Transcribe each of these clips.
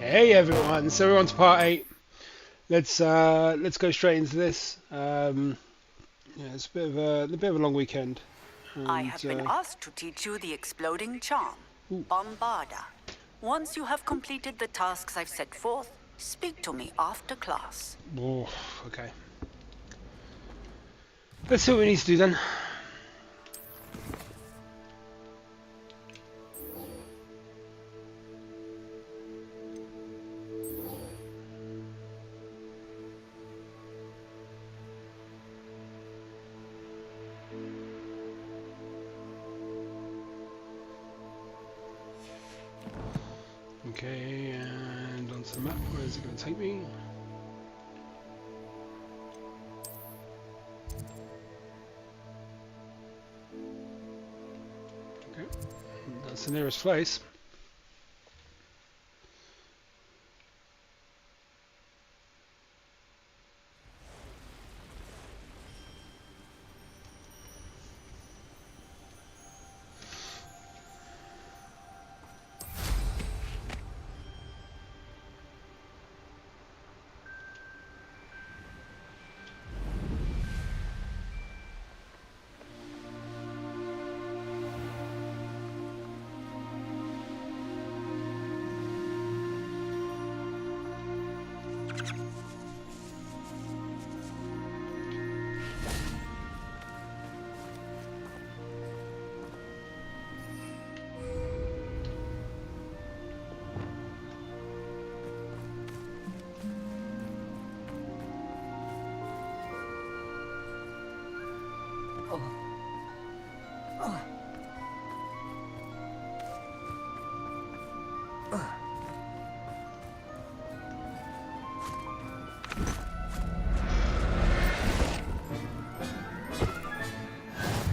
Hey everyone, so we're on to part 8. Let's go straight into this. Yeah, it's a bit of a long weekend. I have been asked to teach you the exploding charm, Bombarda. Once you have completed the tasks I've set forth, speak to me after class. Oh, okay. Let's see what we need to do then. Okay, and onto the map. Where is it going to take me? Okay, that's the nearest place.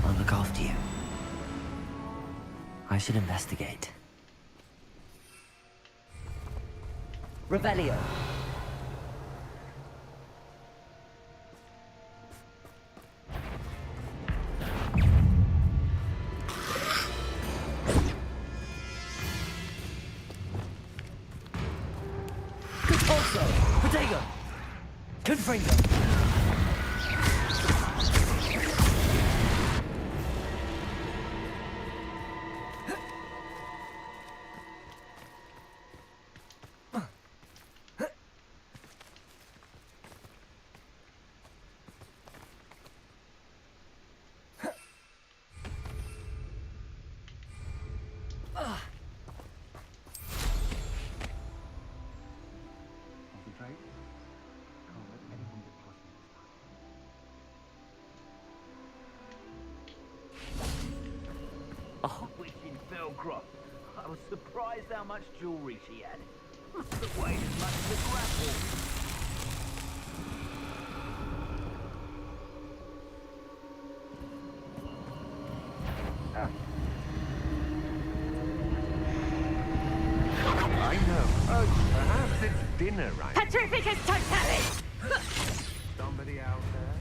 I'll look after you. I should investigate. Revelio. Protego! Confringo! I was surprised how much jewelry she had. Must have weighed as much as a grapple. I know. Oh, perhaps it's dinner right now. Petrificus totalis! Somebody out there?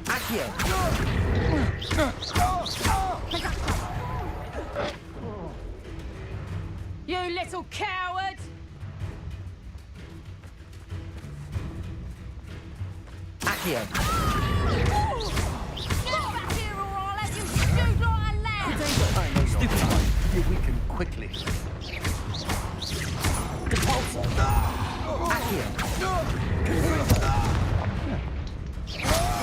Accio! You little coward! Accio! Get back here or I'll have you stewed like a lamb! I know, stupid one. You weaken quickly. Repulsor! Accio!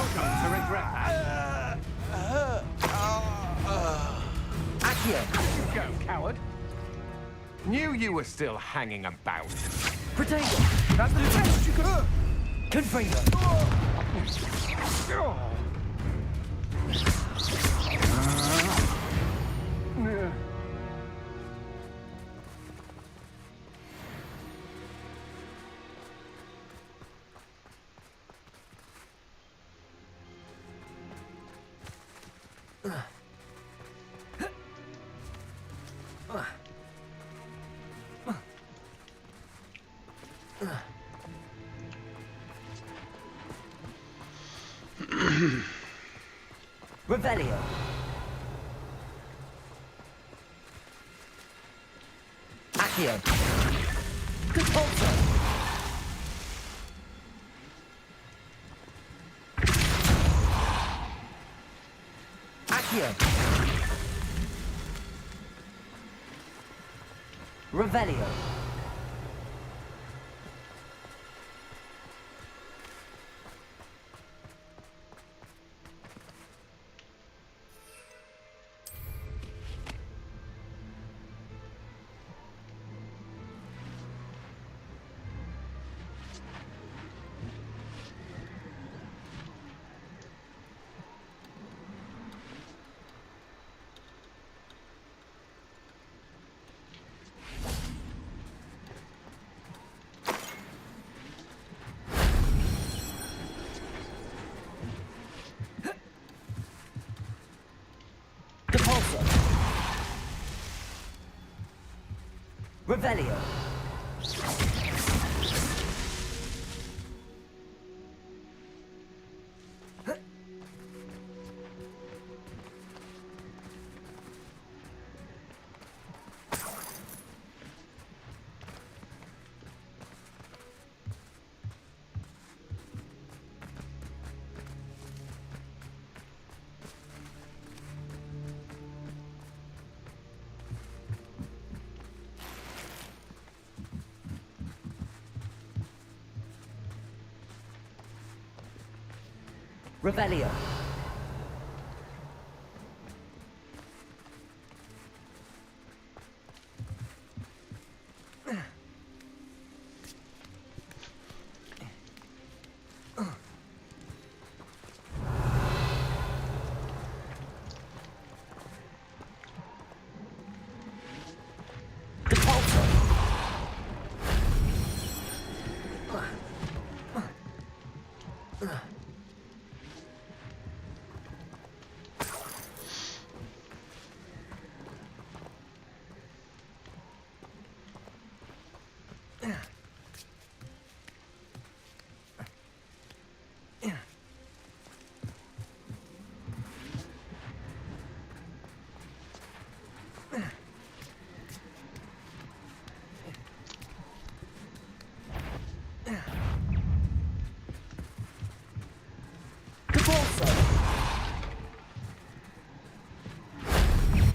To regret that. Accio! You go, coward. Knew you were still hanging about. Protego! That's the best you could. Confringo! Revelio. Accio. Poacher. Accio. Revelio. Revelio. Revelio.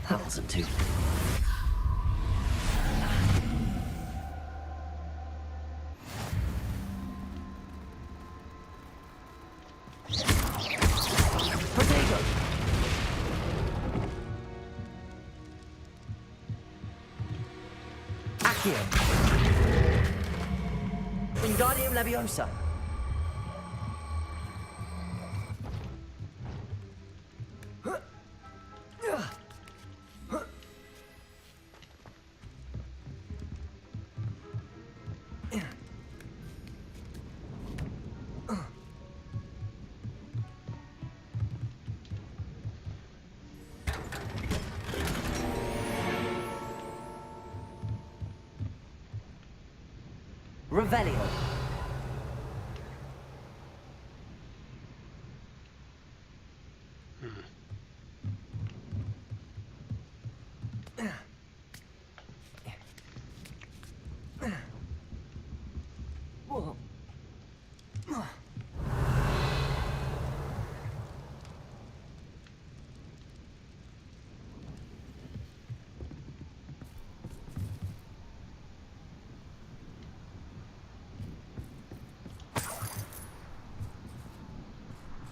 That wasn't too. Potato. Accio. Wingardium Leviosa. Revelio.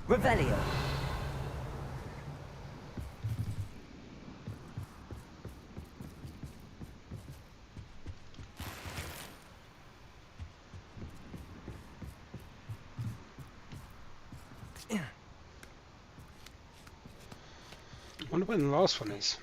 Revelio. I wonder when the last one is.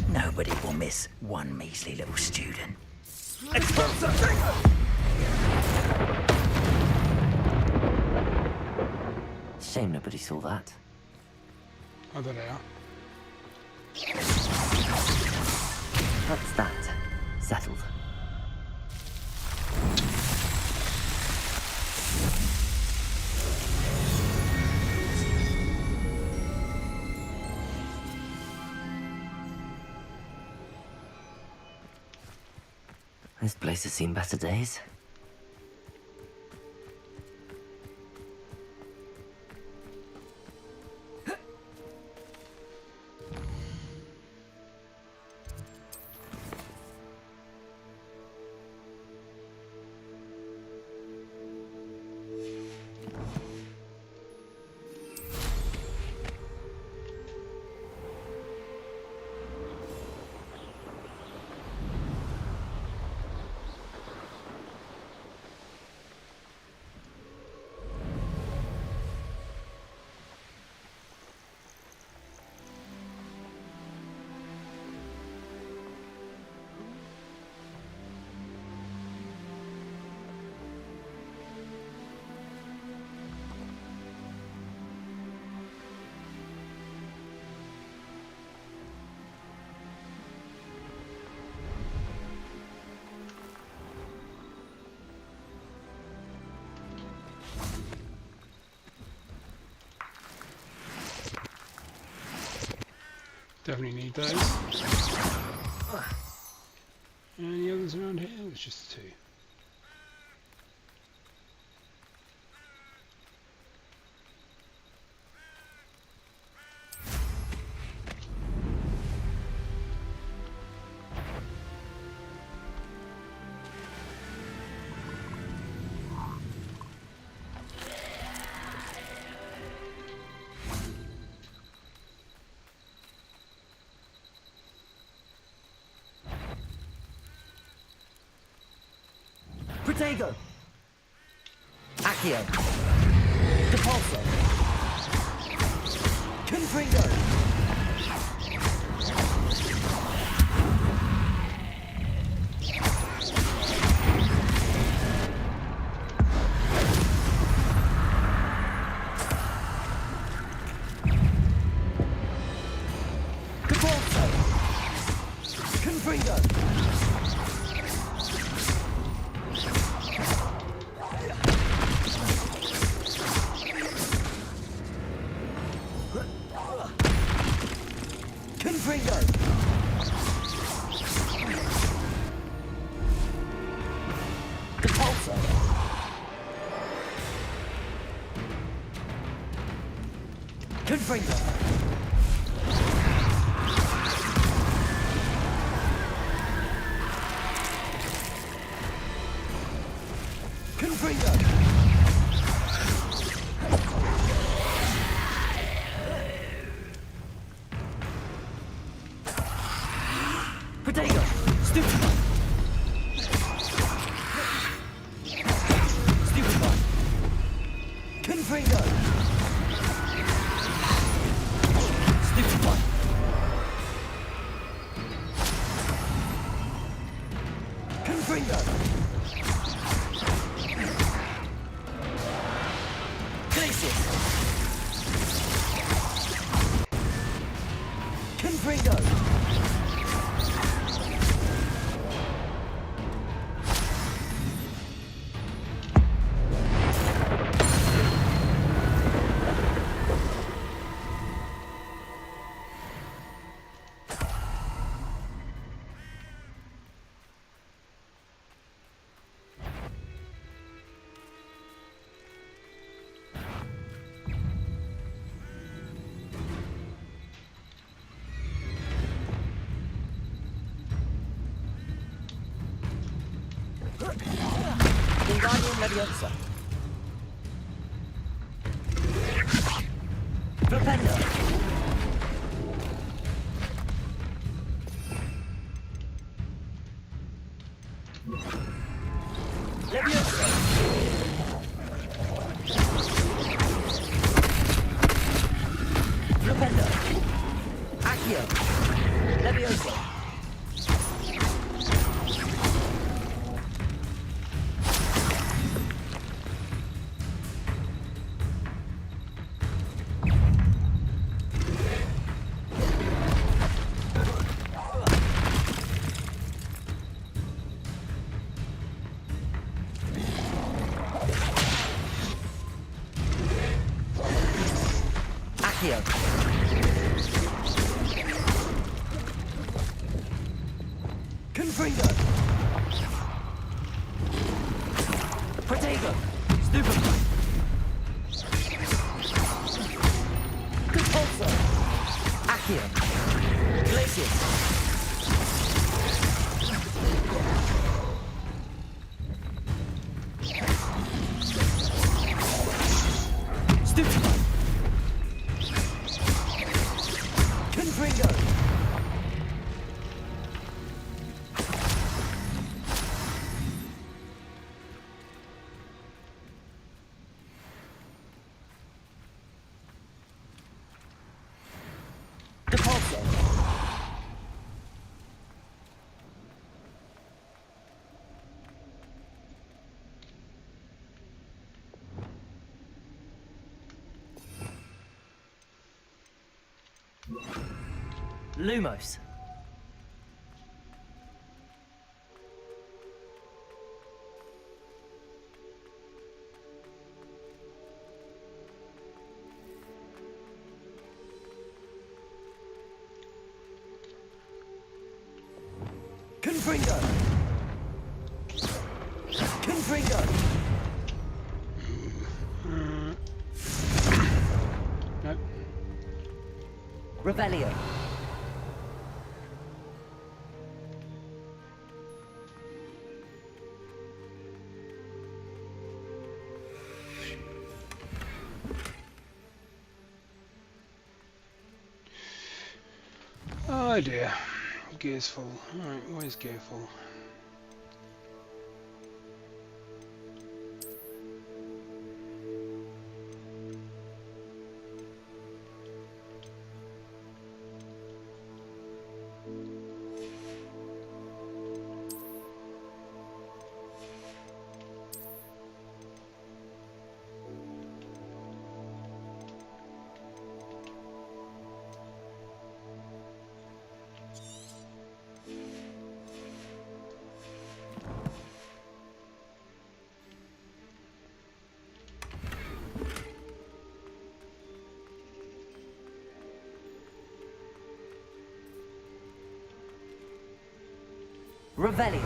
Nobody will miss one measly little student. Shame nobody saw that. Oh, there they are. That's that. Settled. This place has seen better days. Definitely need those. Any others around here? It's just the two. Protego! Accio! Depulso! Confringo! Depulso! Confringo! Confringo! Depulso! Confringo! Confringo! Protego! Stupefy! Stupefy! Confringo! Stupefy! Confringo! Glacius! Confringo! Wingardium Leviosa. Flipendo. Leviosa. Flipendo. Accio. Leviosa. Accio. Glacius. Stupid. Confringo. Deposit. Lumos. Confringo. Confringo. Nope. Revelio. Oh dear. Gear's full. Alright, where's gear full? Revelio.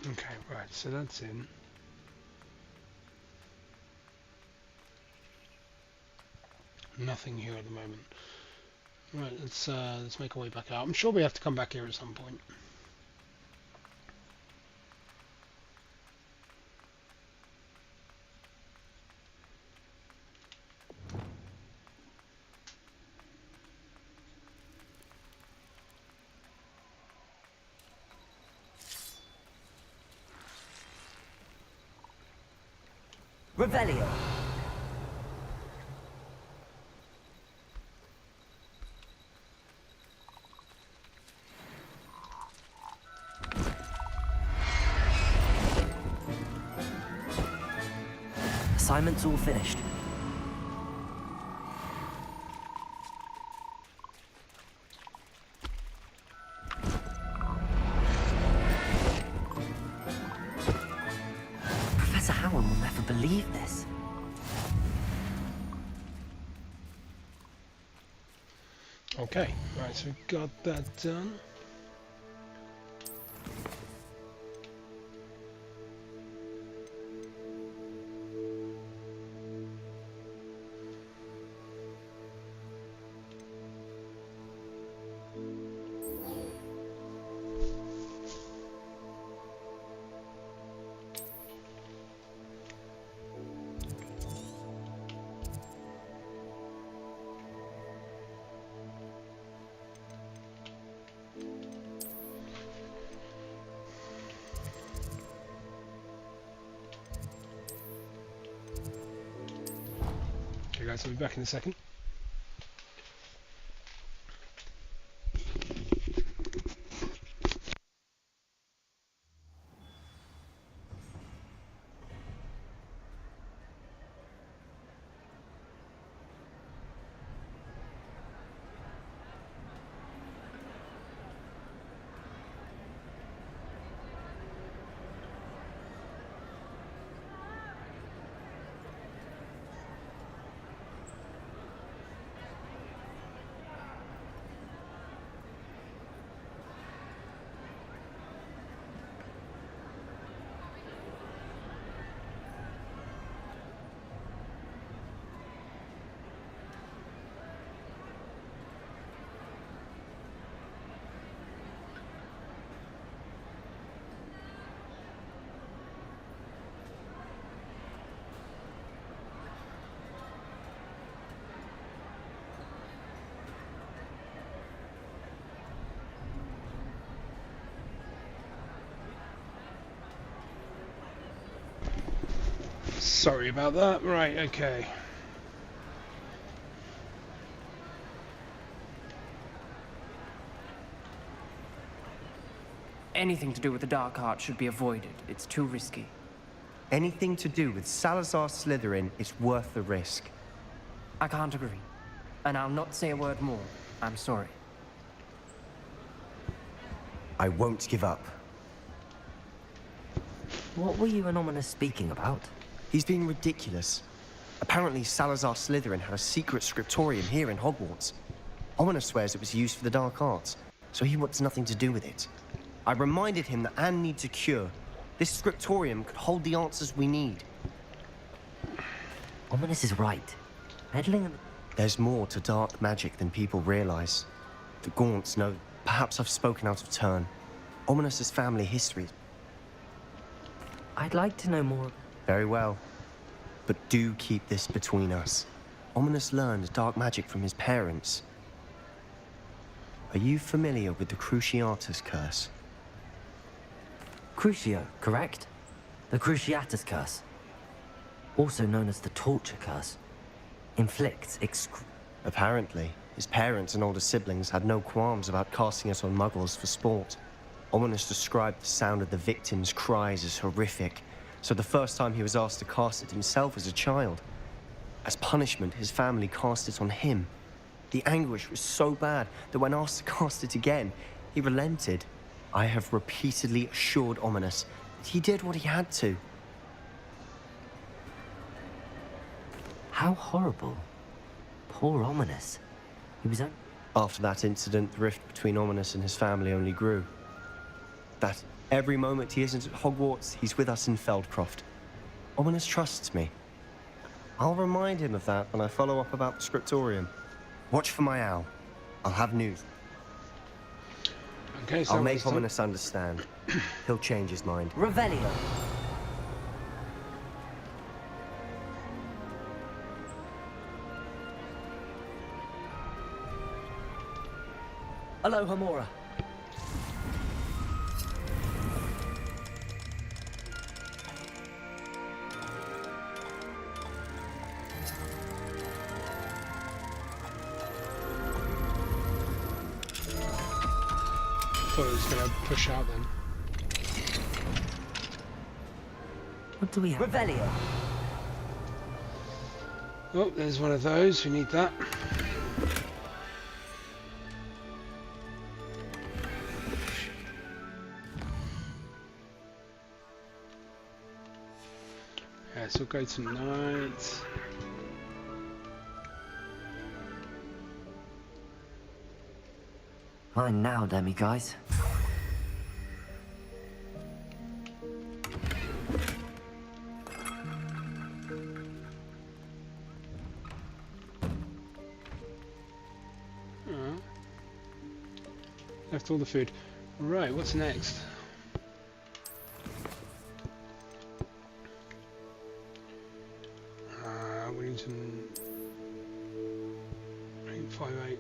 Okay, right, so that's in. Nothing here at the moment. Right, let's make our way back out. I'm sure we have to come back here at some point. Revelio. Assignment's all finished. Professor Howin will never believe this. Okay, right, so we've got that done. Okay guys, I'll be back in a second. Sorry about that. Right, okay. Anything to do with the dark art should be avoided. It's too risky. Anything to do with Salazar Slytherin is worth the risk. I can't agree. And I'll not say a word more. I'm sorry. I won't give up. What were you and Ominous speaking about? He's being ridiculous. Apparently Salazar Slytherin had a secret scriptorium here in Hogwarts. Ominous swears it was used for the dark arts, so he wants nothing to do with it. I reminded him that Anne needs a cure. This scriptorium could hold the answers we need. Ominous is right. Meddling in... There's more to dark magic than people realize. The Gaunts know. Perhaps I've spoken out of turn. Ominous's family history. I'd like to know more. Very well. But do keep this between us. Ominous learned dark magic from his parents. Are you familiar with the Cruciatus Curse? Crucio, correct? The Cruciatus Curse. Also known as the Torture Curse. Inflicts Apparently, his parents and older siblings had no qualms about casting it on muggles for sport. Ominous described the sound of the victims' cries as horrific, so the first time he was asked to cast it himself as a child. As punishment, his family cast it on him. The anguish was so bad that when asked to cast it again, he relented. I have repeatedly assured Ominous that he did what he had to. How horrible. Poor Ominous. He was... After that incident, the rift between Ominous and his family only grew. That every moment he isn't at Hogwarts, he's with us in Feldcroft. Ominous trusts me. I'll remind him of that when I follow up about the scriptorium. Watch for my owl. I'll have news. Okay, so I'll make Ominous understand. He'll change his mind. Revelio. Hello, Hamora. I thought it was going to push out then. What do we have? Revelio. Oh, there's one of those. We need that. Yeah, so we'll go tonight. Fine now, Demi guys. Left all the food. Right, what's next? Wellington 858.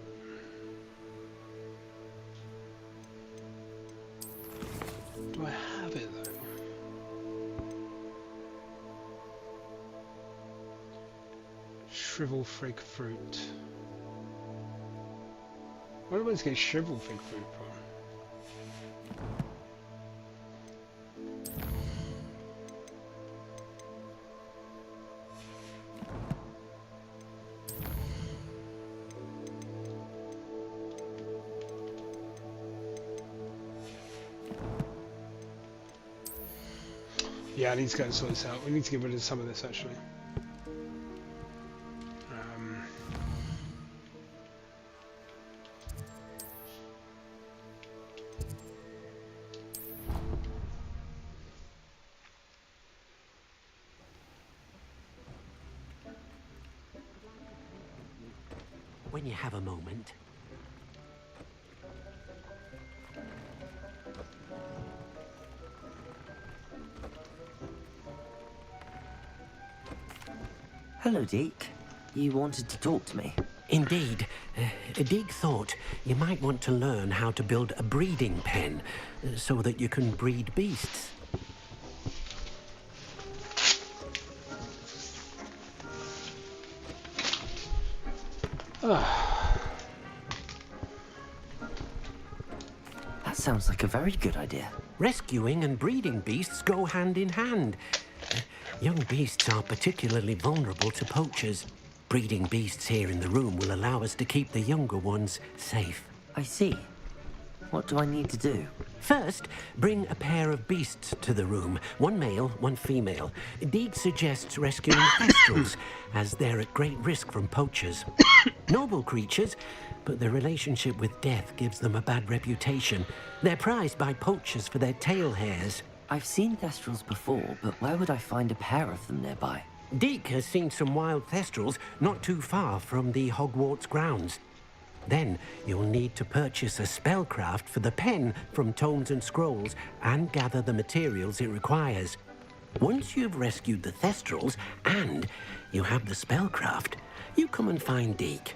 Do I have it though? Shrivel fig fruit. Where do I get shrivel fig fruit from? Yeah, I need to go and sort this out. We need to get rid of some of this actually. When you have a moment. Hello, Deke. You wanted to talk to me? Indeed. Deke thought you might want to learn how to build a breeding pen so that you can breed beasts. That sounds like a very good idea. Rescuing and breeding beasts go hand in hand. Young beasts are particularly vulnerable to poachers. Breeding beasts here in the room will allow us to keep the younger ones safe. I see. What do I need to do? First, bring a pair of beasts to the room. One male, one female. Deeg suggests rescuing thestrals, as they're at great risk from poachers. Noble creatures, but their relationship with death gives them a bad reputation. They're prized by poachers for their tail hairs. I've seen thestrals before, but where would I find a pair of them nearby? Deeg has seen some wild thestrals not too far from the Hogwarts grounds. Then you'll need to purchase a spellcraft for the pen from Tomes and Scrolls and gather the materials it requires. Once you've rescued the thestrals and you have the spellcraft, you come and find Deeg.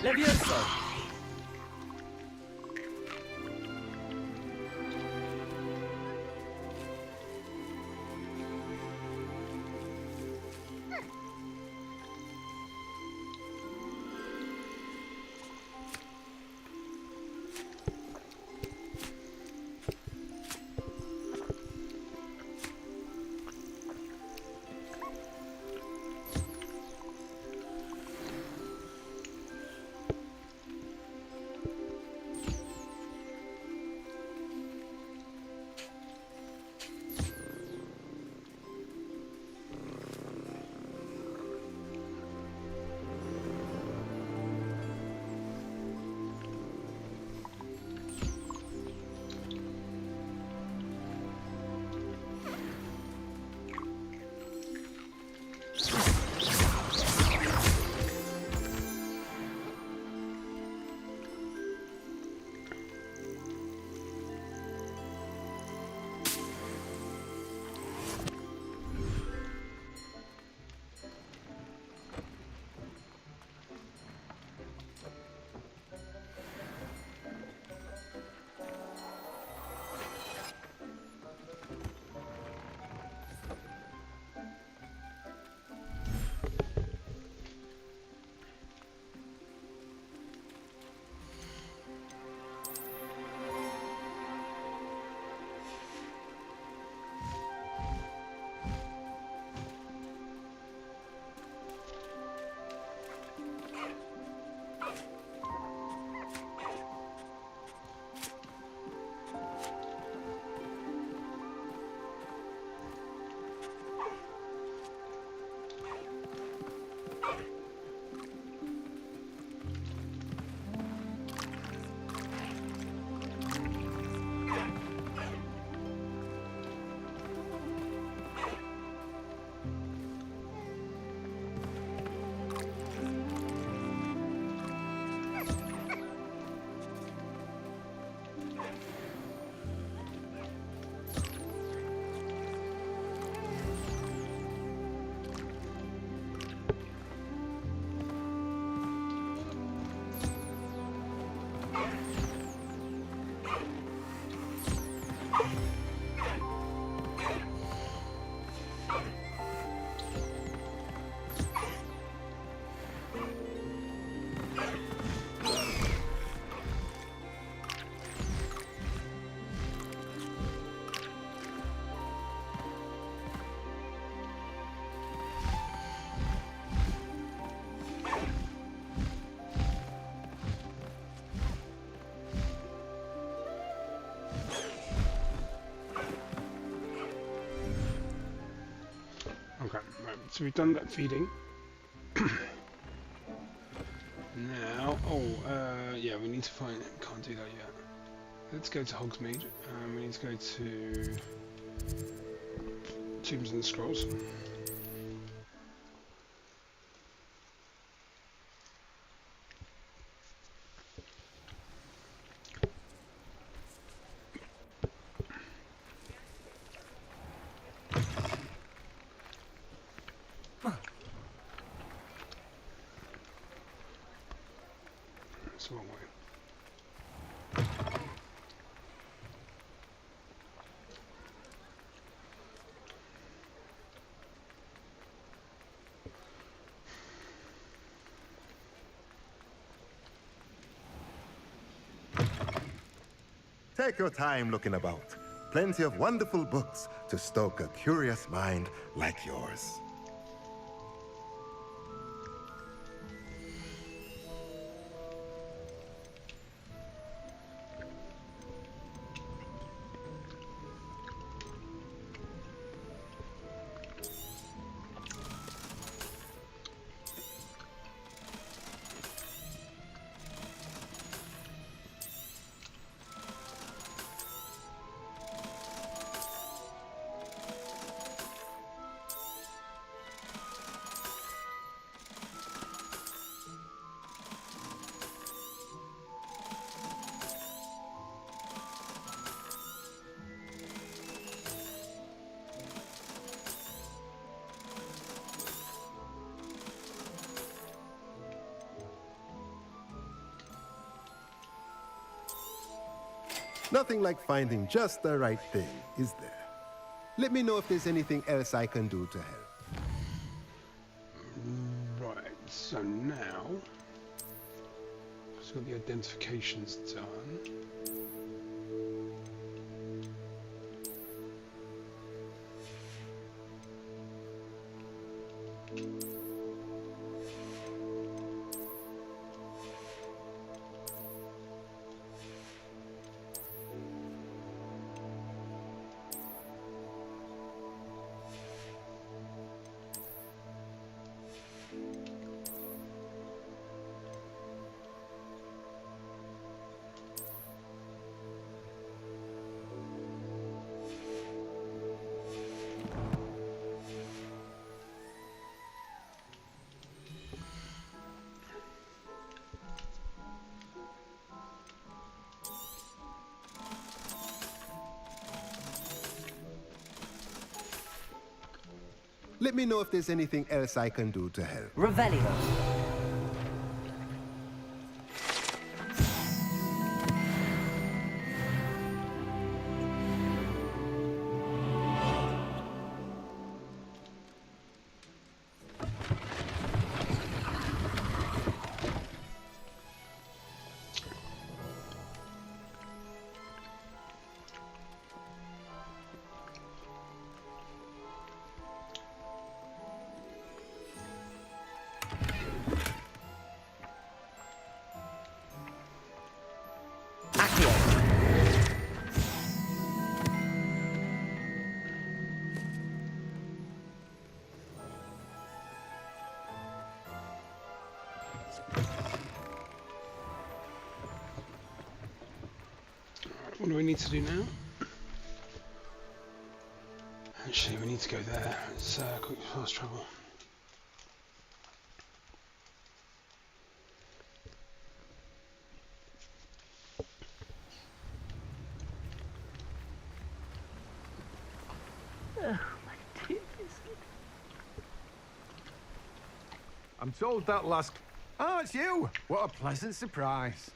Levioso! So we've done that feeding. Now, yeah, we need to find. Can't do that yet. Let's go to Hogsmeade. We need to go to Tombs and Scrolls. That's the wrong way. Take your time looking about. Plenty of wonderful books to stoke a curious mind like yours. Nothing like finding just the right thing, is there? Let me know if there's anything else I can do to help. Right, so now it's got the identifications done. Let me know if there's anything else I can do to help. Revelio. What do we need to do now? Actually, we need to go there. It's quick fast travel. I'm told that last... Oh, it's you! What a pleasant surprise.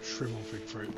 Shrivel fig fruit.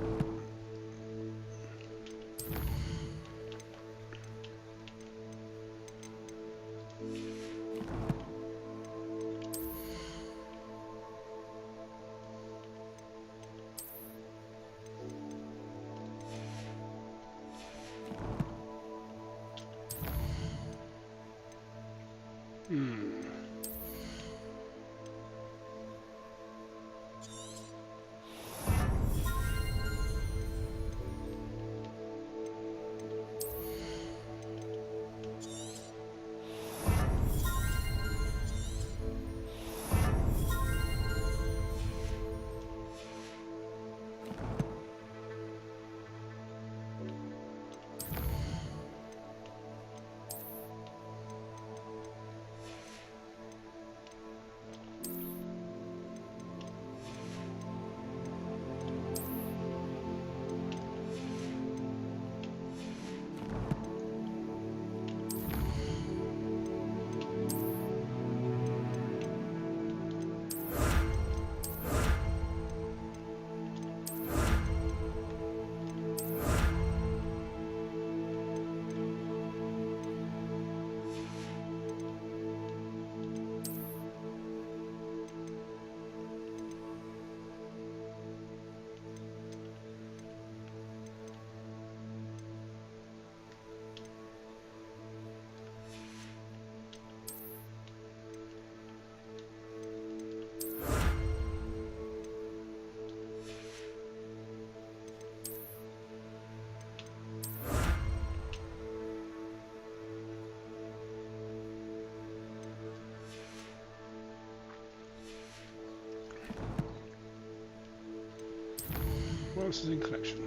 else is in collection?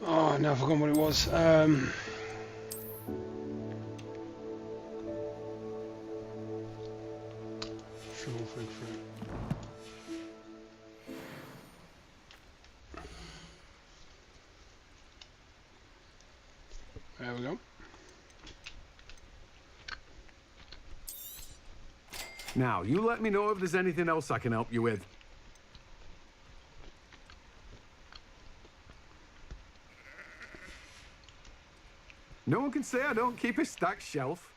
Oh, now I've forgotten what it was. Sugar fig fruit. There we go. Now, you let me know if there's anything else I can help you with. No one can say I don't keep a stacked shelf.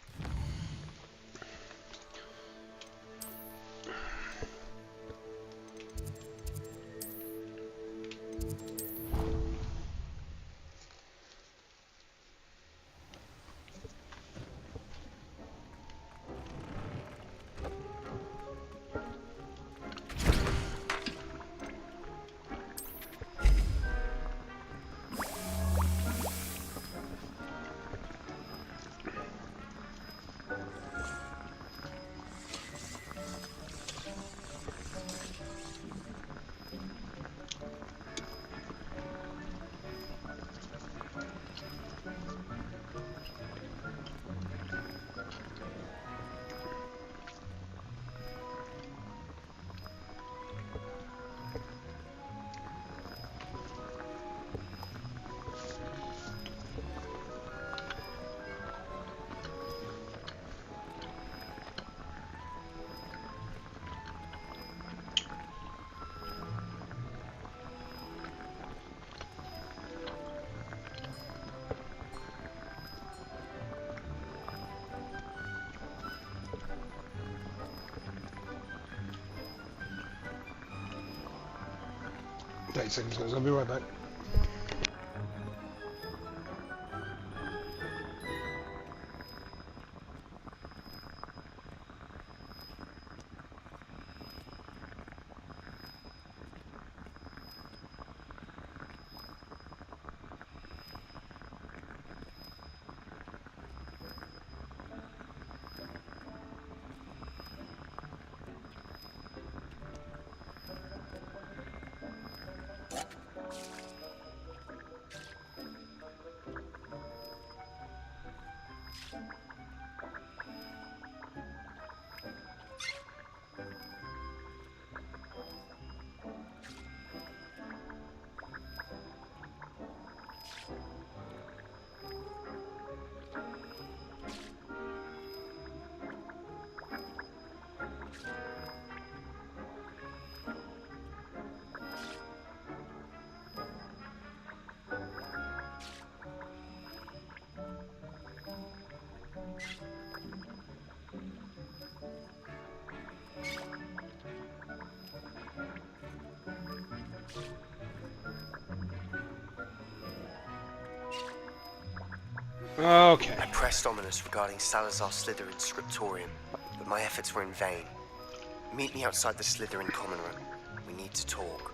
Take seconds, guys. I'll be right back. Okay. I pressed Ominous regarding Salazar Slytherin's scriptorium, but my efforts were in vain. Meet me outside the Slytherin common room. We need to talk.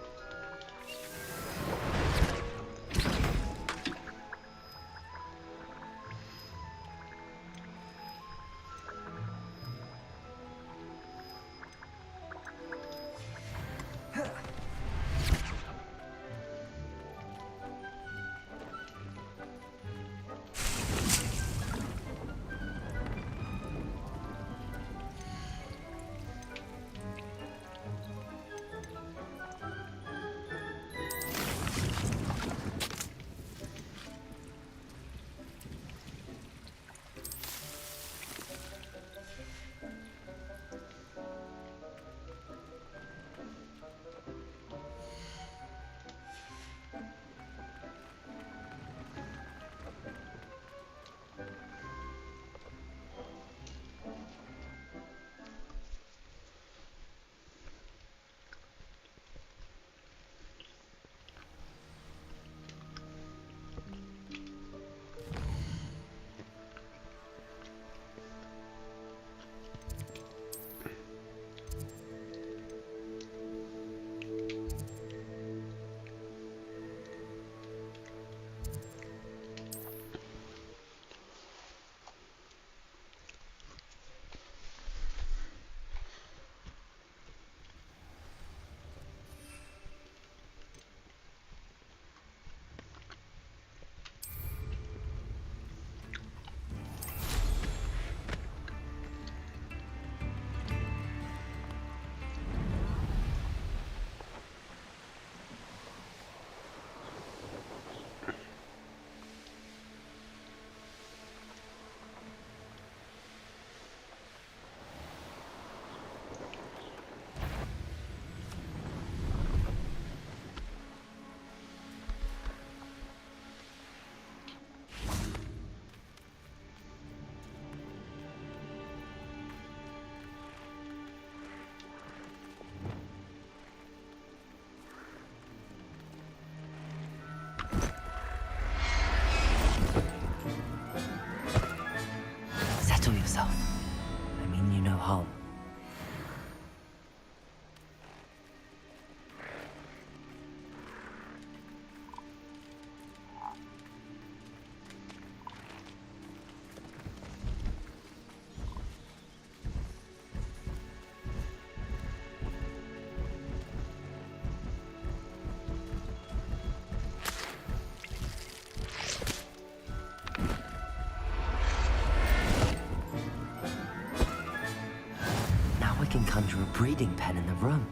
breeding pen in the room.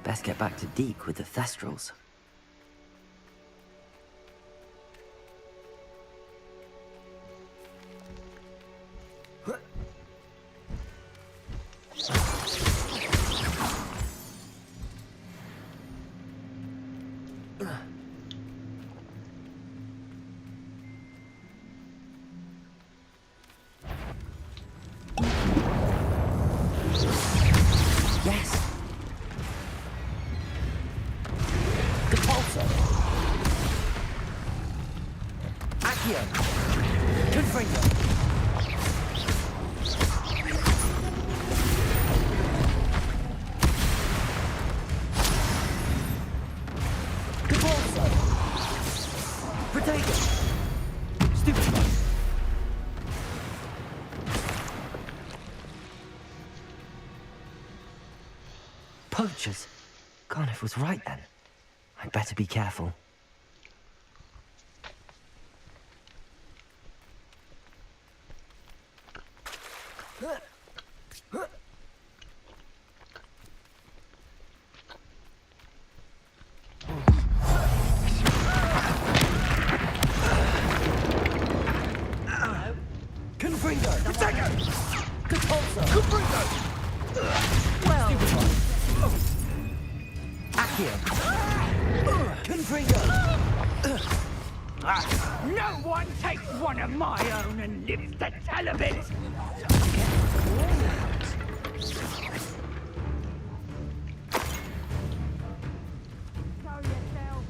Best get back to Deke with the thestrals. Poachers? Carniff was right then. I'd better be careful. No one takes one of my own and lives to tell of it! Show yourself.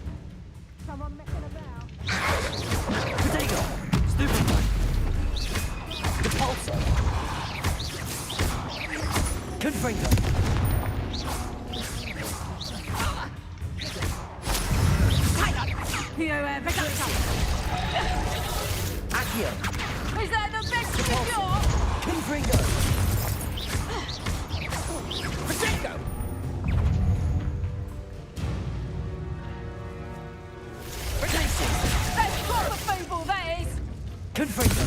Someone messing about. Potato! Stupefy! Repulsor! Confringo! You ever got something? Accio! Is that the best you got? Confringo! Potato! That's proper feeble, that is. Confringo!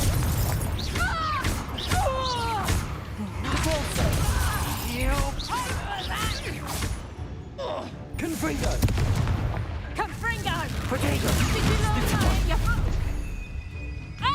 You'll pay for that. Confringo! Confringo! Potato! Did you not say you... Ah!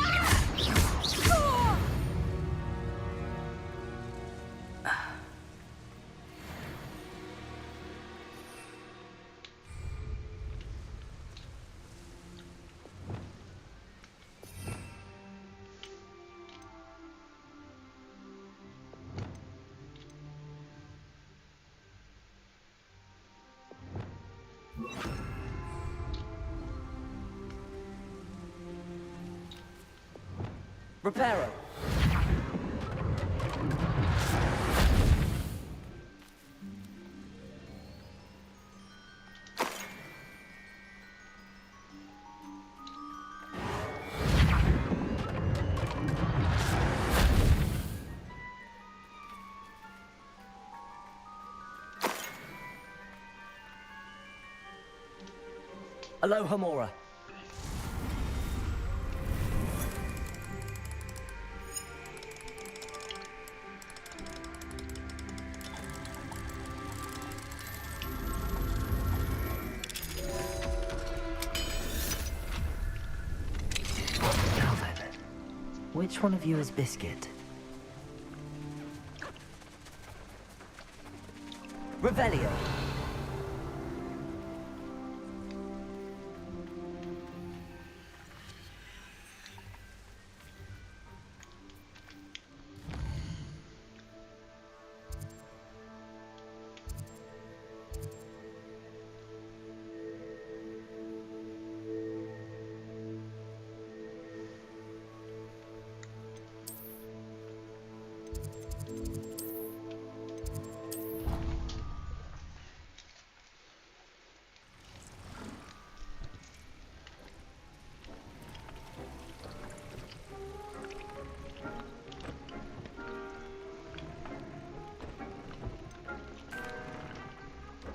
Reparo! Aloha Mora. Which one of you is Biscuit? Revelio.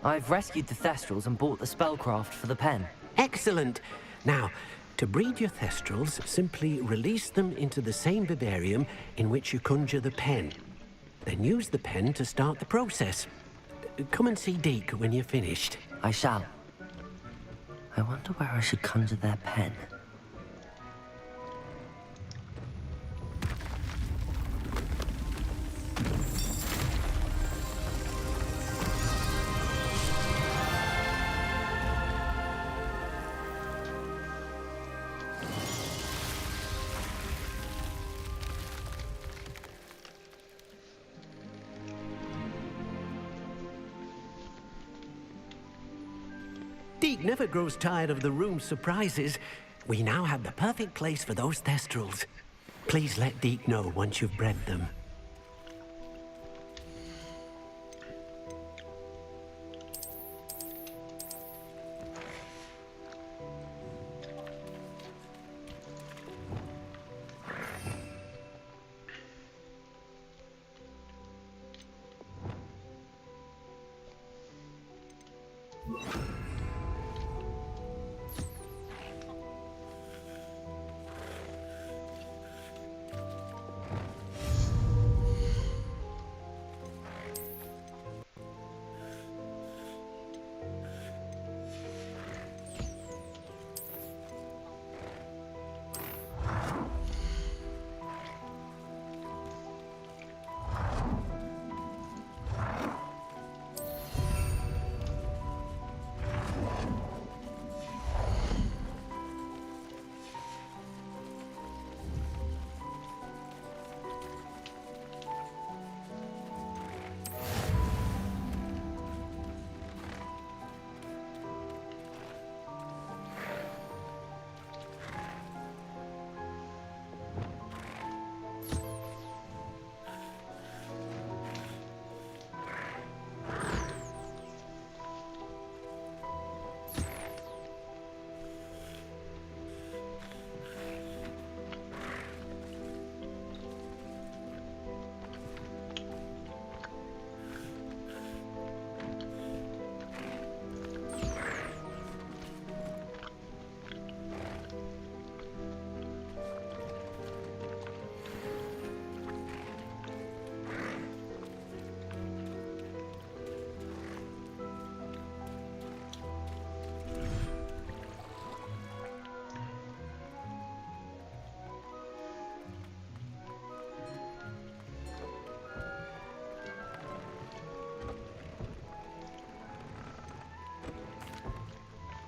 I've rescued the thestrals and bought the spellcraft for the pen. Excellent. Now, to breed your thestrals, simply release them into the same vivarium in which you conjure the pen. Then use the pen to start the process. Come and see Deke when you're finished. I shall. I wonder where I should conjure their pen. Deke never grows tired of the room's surprises. We now have the perfect place for those thestrals. Please let Deke know once you've bred them.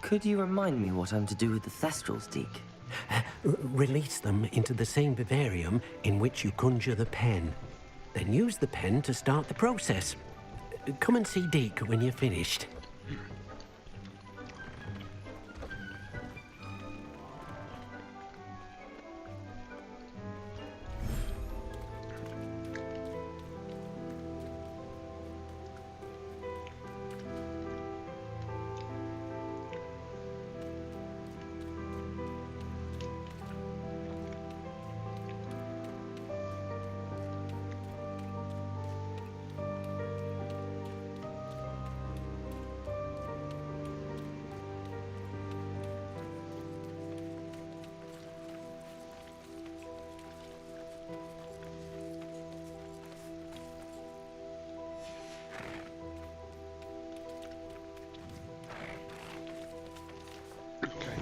Could you remind me what I'm to do with the thestrals, Deke? Release them into the same vivarium in which you conjure the pen. Then use the pen to start the process. Come and see Deke when you're finished.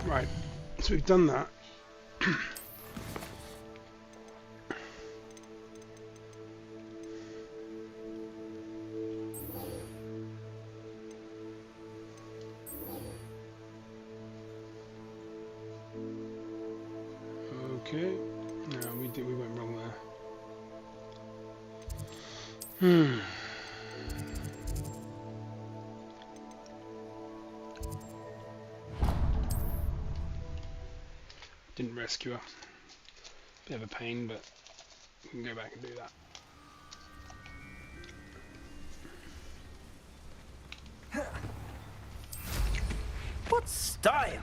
Right, so we've done that. Okay, no, we went wrong there. Didn't rescue her. Bit of a pain, but we can go back and do that. What style?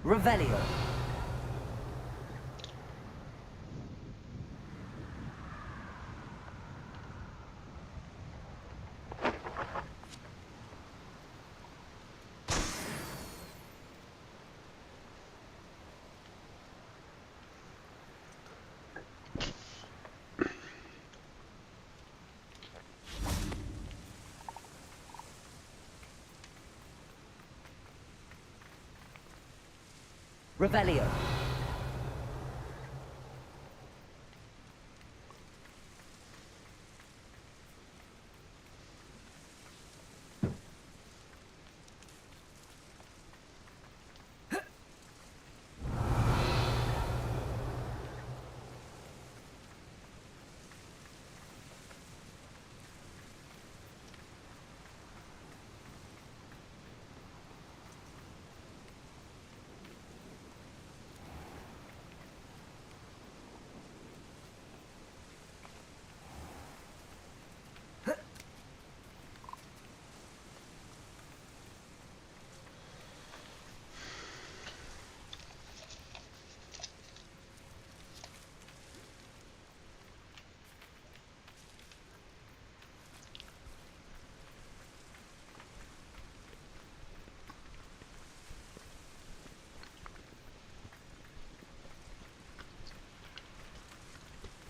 Revelio. Revelio.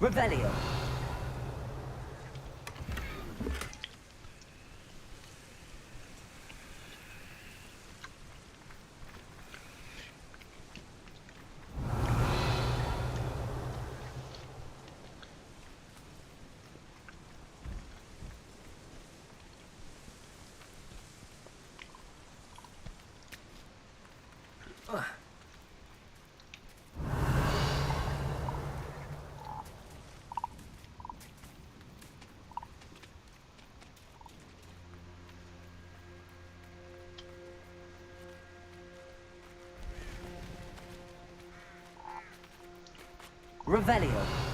Revelio. Revelio.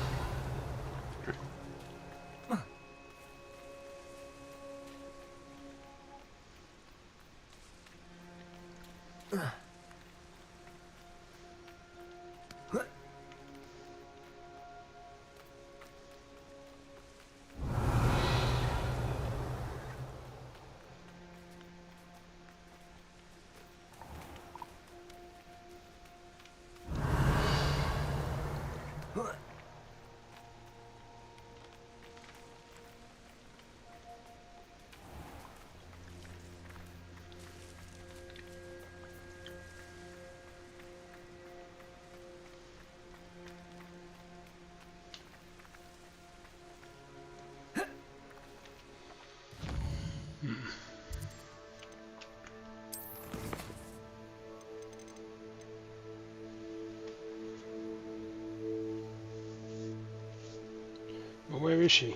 Well, where is she?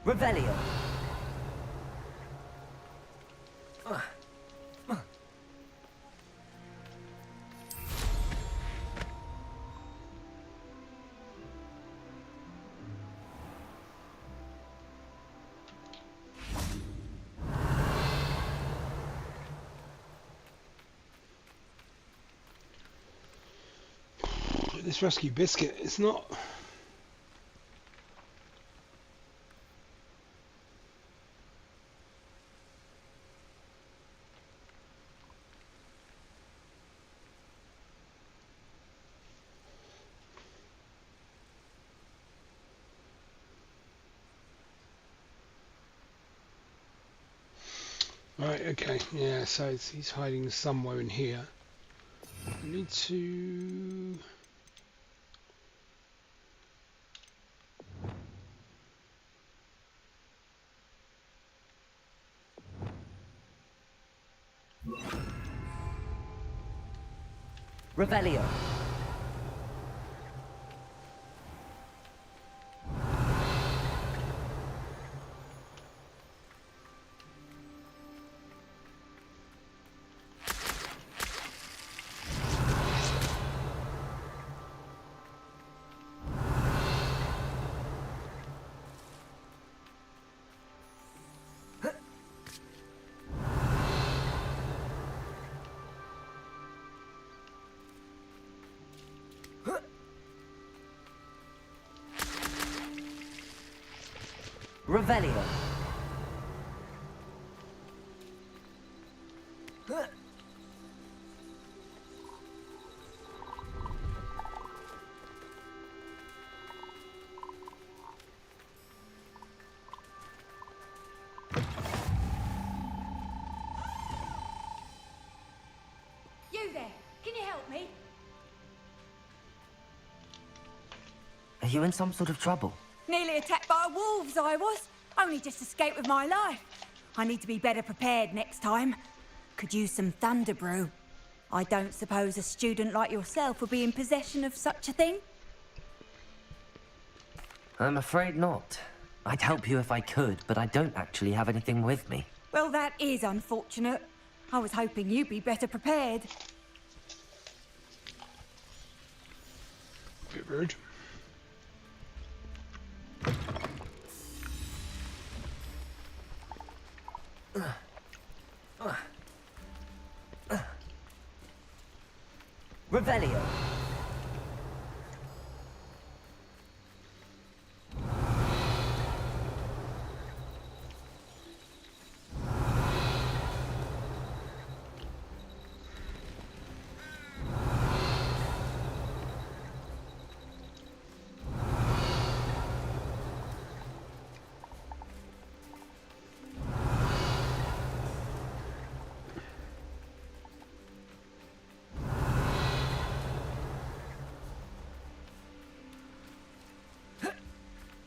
Revelio. This rescue Biscuit, it's not... Right, okay, yeah, so he's hiding somewhere in here. I need to... Revelio. Revelio. You there? Can you help me? Are you in some sort of trouble? Nearly attacked by wolves, I was. Only just escaped with my life. I need to be better prepared next time. Could use some thunder brew. I don't suppose a student like yourself would be in possession of such a thing? I'm afraid not. I'd help you if I could, but I don't actually have anything with me. Well, that is unfortunate. I was hoping you'd be better prepared. Bit rude. Revelio.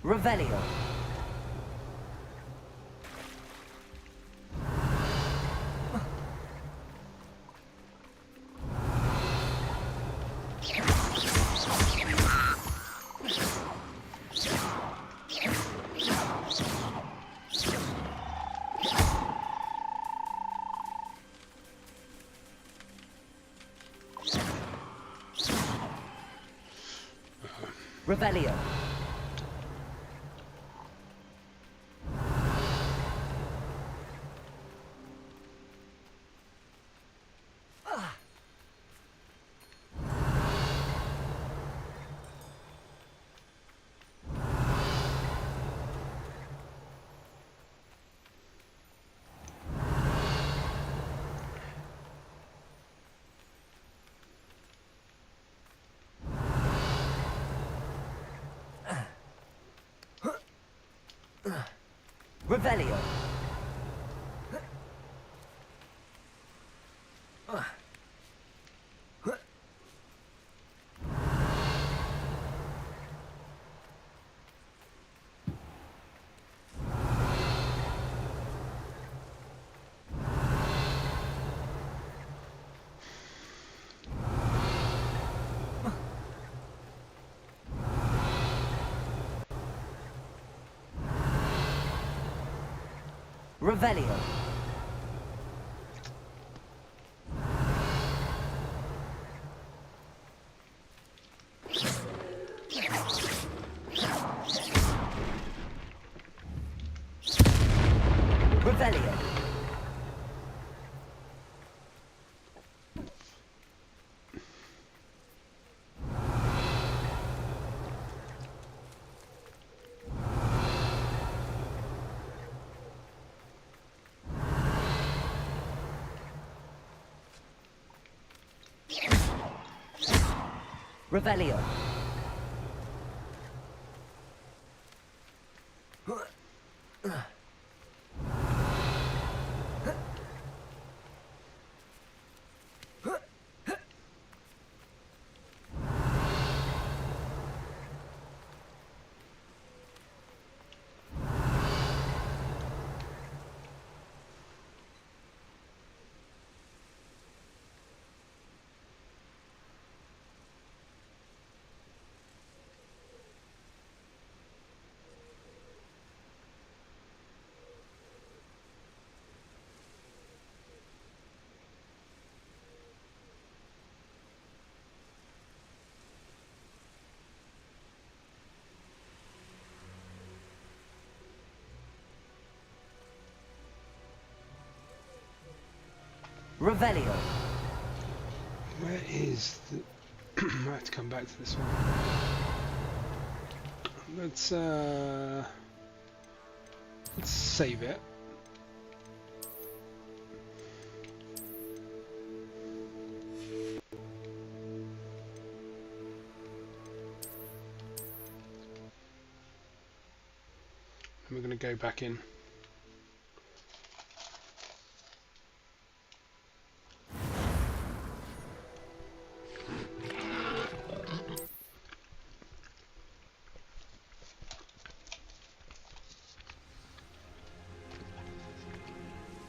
Revelio. Revelio. Revelio. Revelio. Revelio. Revelio. Revelio. Where is the... I have to come back to this one. Let's save it. And we're going to go back in.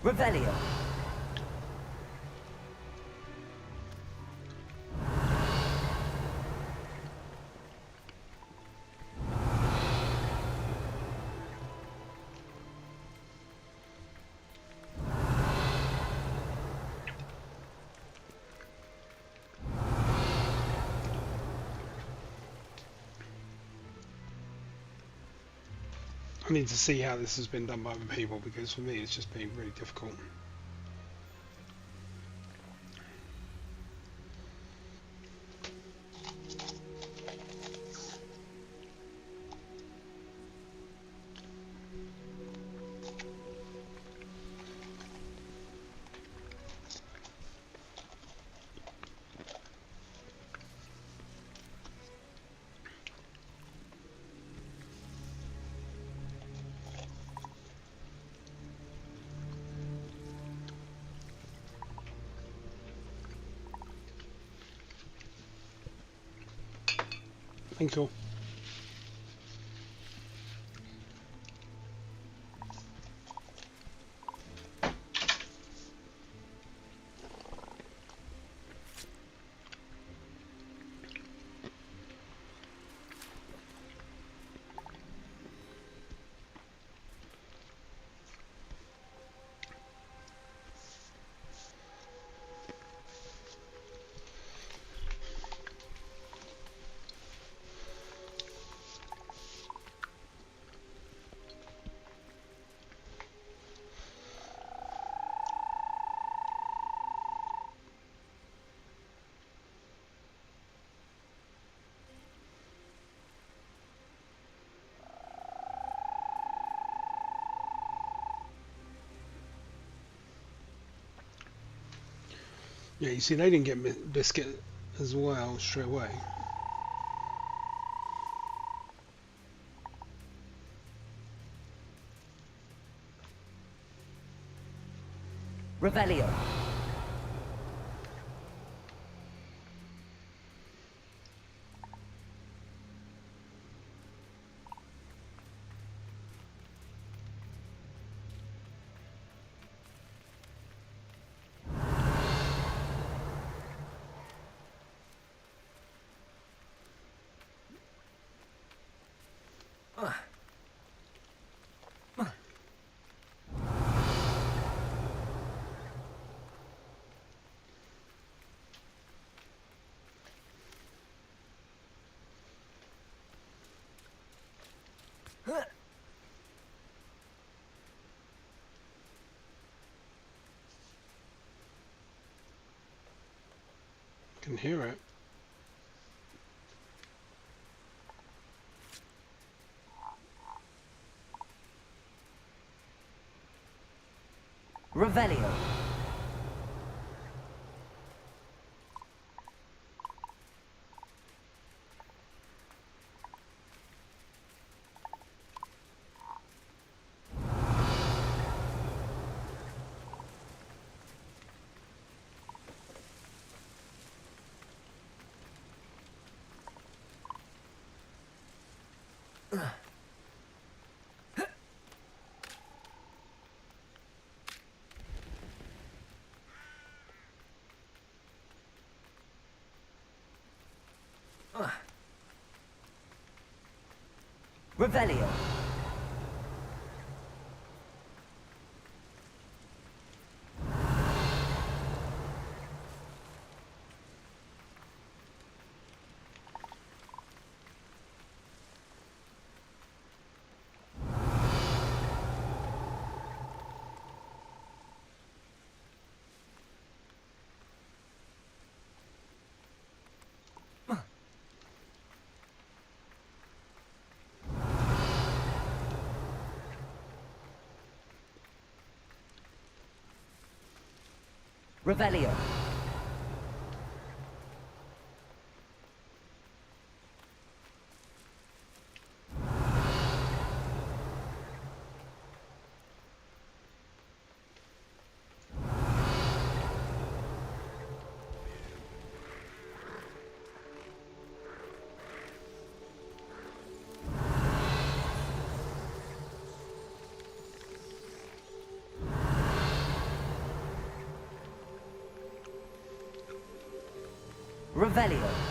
Revelio. I need to see how this has been done by other people, because for me it's just been really difficult. Thank you. Yeah, you see, they didn't get Biscuit as well straight away. Revelio. Can hear it. Revelio. Revelio. Revelio. Revelio.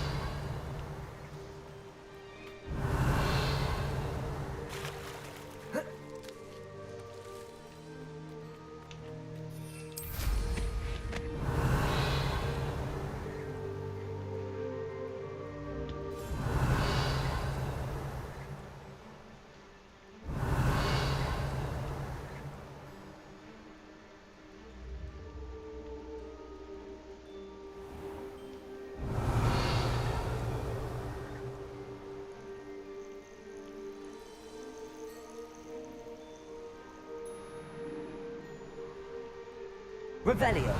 Revelio.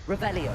Revelio.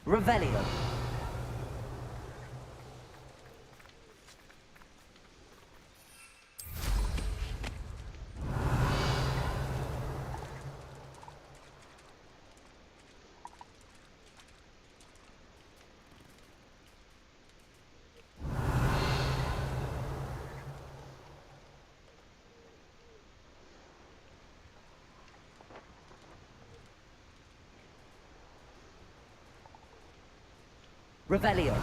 Revelio. Revelio.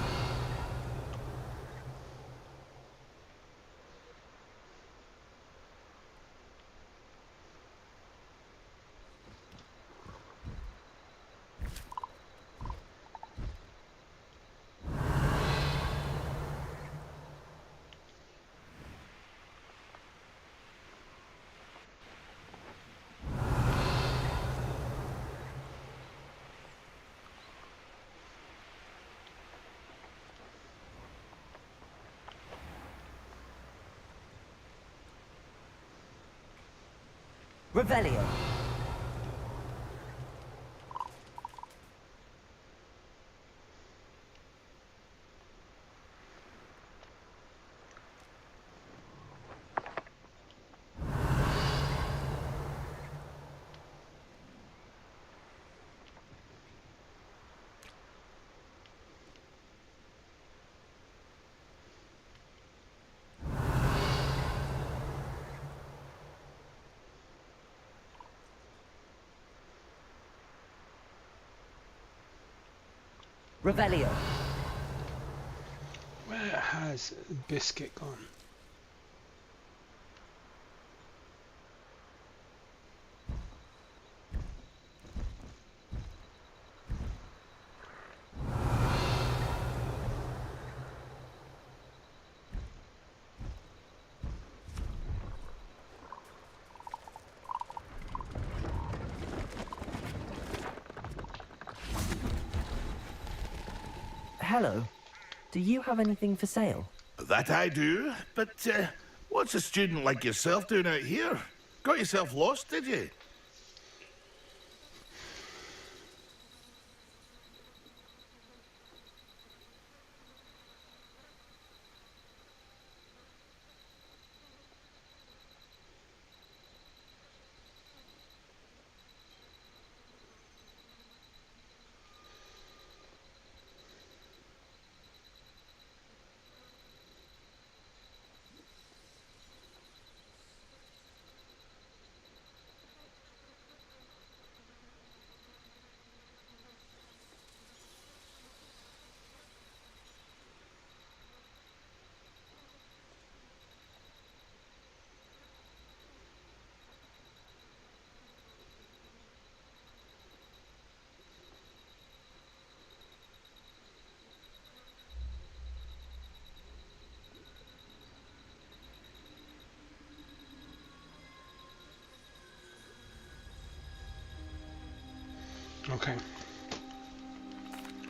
Revelio. Revelio. Where has Biscuit gone? Hello. Do you have anything for sale? That I do, but what's a student like yourself doing out here? Got yourself lost, did you? Okay.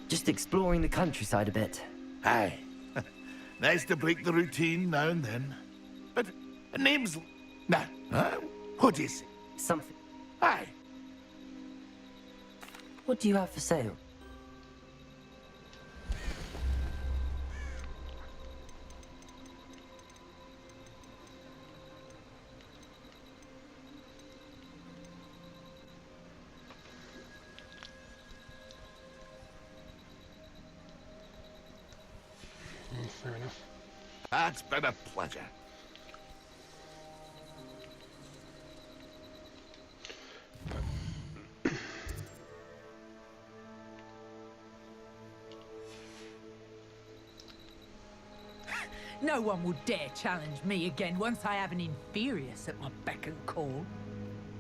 Just exploring the countryside a bit. Aye. Nice to break the routine now and then. But name's... Nah, what do you say? Something. Aye. What do you have for sale? Fair enough. That's been a pleasure. No one will dare challenge me again once I have an Inferius at my beck and call.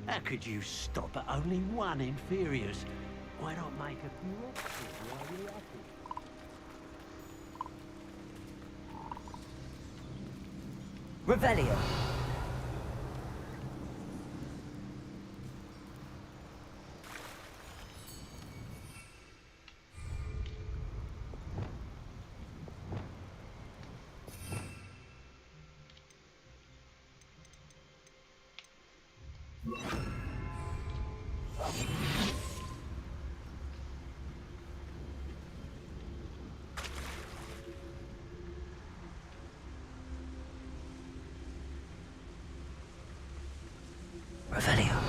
How could you stop at only one Inferius? Why not make a few extras while you're at it? Revelio. Revelio.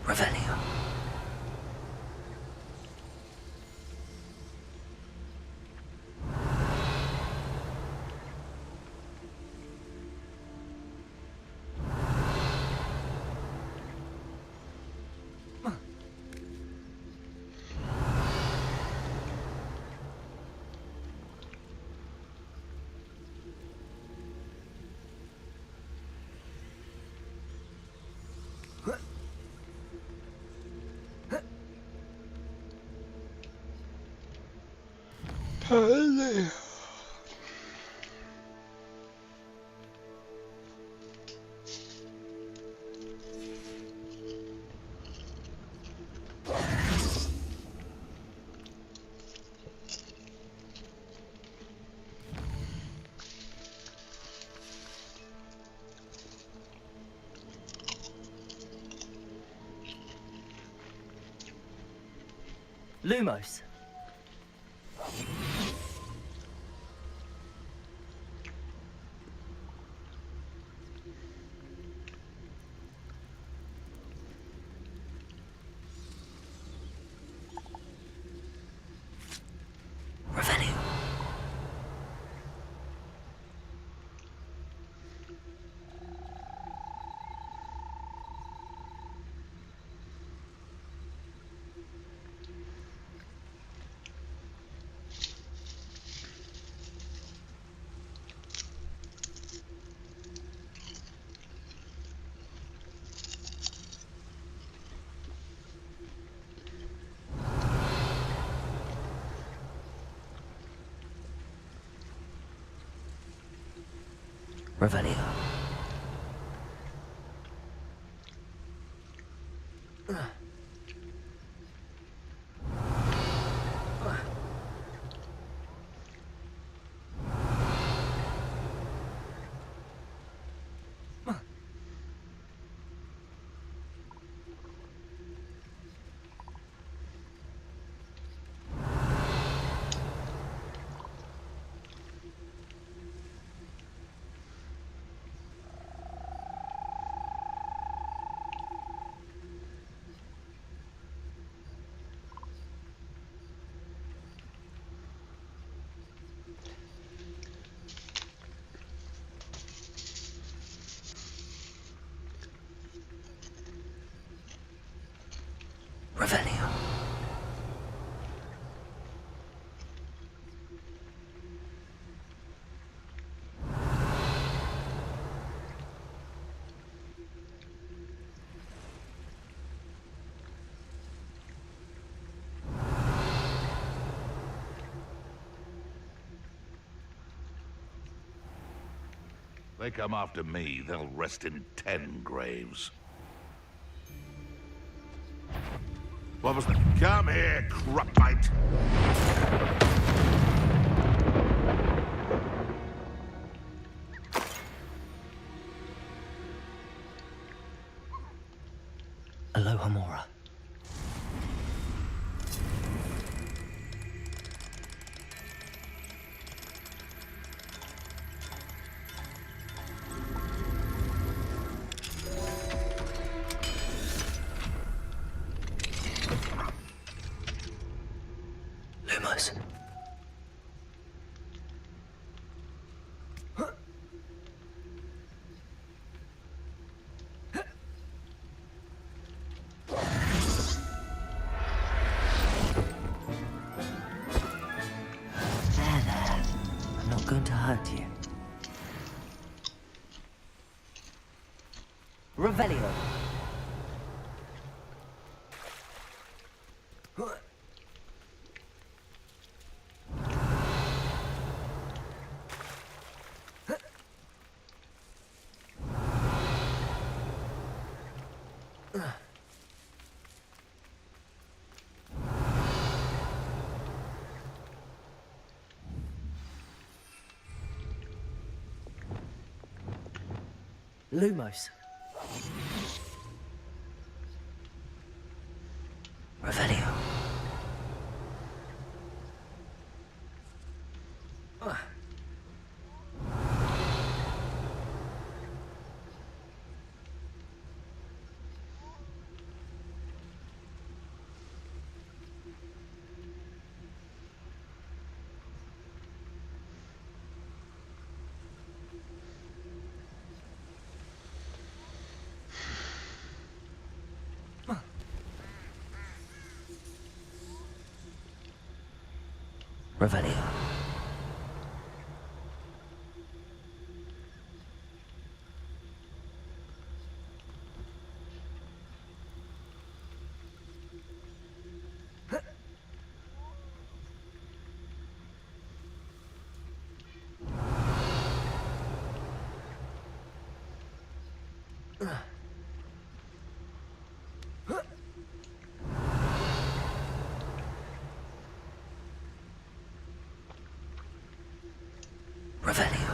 Revelio. Lumos. Revelio. Revelio. They come after me, they'll rest in 10 graves. What was that? Come here, crupite! Aloha Mora. Lumos. I'm not going to hurt you. Revelio. Lumos. Revelio. Revelio. Revelio.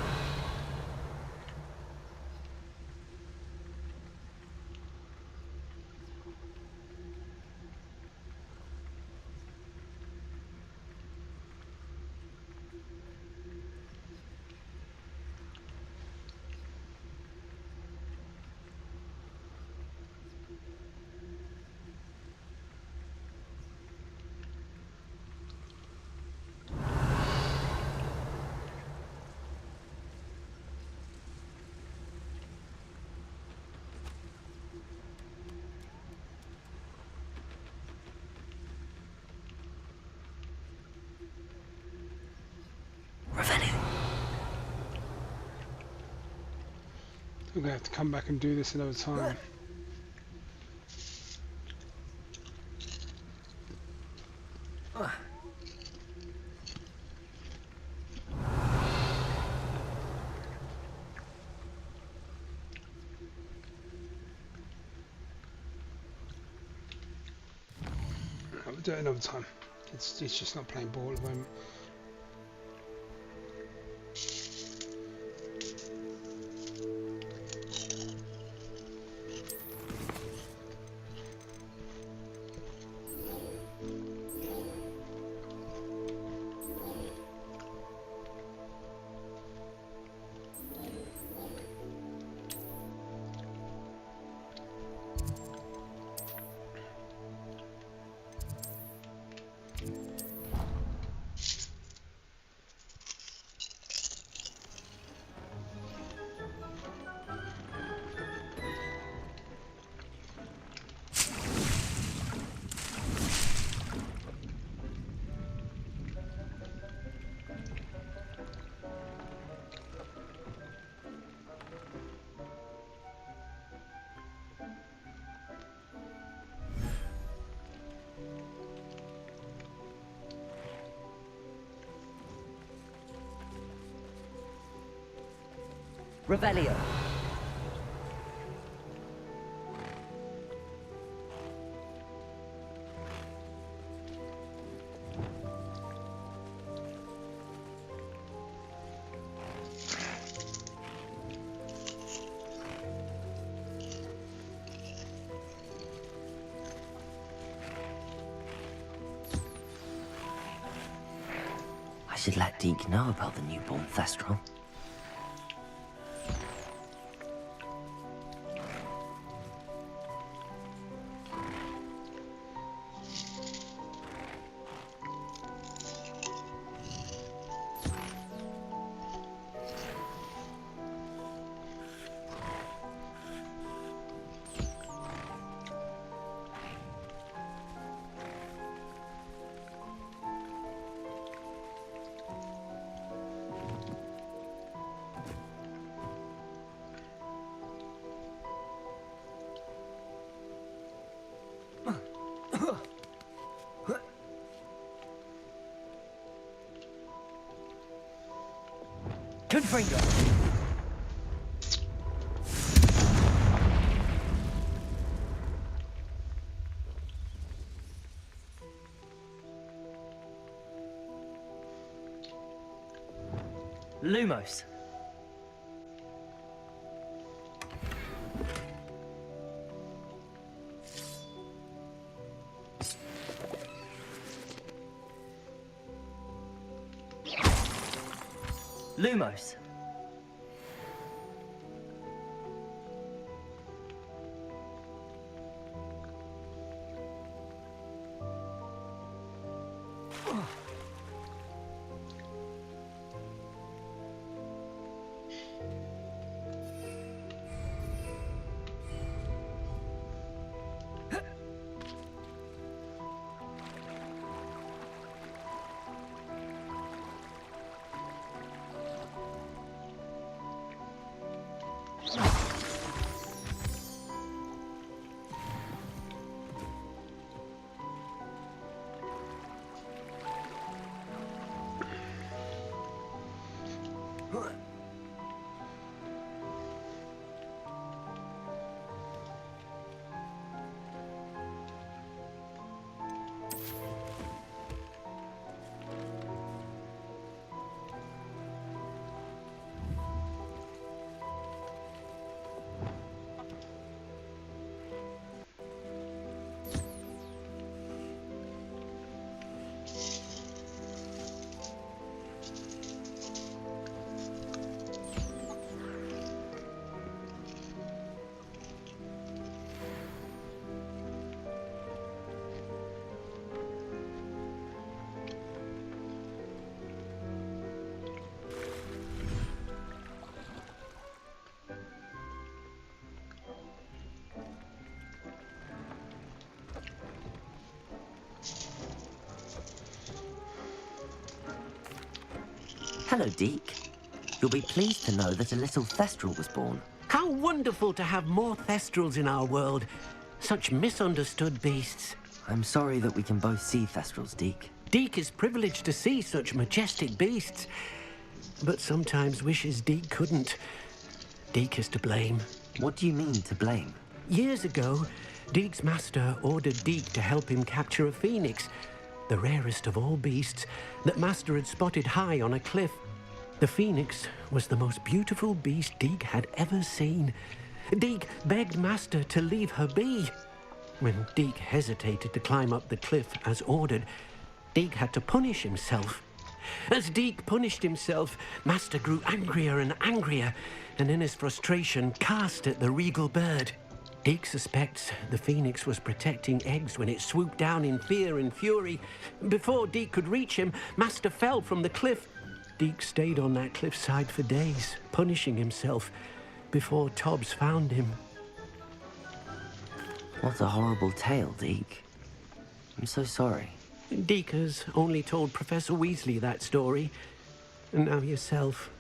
I'm gonna have to come back and do this another time. We'll do it another time. It's just not playing ball at the moment. Revelio. I should let Deke know about the newborn thestral. Confringo. Lumos. Lumos. Hello, Deke. You'll be pleased to know that a little thestral was born. How wonderful to have more thestrals in our world. Such misunderstood beasts. I'm sorry that we can both see thestrals, Deke. Deke is privileged to see such majestic beasts, but sometimes wishes Deke couldn't. Deke is to blame. What do you mean, to blame? Years ago, Deke's master ordered Deke to help him capture a phoenix, the rarest of all beasts, that master had spotted high on a cliff. The phoenix was the most beautiful beast Deke had ever seen. Deke begged master to leave her be. When Deke hesitated to climb up the cliff as ordered, Deke had to punish himself. As Deke punished himself, master grew angrier and angrier, and in his frustration cast at the regal bird. Deke suspects the phoenix was protecting eggs when it swooped down in fear and fury. Before Deke could reach him, master fell from the cliff. Deke stayed on that cliffside for days, punishing himself, before Tobbs found him. What a horrible tale, Deke. I'm so sorry. Deke has only told Professor Weasley that story, and now yourself.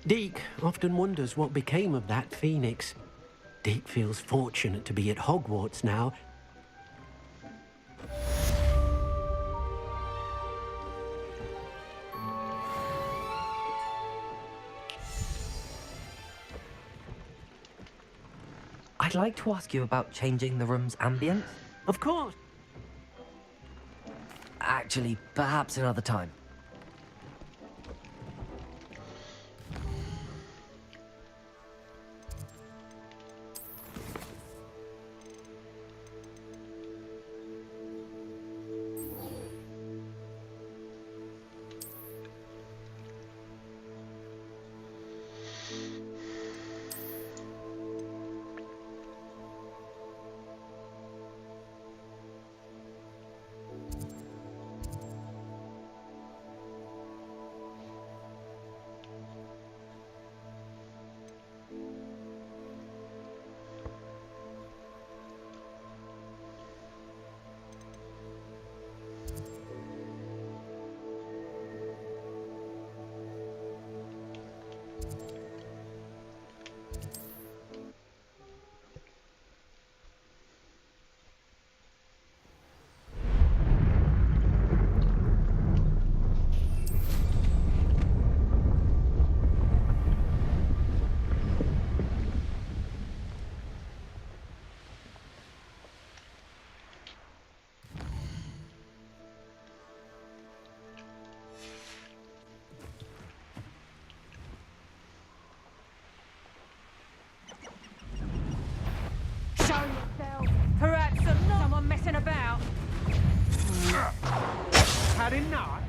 Deke often wonders what became of that phoenix. Deke feels fortunate to be at Hogwarts now. I'd like to ask you about changing the room's ambience. Of course. Actually, perhaps another time. Perhaps someone messing about. Had enough?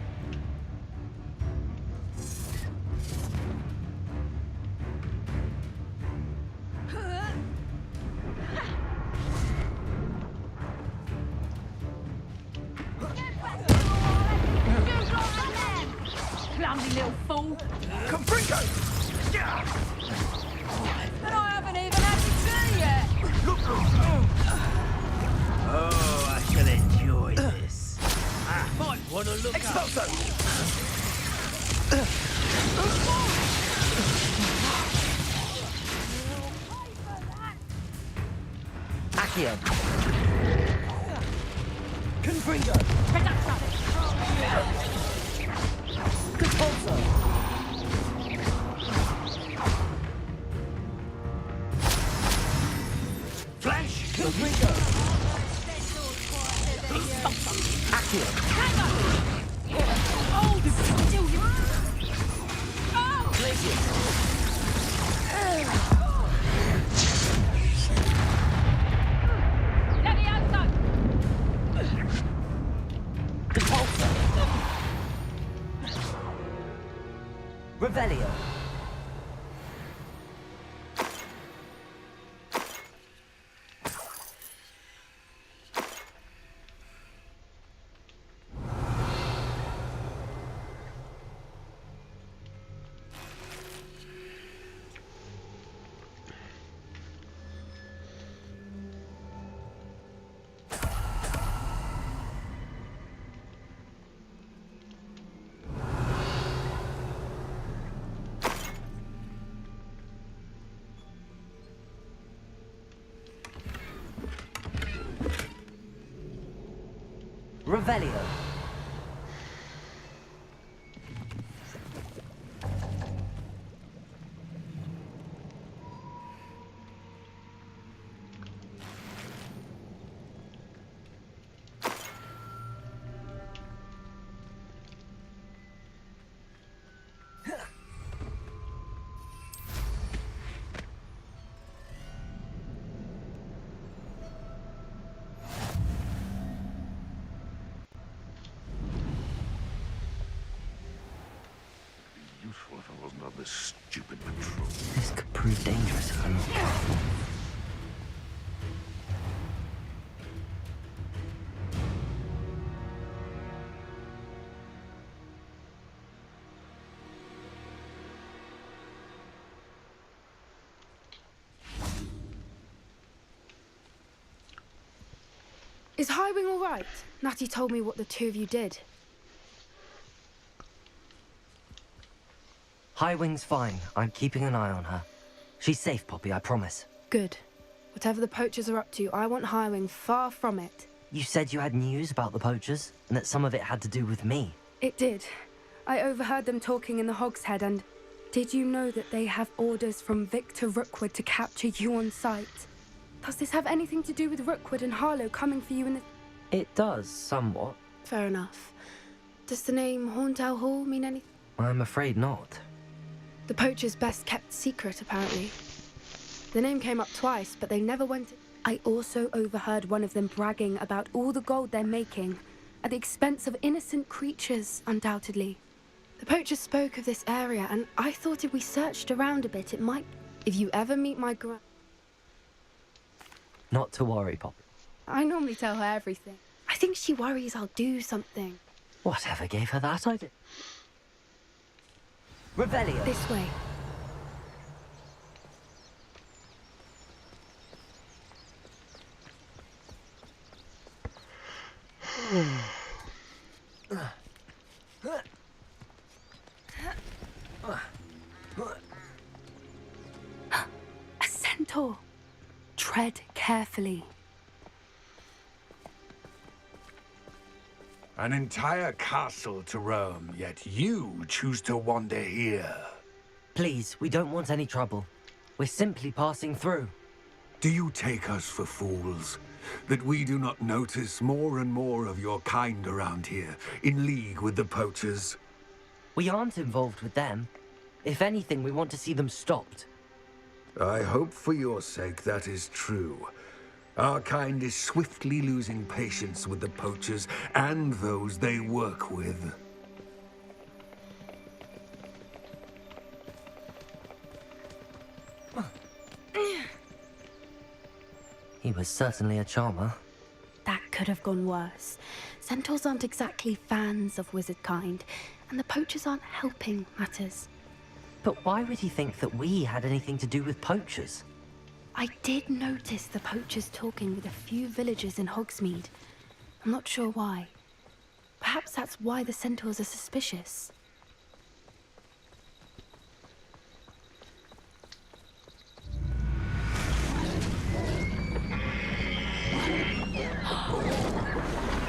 Clumsy little fool. Confringo! But I haven't even had to see yet. Oh, I shall enjoy this. Might want to look up. Accio. Confringo. Compulso. Flash. Confringo. Accio. Oh, this is still you. Let me outside. Compulso. Revelio. Revelio. Useful if I wasn't on this stupid patrol. This could prove dangerous if I'm not careful. Is Howin all right? Natty told me what the two of you did. Howin's fine. I'm keeping an eye on her. She's safe, Poppy, I promise. Good. Whatever the poachers are up to, I want Howin far from it. You said you had news about the poachers, and that some of it had to do with me. It did. I overheard them talking in the Hogshead, and did you know that they have orders from Victor Rookwood to capture you on sight? Does this have anything to do with Rookwood and Harlow coming for you in the... It does, somewhat. Fair enough. Does the name Horntail Hall mean anything? I'm afraid not. The poacher's best kept secret, apparently. The name came up twice, but they never went... I also overheard one of them bragging about all the gold they're making, at the expense of innocent creatures, undoubtedly. The poacher spoke of this area, and I thought if we searched around a bit, it might... If you ever meet my Not to worry, Pop. I normally tell her everything. I think she worries I'll do something. Whatever gave her that idea? Revelio. This way. A centaur. Tread carefully. An entire castle to roam, yet you choose to wander here. Please, we don't want any trouble. We're simply passing through. Do you take us for fools? That we do not notice more and more of your kind around here, in league with the poachers? We aren't involved with them. If anything, we want to see them stopped. I hope for your sake that is true. Our kind is swiftly losing patience with the poachers and those they work with. He was certainly a charmer. That could have gone worse. Centaurs aren't exactly fans of wizard kind, and the poachers aren't helping matters. But why would he think that we had anything to do with poachers? I did notice the poachers talking with a few villagers in Hogsmeade. I'm not sure why. Perhaps that's why the centaurs are suspicious.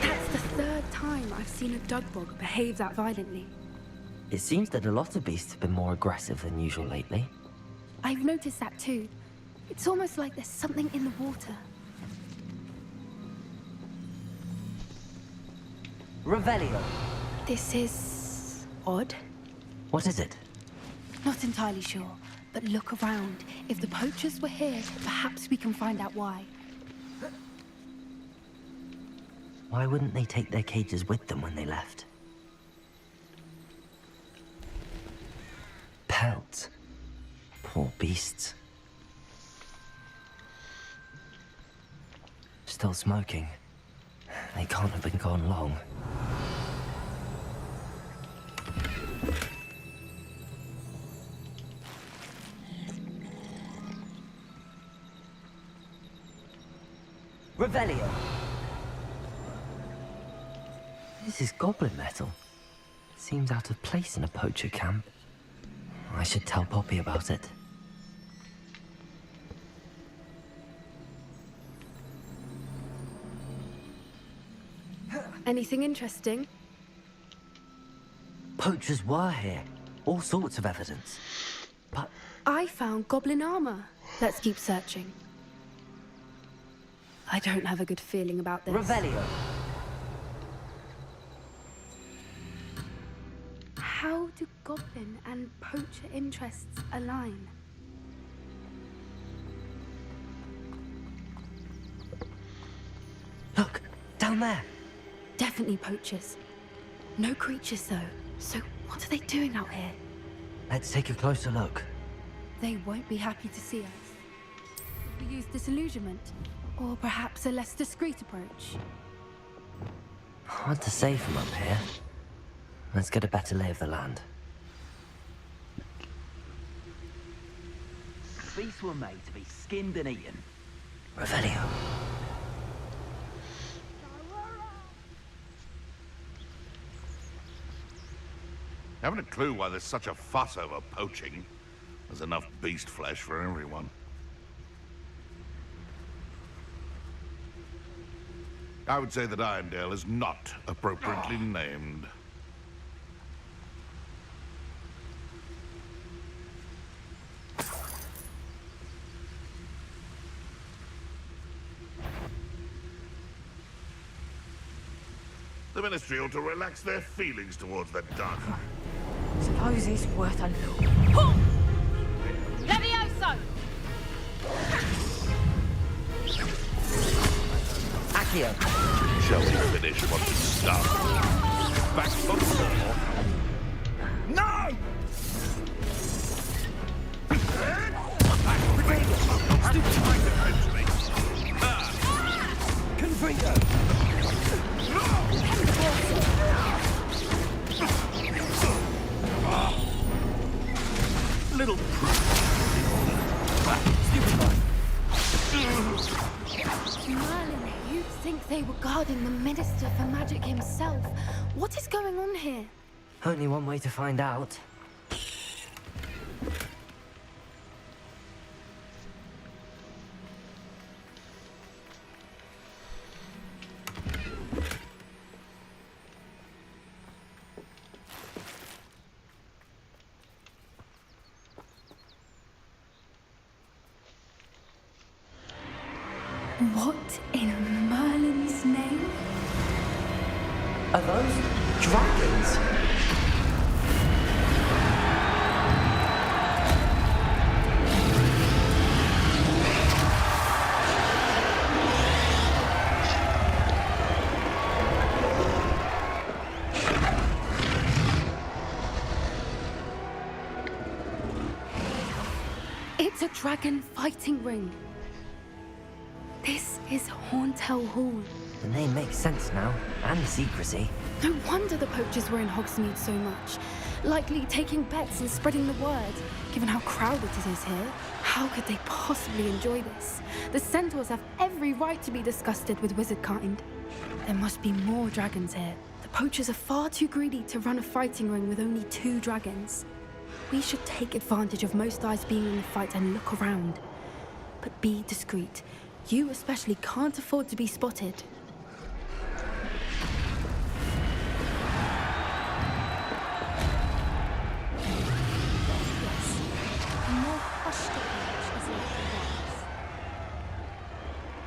That's the third time I've seen a dugbog behave that violently. It seems that a lot of beasts have been more aggressive than usual lately. I've noticed that too. It's almost like there's something in the water. Revelio. This is... odd. What is it? Not entirely sure, but look around. If the poachers were here, perhaps we can find out why. Why wouldn't they take their cages with them when they left? Pelts. Poor beasts. Still smoking. They can't have been gone long. Revelio. This is goblin metal. Seems out of place in a poacher camp. I should tell Poppy about it. Anything interesting? Poachers were here. All sorts of evidence. But I found goblin armor. Let's keep searching. I don't have a good feeling about this. Revelio. How do goblin and poacher interests align? Look, down there. Definitely poachers. No creatures though. So what are they doing out here? Let's take a closer look. They won't be happy to see us. Could we use disillusionment? Or perhaps a less discreet approach? Hard to say from up here. Let's get a better lay of the land. Beasts were made to be skinned and eaten. Revelio. Haven't a clue why there's such a fuss over poaching. There's enough beast flesh for everyone. I would say that Irondale is not appropriately named. The Ministry ought to relax their feelings towards the Dark. Suppose it's worth a look. Levioso! Accio! Shall we finish what we started? Back for more? No! Little Merlin, you'd think they were guarding the Minister for Magic himself. What is going on here? Only one way to find out. What in Merlin's name? Are those dragons? It's a dragon fighting ring. This is Horntail Hall. The name makes sense now, and the secrecy. No wonder the poachers were in Hogsmeade so much. Likely taking bets and spreading the word, given how crowded it is here. How could they possibly enjoy this? The centaurs have every right to be disgusted with wizard kind. There must be more dragons here. The poachers are far too greedy to run a fighting ring with only 2 dragons. We should take advantage of most eyes being in the fight and look around. But be discreet. You especially can't afford to be spotted. Yes. A more hushed approach is like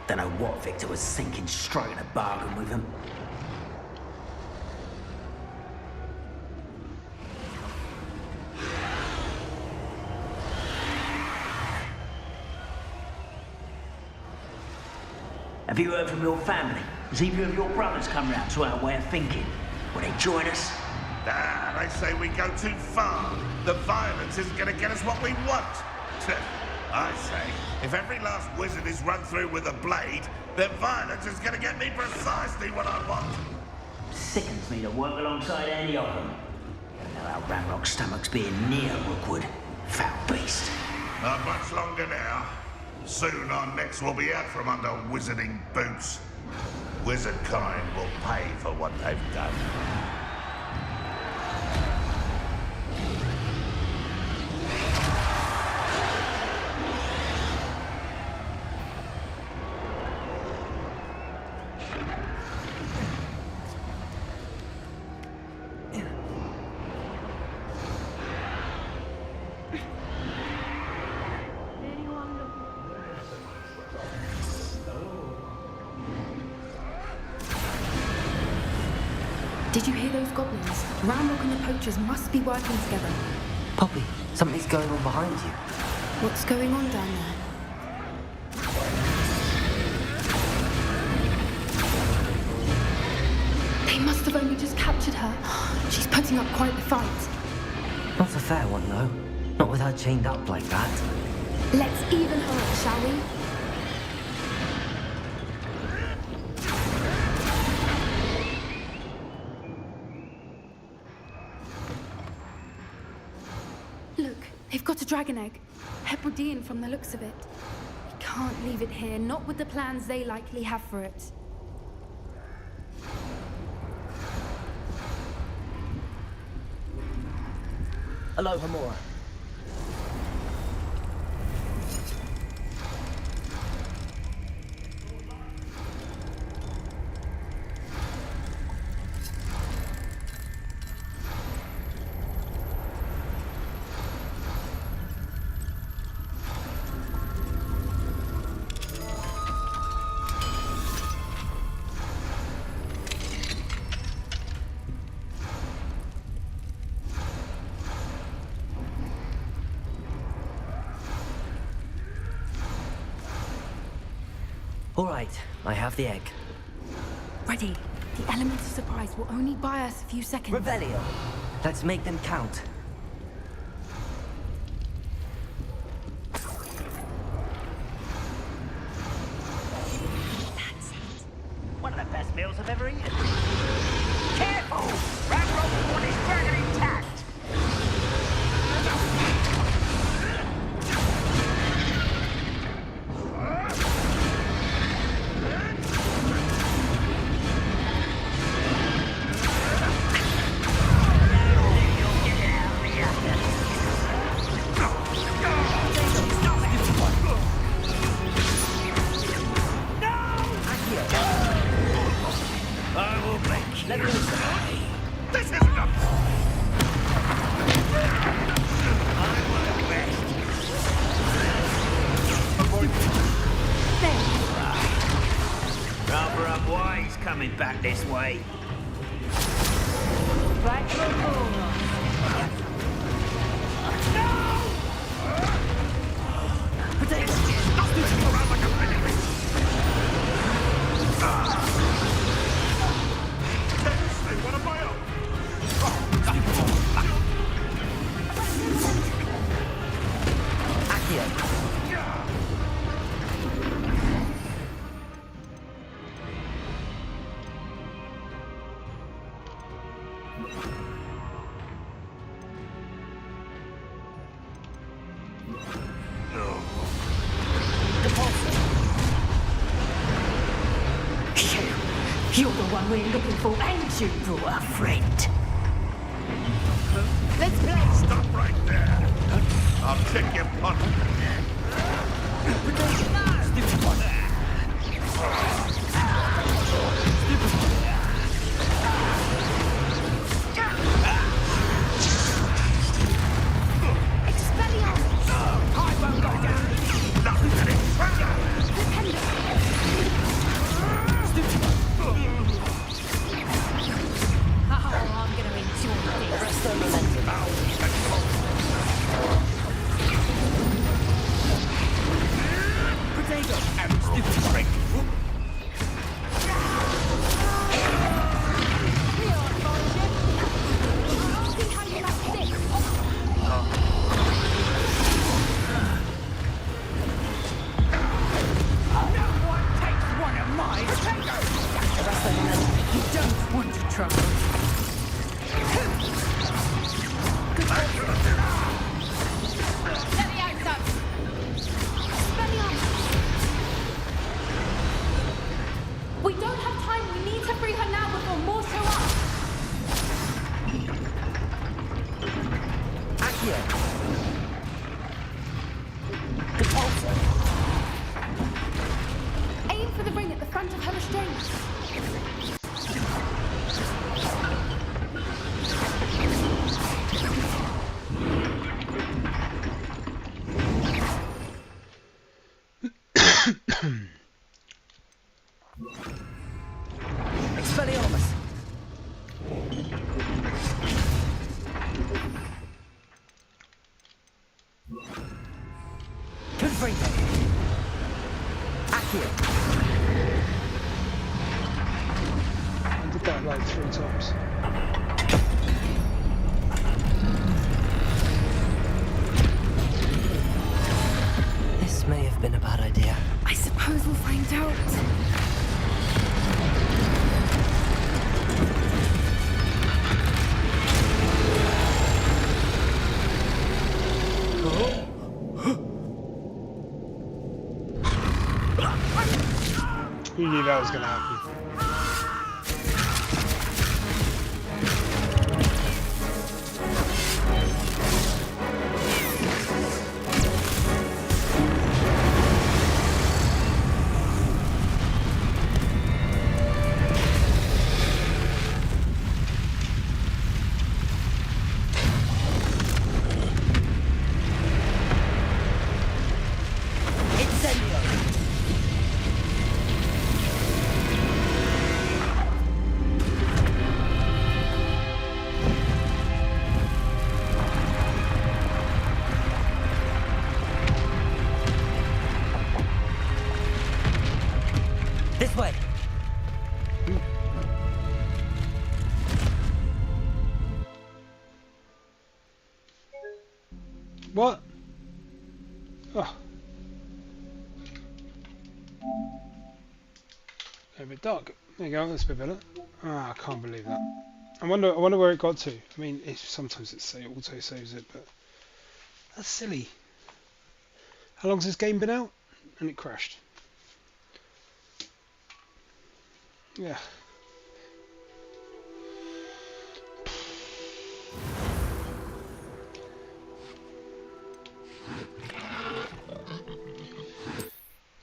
the Don't know what Victor was thinking, striking a bargain with him. Have you heard from your family? Has either of your brothers come round to our way of thinking? Will they join us? Ah, they say we go too far. The violence isn't going to get us what we want. I say, if every last wizard is run through with a blade, then violence is going to get me precisely what I want. Sickens me to work alongside any of them. You know how Ramrock's stomach's being near Rookwood. Foul beast. Not much longer now. Soon our necks will be out from under wizarding boots. Wizard kind will pay for what they've done. Did you hear those goblins? Ramrock and the poachers must be working together. Poppy, something's going on behind you. What's going on down there? They must have only just captured her. She's putting up quite the fight. Not a fair one, though. Not with her chained up like that. Let's even her, shall we? Look, they've got a dragon egg. Hebridean from the looks of it. We can't leave it here, not with the plans they likely have for it. Hello, Hamora. All right, I have the egg. Ready. The element of surprise will only buy us a few seconds. Revelio. Let's make them count. One of the best meals I've ever eaten. Careful! Ramrock's one is dragon intact! Coming back this way. You're the one we're looking for, and you brought a friend. Let's play. Stop right there. I'll check your punch. Aim for the ring at the front of her restraints. Expelliarmus. Confringo. Accio. I did that like 3 times. This may have been a bad idea. I suppose we'll find out. Who knew that was going to happen? What? Oh. A bit dark. There you go. That's a bit better. Ah, I can't believe that. I wonder where it got to. I mean, sometimes it auto saves it, but that's silly. How long's this game been out? And it crashed. Yeah.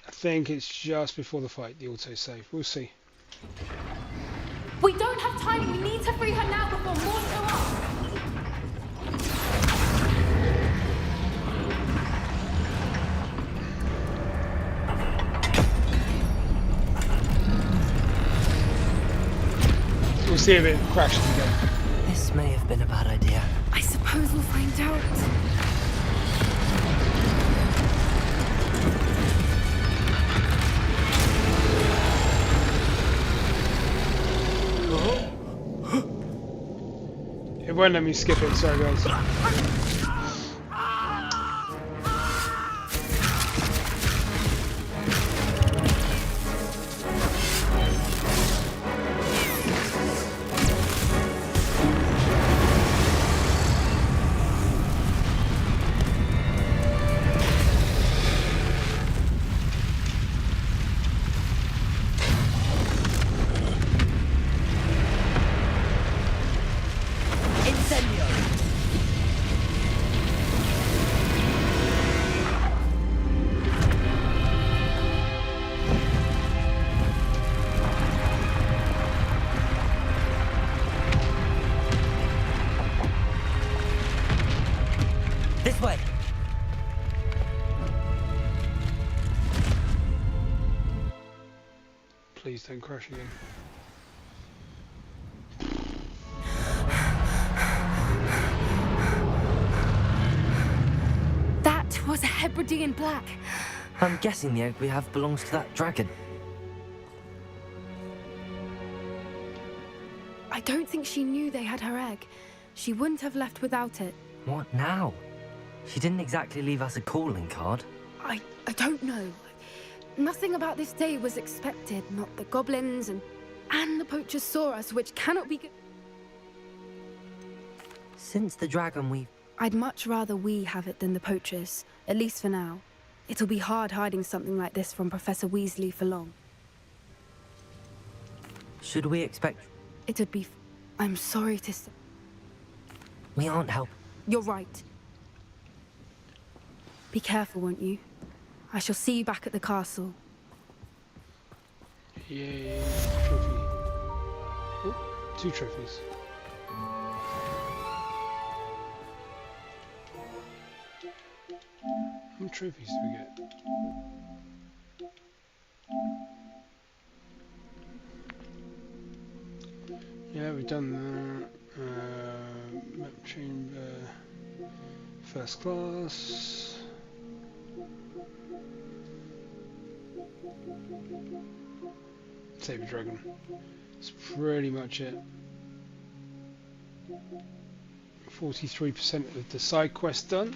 I think it's just before the fight, the autosave. We'll see. We don't have time. We need to free her now before more show up. We'll see if it crashes again. This may have been a bad idea. I suppose we'll find out. It won't let me skip it, sorry guys. This way. Please don't crash again. That was a Hebridean black. I'm guessing the egg we have belongs to that dragon. I don't think she knew they had her egg. She wouldn't have left without it. What now? She didn't exactly leave us a calling card. I don't know. Nothing about this day was expected. Not the goblins and the poachers saw us, which cannot be good. Since the dragon I'd much rather we have it than the poachers, at least for now. It'll be hard hiding something like this from Professor Weasley for long. Should we expect... It would be... I'm sorry to say... We aren't help. You're right. Be careful, won't you? I shall see you back at the castle. Yay, trophy. Oh, 2 trophies. How many trophies do we get? Yeah, we've done that. Map chamber, first class. Save a dragon. That's pretty much it. 43% of the side quest done.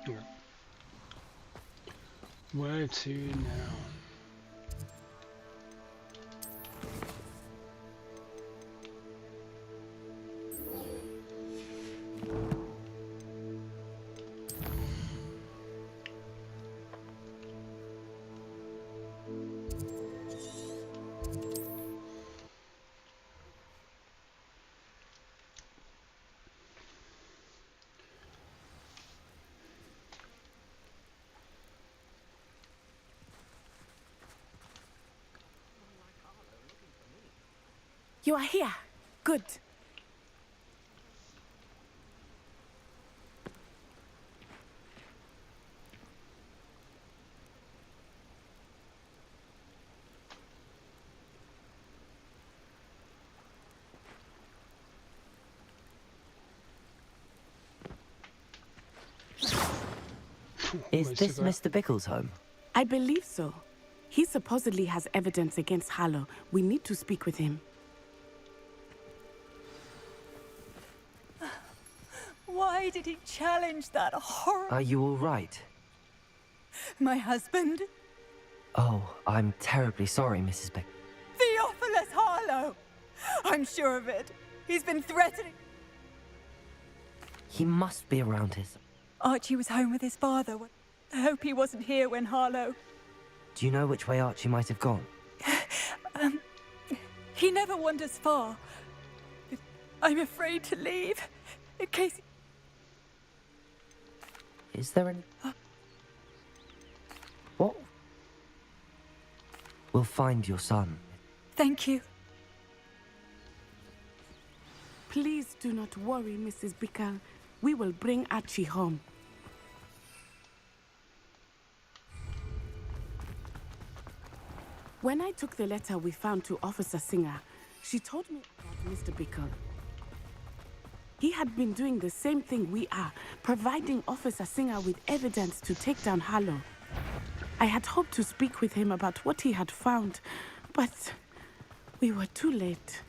Okay. Where to now? You are here. Good. Is this Mr. Bickle's home? I believe so. He supposedly has evidence against Harlow. We need to speak with him. Why did he challenge that horror? Are you all right? My husband? Oh, I'm terribly sorry, Mrs. Beck. Theophilus Harlow! I'm sure of it. He's been threatening. He must be around his... Archie was home with his father. I hope he wasn't here when Harlow... Do you know which way Archie might have gone? He never wanders far. I'm afraid to leave, in case... Is there any... What? We'll find your son. Thank you. Please do not worry, Mrs. Bickle. We will bring Archie home. When I took the letter we found to Officer Singer, she told me about Mr. Bickle. He had been doing the same thing we are, providing Officer Singer with evidence to take down Harlow. I had hoped to speak with him about what he had found, but we were too late.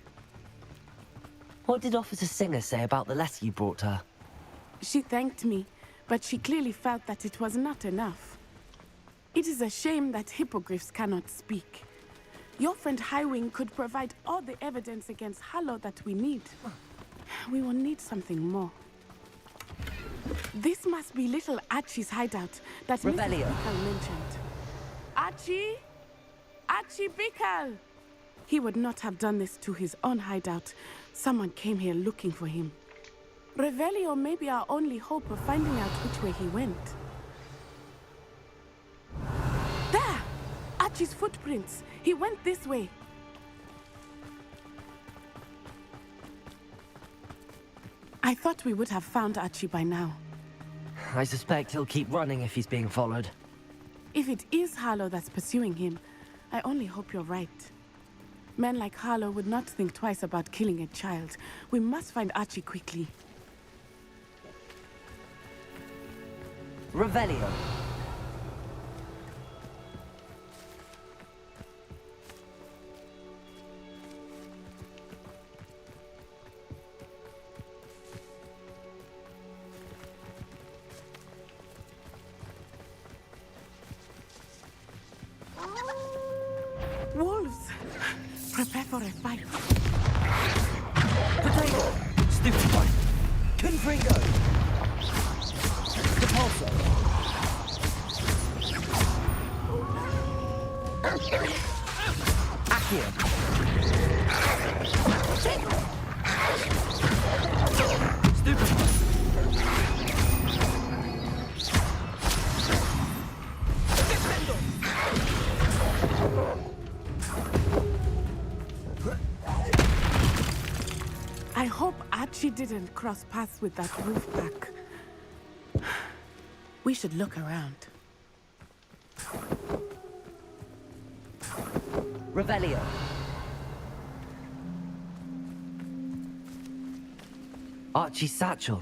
What did Officer Singer say about the letter you brought her? She thanked me, but she clearly felt that it was not enough. It is a shame that hippogriffs cannot speak. Your friend Howin could provide all the evidence against Harlow that we need. We will need something more. This must be little Archie's hideout that Mrs. Bickle mentioned. Archie? Archie Bickle! He would not have done this to his own hideout. Someone came here looking for him. Revelio may be our only hope of finding out which way he went. There! Archie's footprints. He went this way. I thought we would have found Archie by now. I suspect he'll keep running if he's being followed. If it is Harlow that's pursuing him, I only hope you're right. Men like Harlow would not think twice about killing a child. We must find Archie quickly. Revelio. Wolves! Prepare for a fight. Potato! Stupid one! Confringo! Repulso! Accio! Stupid one! I hope Archie didn't cross paths with that roof pack. We should look around. Revelio. Archie's satchel.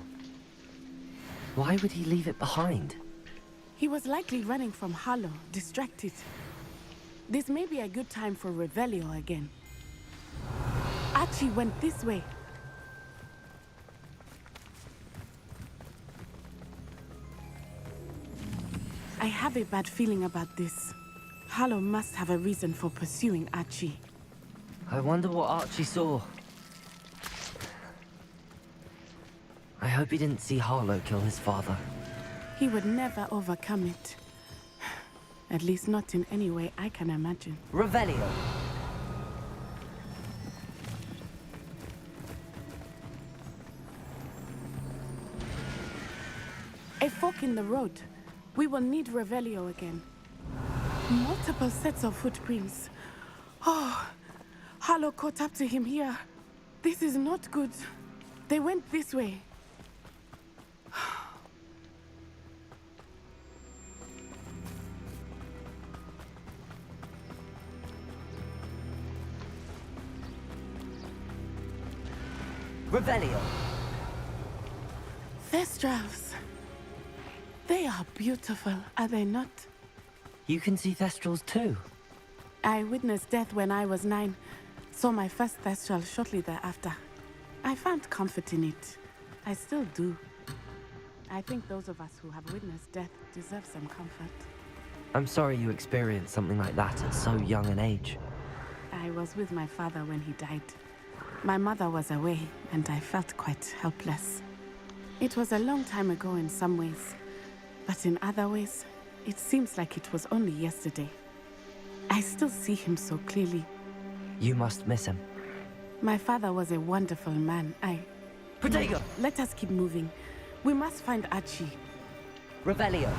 Why would he leave it behind? He was likely running from Harlow, distracted. This may be a good time for Revelio again. Archie went this way. I have a bad feeling about this. Harlow must have a reason for pursuing Archie. I wonder what Archie saw. I hope he didn't see Harlow kill his father. He would never overcome it. At least not in any way I can imagine. Revelio. A fork in the road. We will need Revelio again. Multiple sets of footprints. Oh, Harlow caught up to him here. This is not good. They went this way. Revelio. Thestrals. They are beautiful, are they not? You can see thestrals too? I witnessed death when I was 9. Saw my first thestral shortly thereafter. I found comfort in it. I still do. I think those of us who have witnessed death deserve some comfort. I'm sorry you experienced something like that at so young an age. I was with my father when he died. My mother was away, and I felt quite helpless. It was a long time ago in some ways, but in other ways, it seems like it was only yesterday. I still see him so clearly. You must miss him. My father was a wonderful man. Protego! Let us keep moving. We must find Archie. Revelio.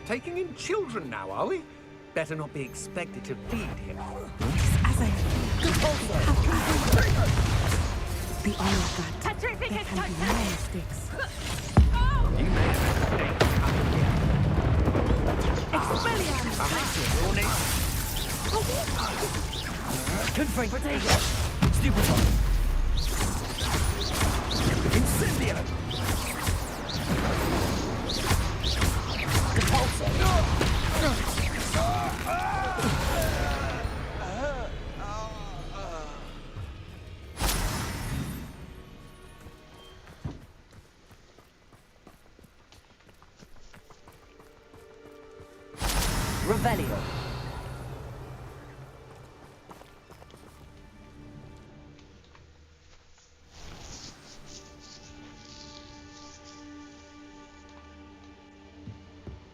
Taking in children now, are we? Better not be expected to feed him. The honor guard. There can be no mistakes. You may have made Confront Protego! Stupid one! Incendio! Revelio.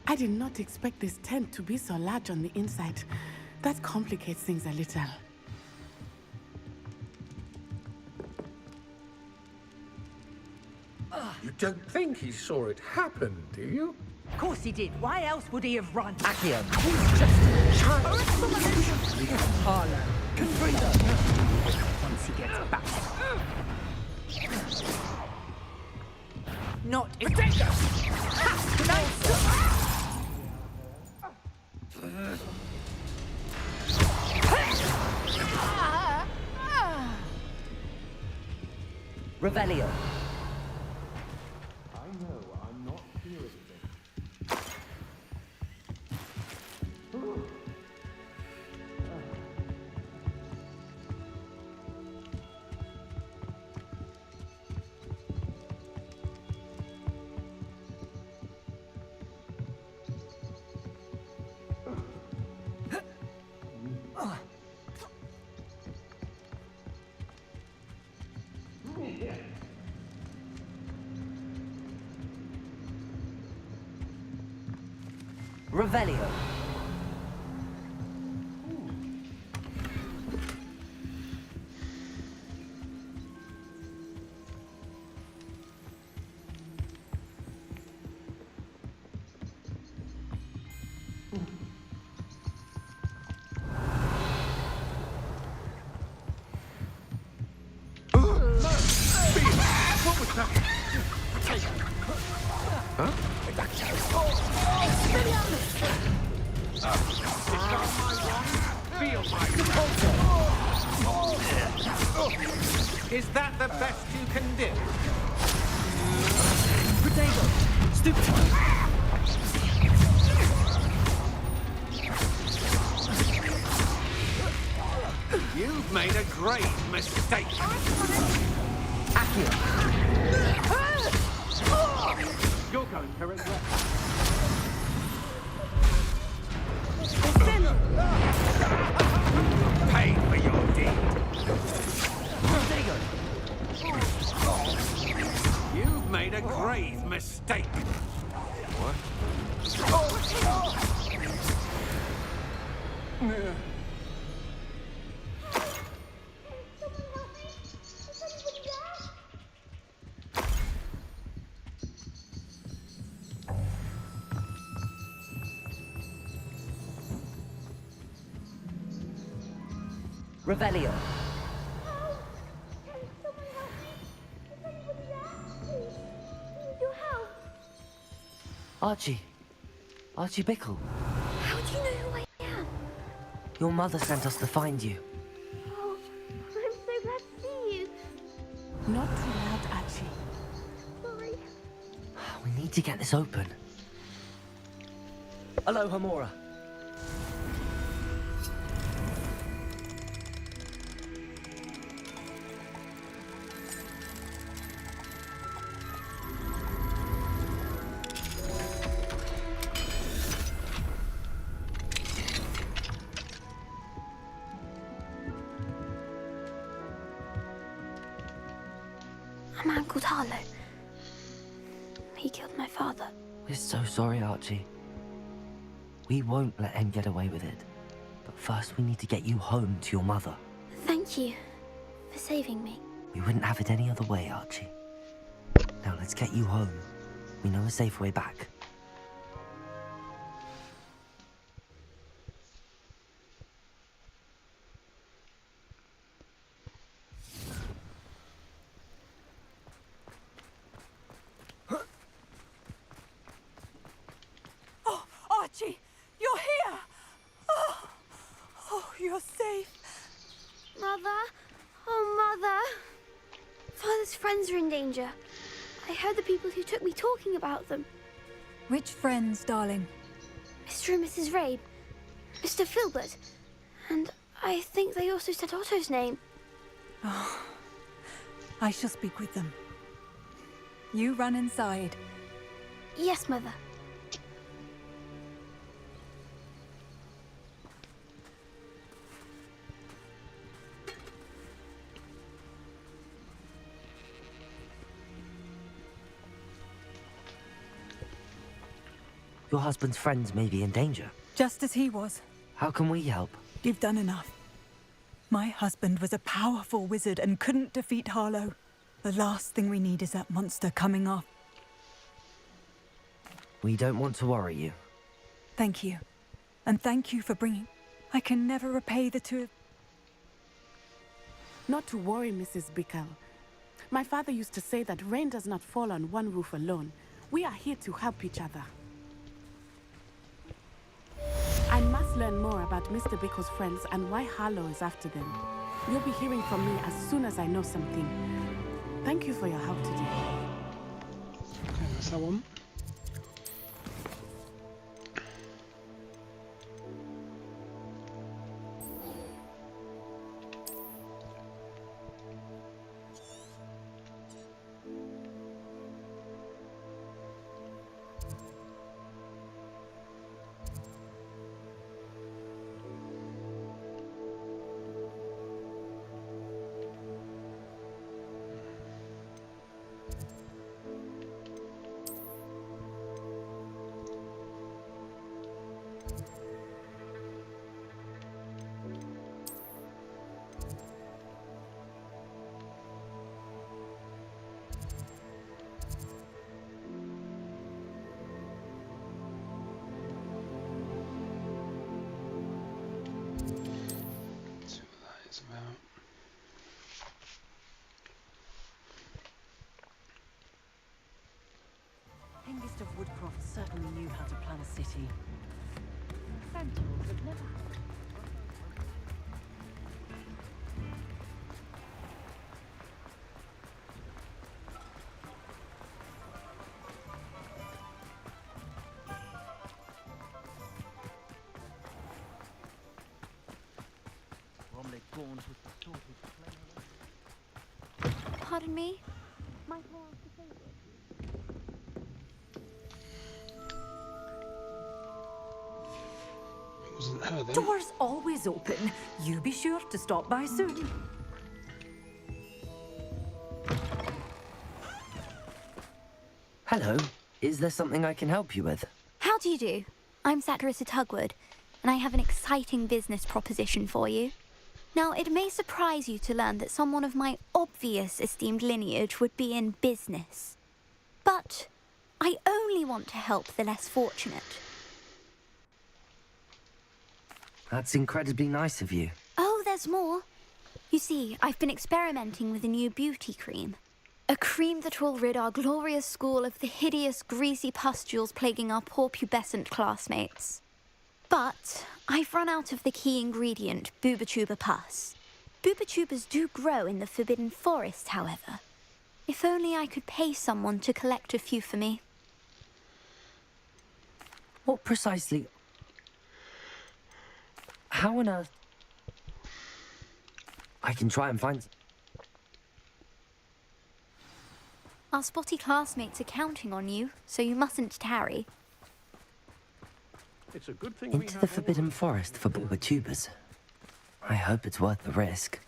I did not expect this tent to be so large on the inside. That complicates things a little. You don't think he saw it happen, do you? Of course he did. Why else would he have run? Accio. He's just a child. Harlow. Once he gets back. Not in danger. Revelio. I know I'm not hearing Revelio. What was that? Huh? Is that the best you can do? Protego! Stupid one! You've made a grave mistake. Accio. You're going to regret. Pay for your deed. Protego! You've made a grave mistake. What? Revelio. Archie. Archie Bickle. How do you know who I am? Your mother sent us to find you. Not too loud, Archie. Sorry. We need to get this open. Hello, Hamora. A man called Harlow. He killed my father. We're so sorry, Archie. We won't let him get away with it. But first we need to get you home to your mother. Thank you for saving me. We wouldn't have it any other way, Archie. Now let's get you home. We know a safe way back. Oh, Archie, you're here! Oh, you're safe. Mother? Oh, Mother. Father's friends are in danger. I heard the people who took me talking about them. Which friends, darling? Mr. and Mrs. Rabe, Mr. Filbert, and I think they also said Otto's name. Oh, I shall speak with them. You run inside. Yes, Mother. Your husband's friends may be in danger. Just as he was. How can we help? You've done enough. My husband was a powerful wizard and couldn't defeat Harlow. The last thing we need is that monster coming off. We don't want to worry you. Thank you. And thank you for bringing... I can never repay the two of... Not to worry, Mrs. Bickle. My father used to say that rain does not fall on one roof alone. We are here to help each other. I must learn more about Mr. Bickle's friends and why Harlow is after them. You'll be hearing from me as soon as I know something. Thank you for your help today. Okay, that's that one. Youngest of Woodcroft certainly knew how to plan a city. Sentinels have never had. Pardon me? It wasn't her then. Doors always open. You be sure to stop by soon. Hello. Is there something I can help you with? How do you do? I'm Saccharissa Tugwood, and I have an exciting business proposition for you. Now, it may surprise you to learn that someone of my obvious esteemed lineage would be in business. But I only want to help the less fortunate. That's incredibly nice of you. Oh, there's more. You see, I've been experimenting with a new beauty cream. A cream that will rid our glorious school of the hideous, greasy pustules plaguing our poor pubescent classmates. But I've run out of the key ingredient, Bubotuber pus. Bubotubers do grow in the Forbidden Forest, however. If only I could pay someone to collect a few for me. What precisely... How on earth... I can try and find... Our spotty classmates are counting on you, so you mustn't tarry. It's a good thing Into the Forbidden Forest for Bubotubers. I hope it's worth the risk.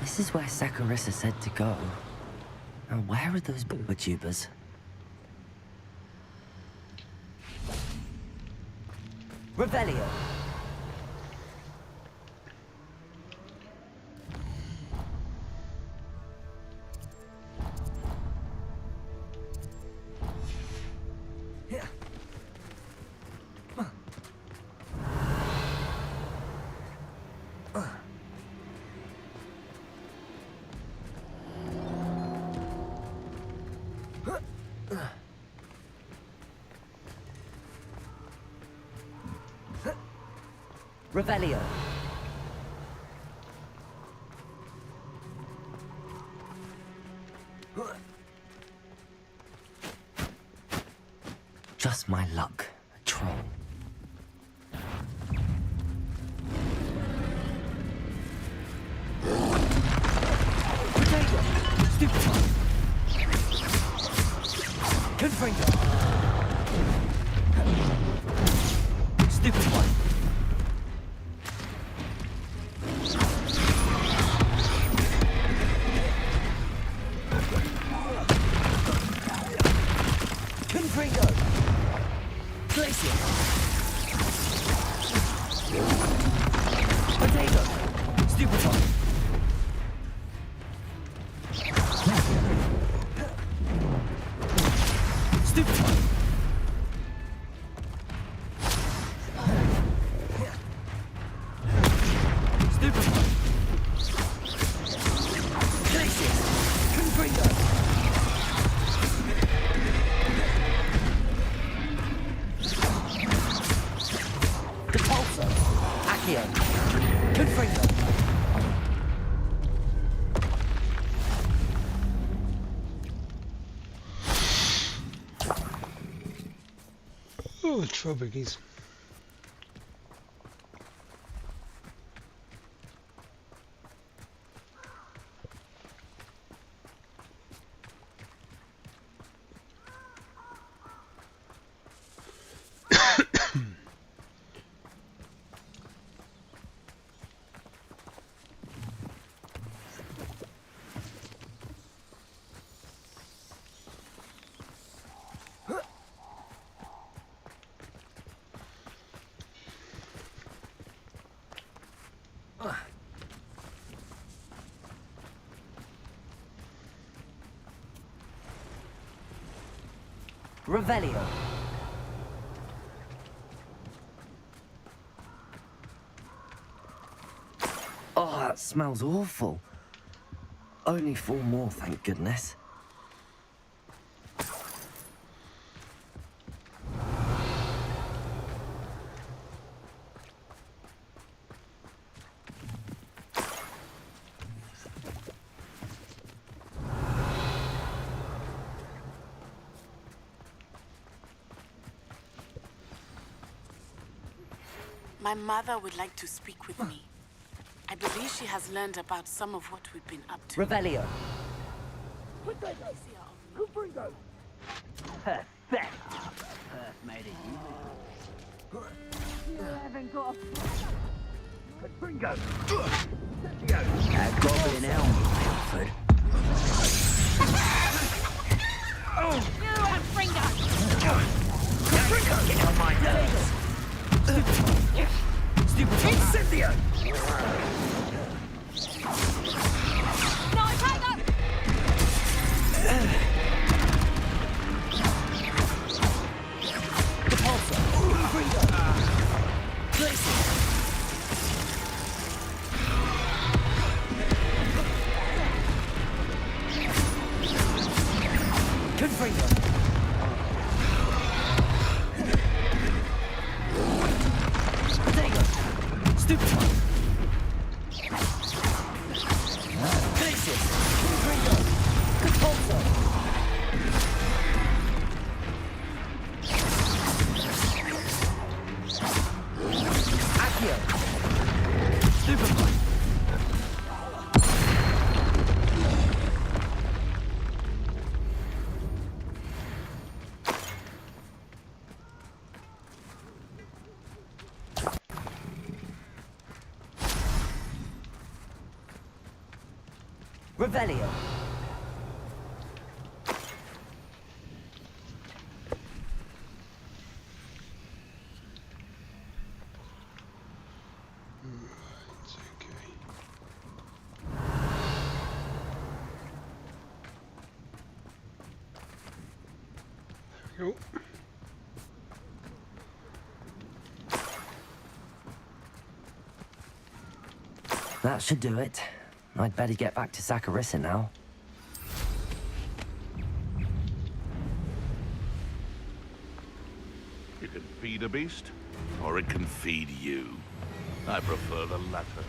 This is where Saccharissa said to go. Now where are those Bubotubers? Revelio! Revelio. Just my luck, a troll. Potato! Stupid one! Confringo! Stupid one! Oh, troll biggies. Revelio. Oh, that smells awful. Only 4 more, thank goodness. My mother would like to speak with me. I believe she has learned about some of what we've been up to. Revelio. Perfect. First made it you. You haven't got Bingo. That goblin elm, Wilford. Oh! You have Fringo! Fringo! Get on my nerves. Stupid incendio! No, Fringo! The pulsar. Fringo. Place it. Confringo. Stupid one. Glacius. Confringo. Compulso. Accio. Stupid one. Revelio. Cool. That should do it. I'd better get back to Saccharissa now. You can feed a beast, or it can feed you. I prefer the latter.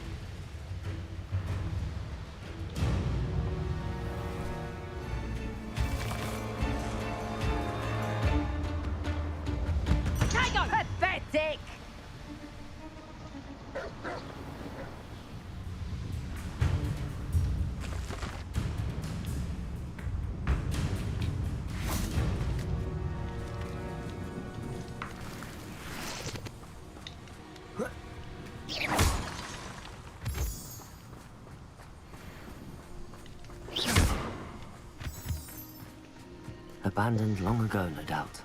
Pathetic! Abandoned long ago, no doubt.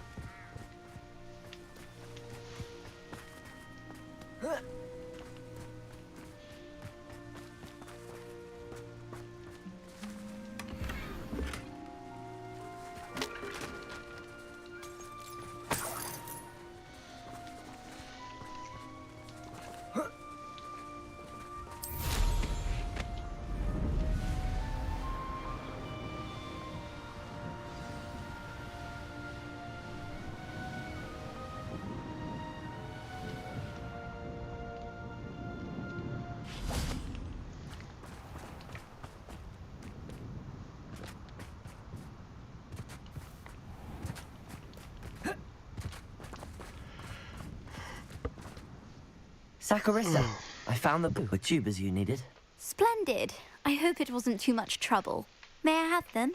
Saccharissa, I found the Bubotubers you needed. Splendid. I hope it wasn't too much trouble. May I have them?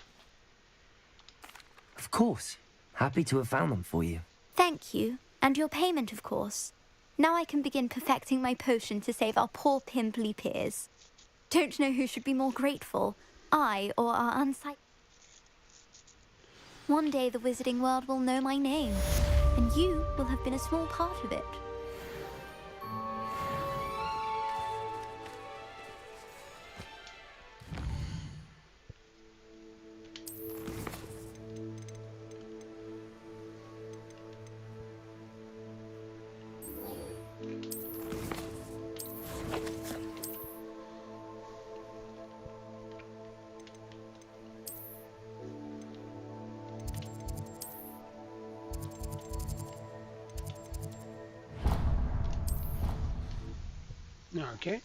Of course. Happy to have found them for you. Thank you. And your payment, of course. Now I can begin perfecting my potion to save our poor pimply peers. Don't know who should be more grateful, I or our unsightly. One day the wizarding world will know my name, and you will have been a small part of it. Okay.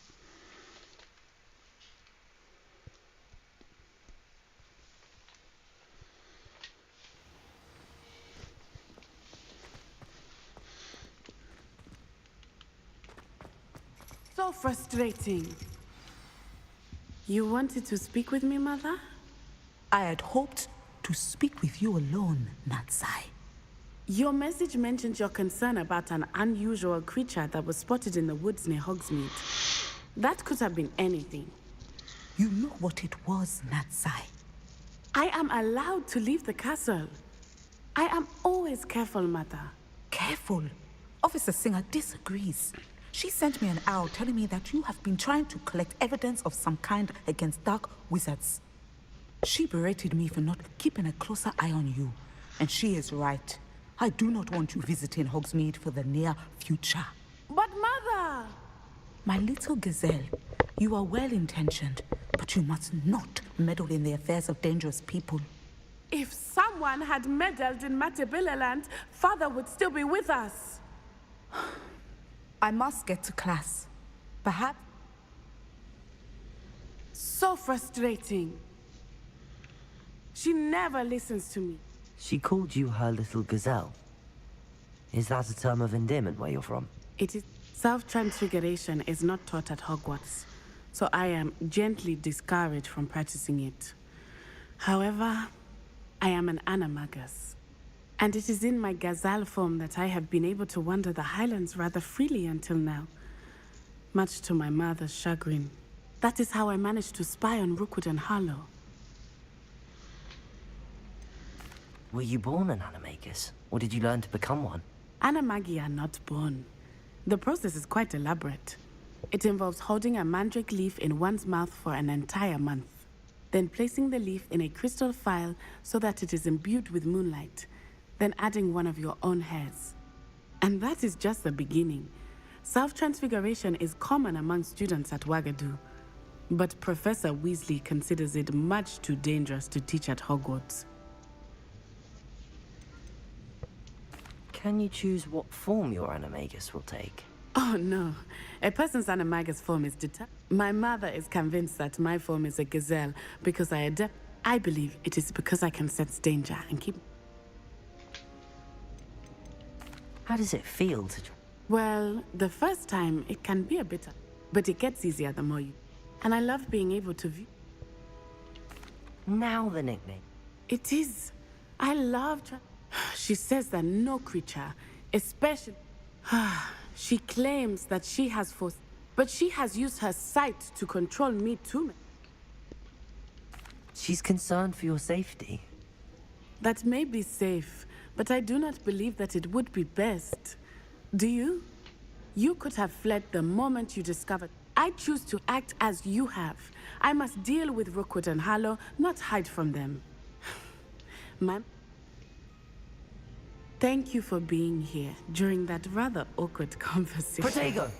So frustrating. You wanted to speak with me, Mother? I had hoped to speak with you alone, Natsai. Your message mentioned your concern about an unusual creature that was spotted in the woods near Hogsmeade. That could have been anything. You know what it was, Natsai. I am allowed to leave the castle. I am always careful, Mother. Careful? Officer Singer disagrees. She sent me an owl telling me that you have been trying to collect evidence of some kind against dark wizards. She berated me for not keeping a closer eye on you, and she is right. I do not want you visiting Hogsmeade for the near future. But Mother! My little gazelle, you are well-intentioned, but you must not meddle in the affairs of dangerous people. If someone had meddled in Matabilaland, Father would still be with us. I must get to class. Perhaps... So frustrating. She never listens to me. She called you her little gazelle. Is that a term of endearment where you're from? It is. Self-transfiguration is not taught at Hogwarts, so I am gently discouraged from practicing it. However, I am an animagus, and it is in my gazelle form that I have been able to wander the highlands rather freely until now, much to my mother's chagrin. That is how I managed to spy on Rookwood and Harlow. Were you born an animagus, or did you learn to become one? Animagi are not born. The process is quite elaborate. It involves holding a mandrake leaf in one's mouth for an entire month, then placing the leaf in a crystal phial so that it is imbued with moonlight, then adding one of your own hairs. And that is just the beginning. Self-transfiguration is common among students at Wagadu, but Professor Weasley considers it much too dangerous to teach at Hogwarts. Can you choose what form your animagus will take? Oh no, a person's animagus form is determined. My mother is convinced that my form is a gazelle because I believe it is because I can sense danger and keep... How does it feel to... Well, the first time it can be a bit... but it gets easier the more you... And I love being able to view... Now the nickname. It is. I love... She says that no creature, especially... She claims that she has force... But she has used her sight to control me too. She's concerned for your safety. That may be safe, but I do not believe that it would be best. Do you? You could have fled the moment you discovered. I choose to act as you have. I must deal with Rookwood and Harlow, not hide from them. Ma'am, thank you for being here during that rather awkward conversation. Protego!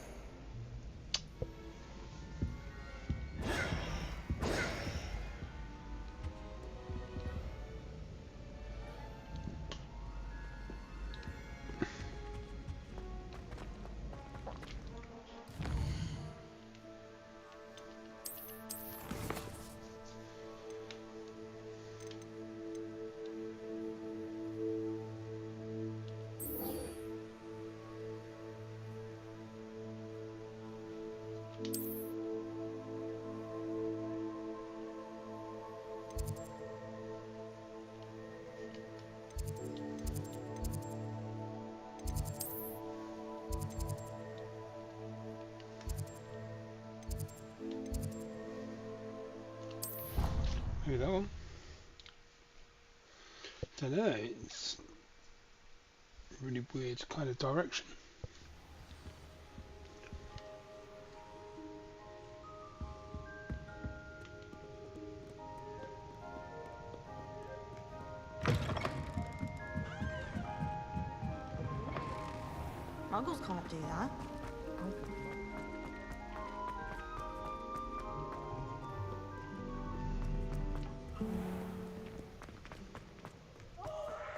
Maybe that one. Don't know, it's a really weird kind of direction. Muggles can't do that.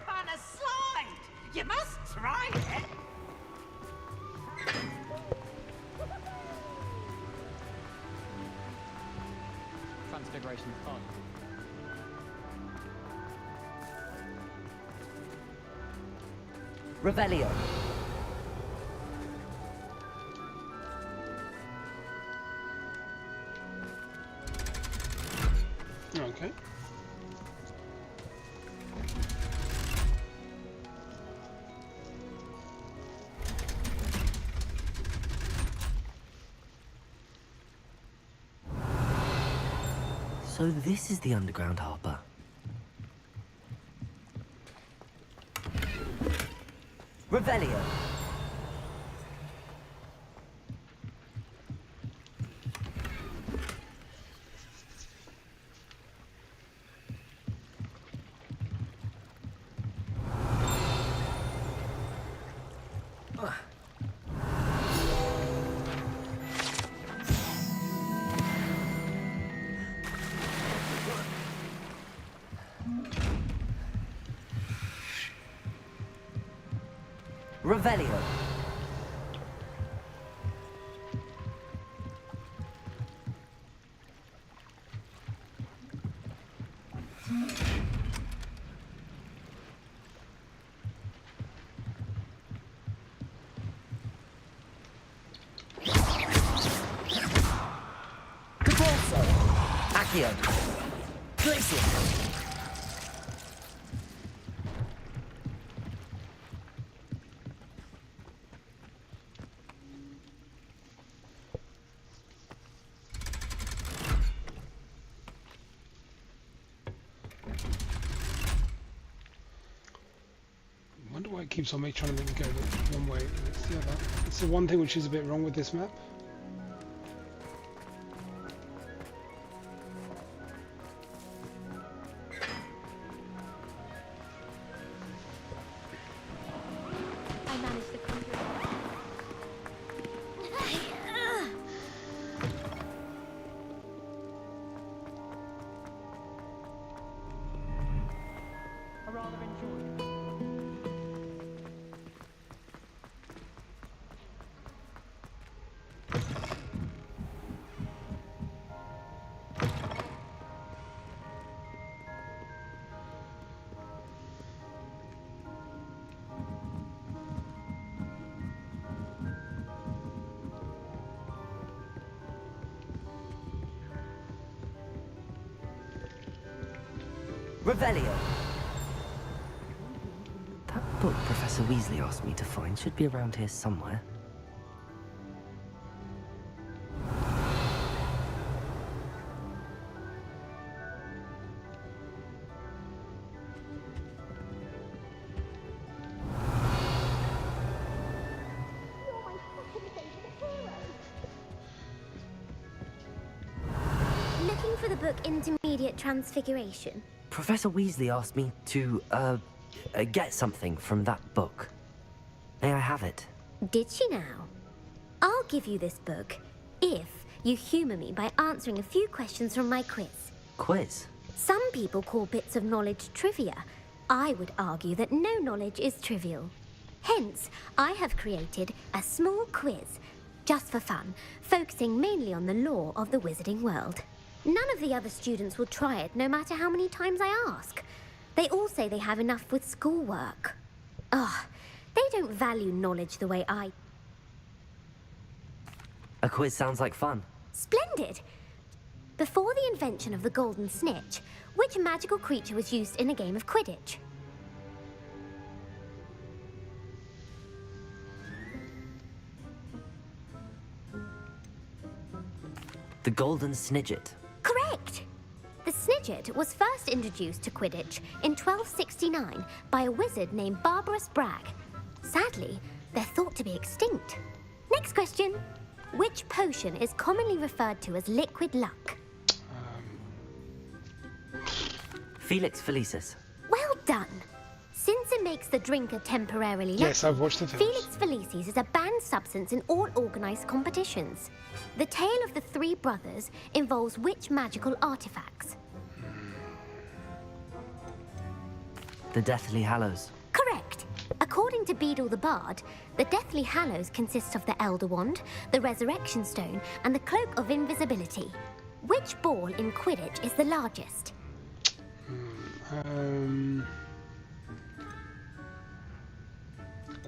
On a slide! You must try it! Transfiguration started. Revelio. Okay. So this is the underground harbor. Revelio. Revelio. Caporso. Accio. Glacier. It keeps on trying to make me go one way and it's the other. It's the one thing which is a bit wrong with this map. I managed to conquer it. I rather enjoyed it. Revelio. That book Professor Weasley asked me to find should be around here somewhere. Looking for the book Intermediate Transfiguration. Professor Weasley asked me to, get something from that book. May I have it? Did she now? I'll give you this book if you humour me by answering a few questions from my quiz. Quiz? Some people call bits of knowledge trivia. I would argue that no knowledge is trivial. Hence, I have created a small quiz, just for fun, focusing mainly on the lore of the wizarding world. None of the other students will try it, no matter how many times I ask. They all say they have enough with schoolwork. Ugh, they don't value knowledge the way I... A quiz sounds like fun. Splendid! Before the invention of the golden snitch, which magical creature was used in a game of Quidditch? The Golden Snidget. Correct! The Snidget was first introduced to Quidditch in 1269 by a wizard named Barbarous Bragg. Sadly, they're thought to be extinct. Next question. Which potion is commonly referred to as liquid luck? Felix Felicis. Well done! Since it makes the drinker temporarily lucky, Yes, I've watched the films. Felix Felicis is a banned substance in all organised competitions. The tale of the three brothers involves which magical artifacts? The Deathly Hallows. Correct. According to Beedle the Bard, the Deathly Hallows consists of the Elder Wand, the Resurrection Stone, and the Cloak of Invisibility. Which ball in Quidditch is the largest?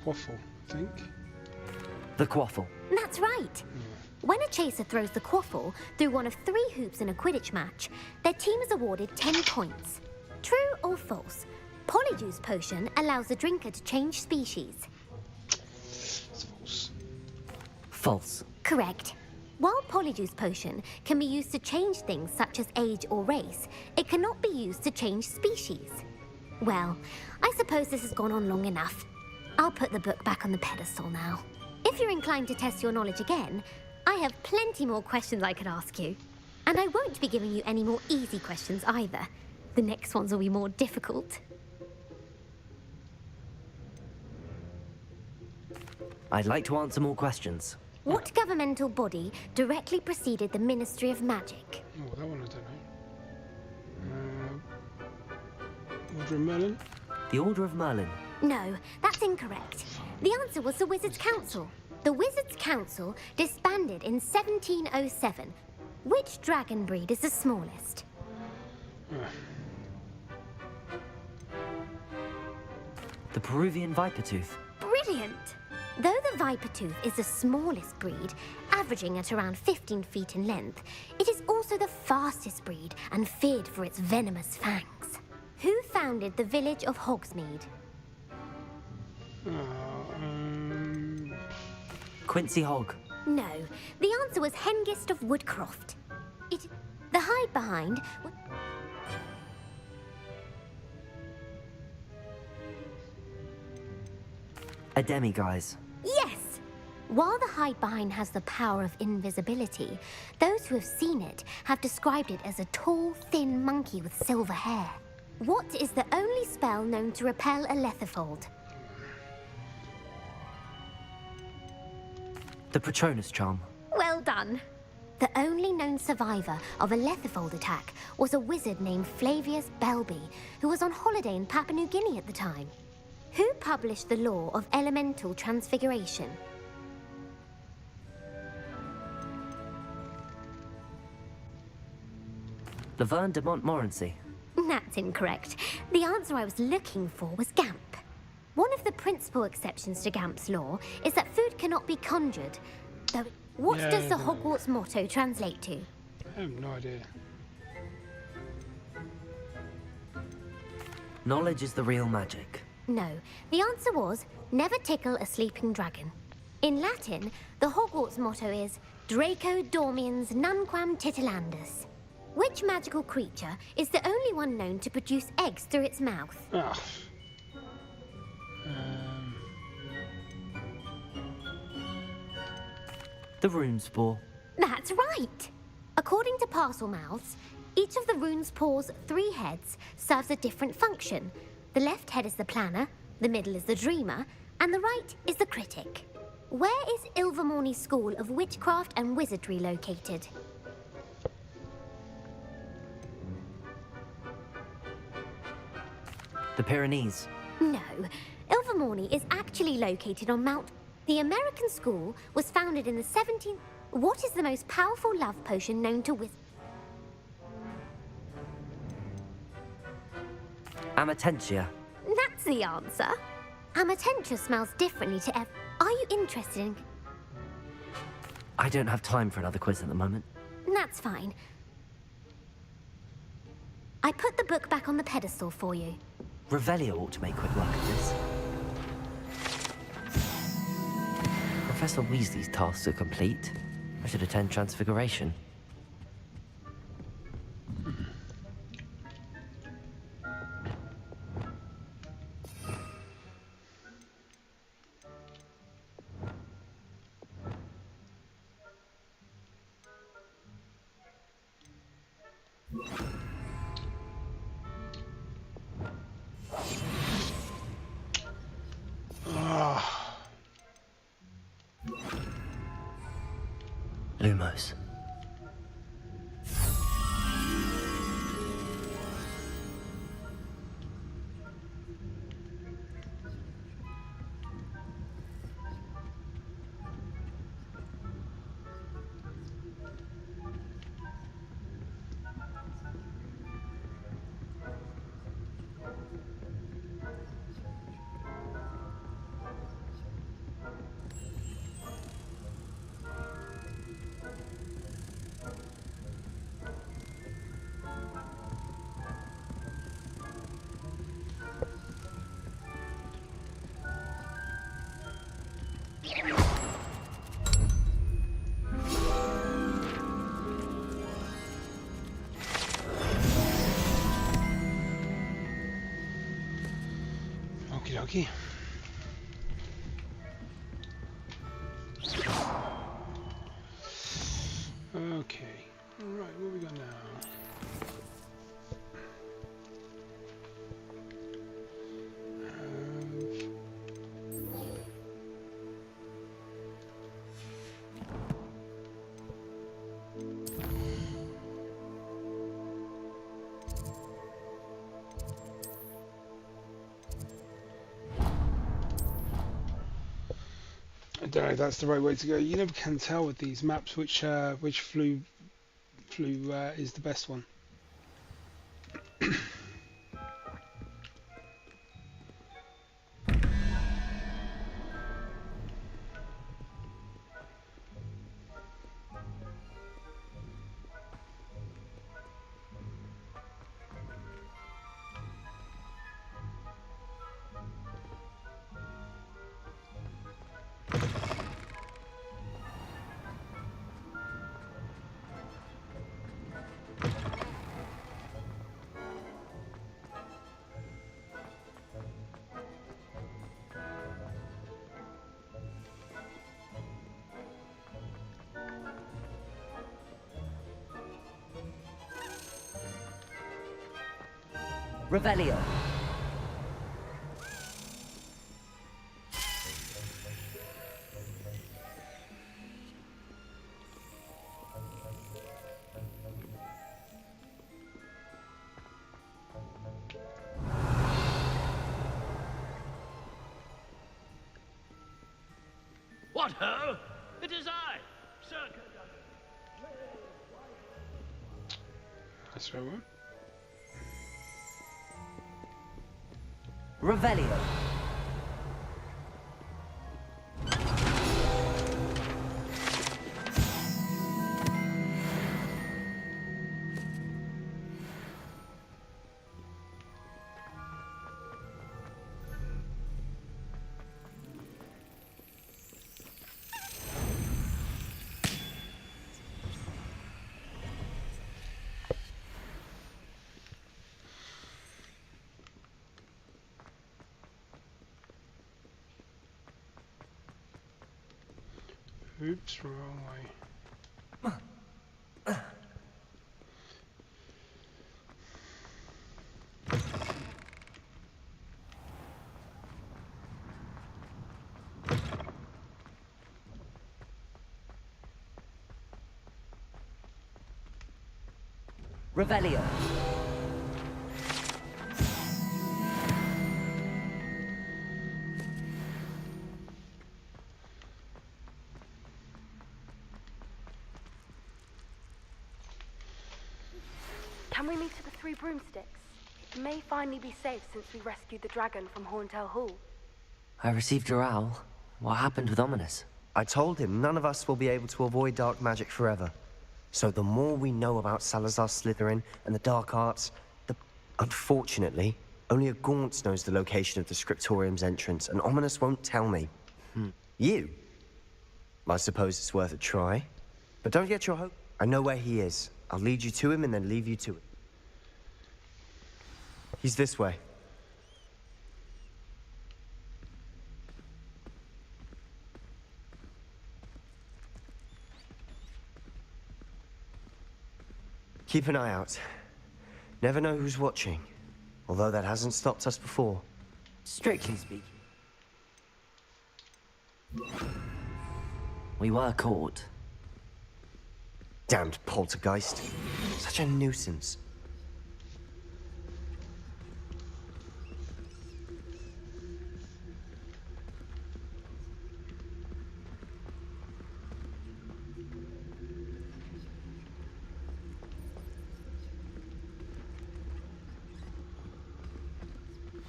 Quaffle, I think. The quaffle. That's right. When a chaser throws the quaffle through one of 3 hoops in a Quidditch match, their team is awarded 10 points. True or false? Polyjuice Potion allows the drinker to change species. It's false. False. Correct. While Polyjuice Potion can be used to change things such as age or race, it cannot be used to change species. Well, I suppose this has gone on long enough. I'll put the book back on the pedestal now. If you're inclined to test your knowledge again, I have plenty more questions I could ask you. And I won't be giving you any more easy questions either. The next ones will be more difficult. I'd like to answer more questions. What governmental body directly preceded the Ministry of Magic? Oh, that one I don't know. Order of Merlin? The Order of Merlin. No, that's incorrect. The answer was the Wizards' Council. The Wizards' Council disbanded in 1707. Which dragon breed is the smallest? The Peruvian Vipertooth. Brilliant! Though the Vipertooth is the smallest breed, averaging at around 15 feet in length, it is also the fastest breed and feared for its venomous fangs. Who founded the village of Hogsmeade? Quincy Hogg. No, the answer was Hengist of Woodcroft. The hide behind... A demiguise. Yes! While the hide behind has the power of invisibility, those who have seen it have described it as a tall, thin monkey with silver hair. What is the only spell known to repel a Lethifold? The Patronus charm. Well done. The only known survivor of a Lethifold attack was a wizard named Flavius Belby, who was on holiday in Papua New Guinea at the time. Who published the law of elemental transfiguration? Laverne de Montmorency. That's incorrect. The answer I was looking for was Gamp. One of the principal exceptions to Gamp's law is that food cannot be conjured. Though, what does the Hogwarts motto translate to? I have no idea. Knowledge is the real magic. No, the answer was, never tickle a sleeping dragon. In Latin, the Hogwarts motto is, Draco dormiens nunquam titilandus. Which magical creature is the only one known to produce eggs through its mouth? The Runespore. That's right! According to Parselmouths, each of the Runespore's 3 heads serves a different function. The left head is the planner, the middle is the dreamer, and the right is the critic. Where is Ilvermorny School of Witchcraft and Wizardry located? The Pyrenees. No, Ilvermorny is actually located on Mount... The American school was founded in the 17th... What is the most powerful love potion known to wizards? Amatentia. That's the answer. Amatentia smells differently to Are you interested in... I don't have time for another quiz at the moment. That's fine. I put the book back on the pedestal for you. Revelio ought to make quick work of this. Professor Weasley's tasks are complete. I should attend Transfiguration. Lumos. Okie dokie. Okay. Alright, what we got now? I don't know if that's the right way to go. You never can tell with these maps which flu is the best one. Revelio. What ho? It is I, Sir. That's right one. Revelio. Oops, wrong way. Revelio. Can we meet at the Three Broomsticks? It may finally be safe since we rescued the dragon from Horntail Hall. I received your owl. What happened with Ominous? I told him none of us will be able to avoid dark magic forever. So the more we know about Salazar Slytherin and the dark arts, Unfortunately, only a Gaunt knows the location of the Scriptorium's entrance, and Ominous won't tell me. You? I suppose it's worth a try. But don't get your hope. I know where he is. I'll lead you to him and then leave you to it. He's this way. Keep an eye out. Never know who's watching. Although that hasn't stopped us before. Strictly speaking, we were caught. Damned poltergeist. Such a nuisance.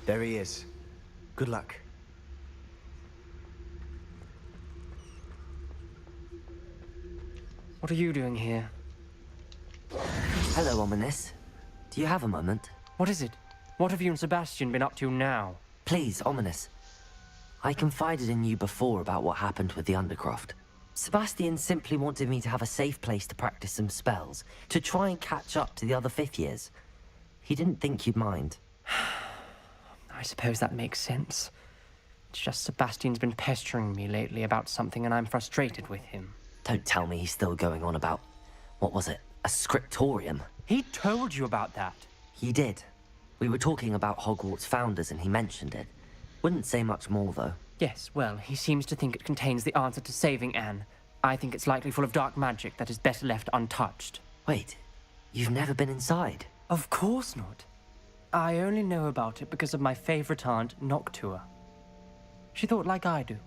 There he is. Good luck. What are you doing here? Hello, Ominous. Do you have a moment? What is it? What have you and Sebastian been up to now? Please, Ominous. I confided in you before about what happened with the Undercroft. Sebastian simply wanted me to have a safe place to practice some spells, to try and catch up to the other 5th years. He didn't think you'd mind. I suppose that makes sense. It's just Sebastian's been pestering me lately about something and I'm frustrated with him. Don't tell me he's still going on about, what was it, a scriptorium? He told you about that. He did. We were talking about Hogwarts founders and he mentioned it. Wouldn't say much more, though. Yes, well, he seems to think it contains the answer to saving Anne. I think it's likely full of dark magic that is better left untouched. Wait, you've never been inside? Of course not. I only know about it because of my favorite aunt, Noctua. She thought like I do.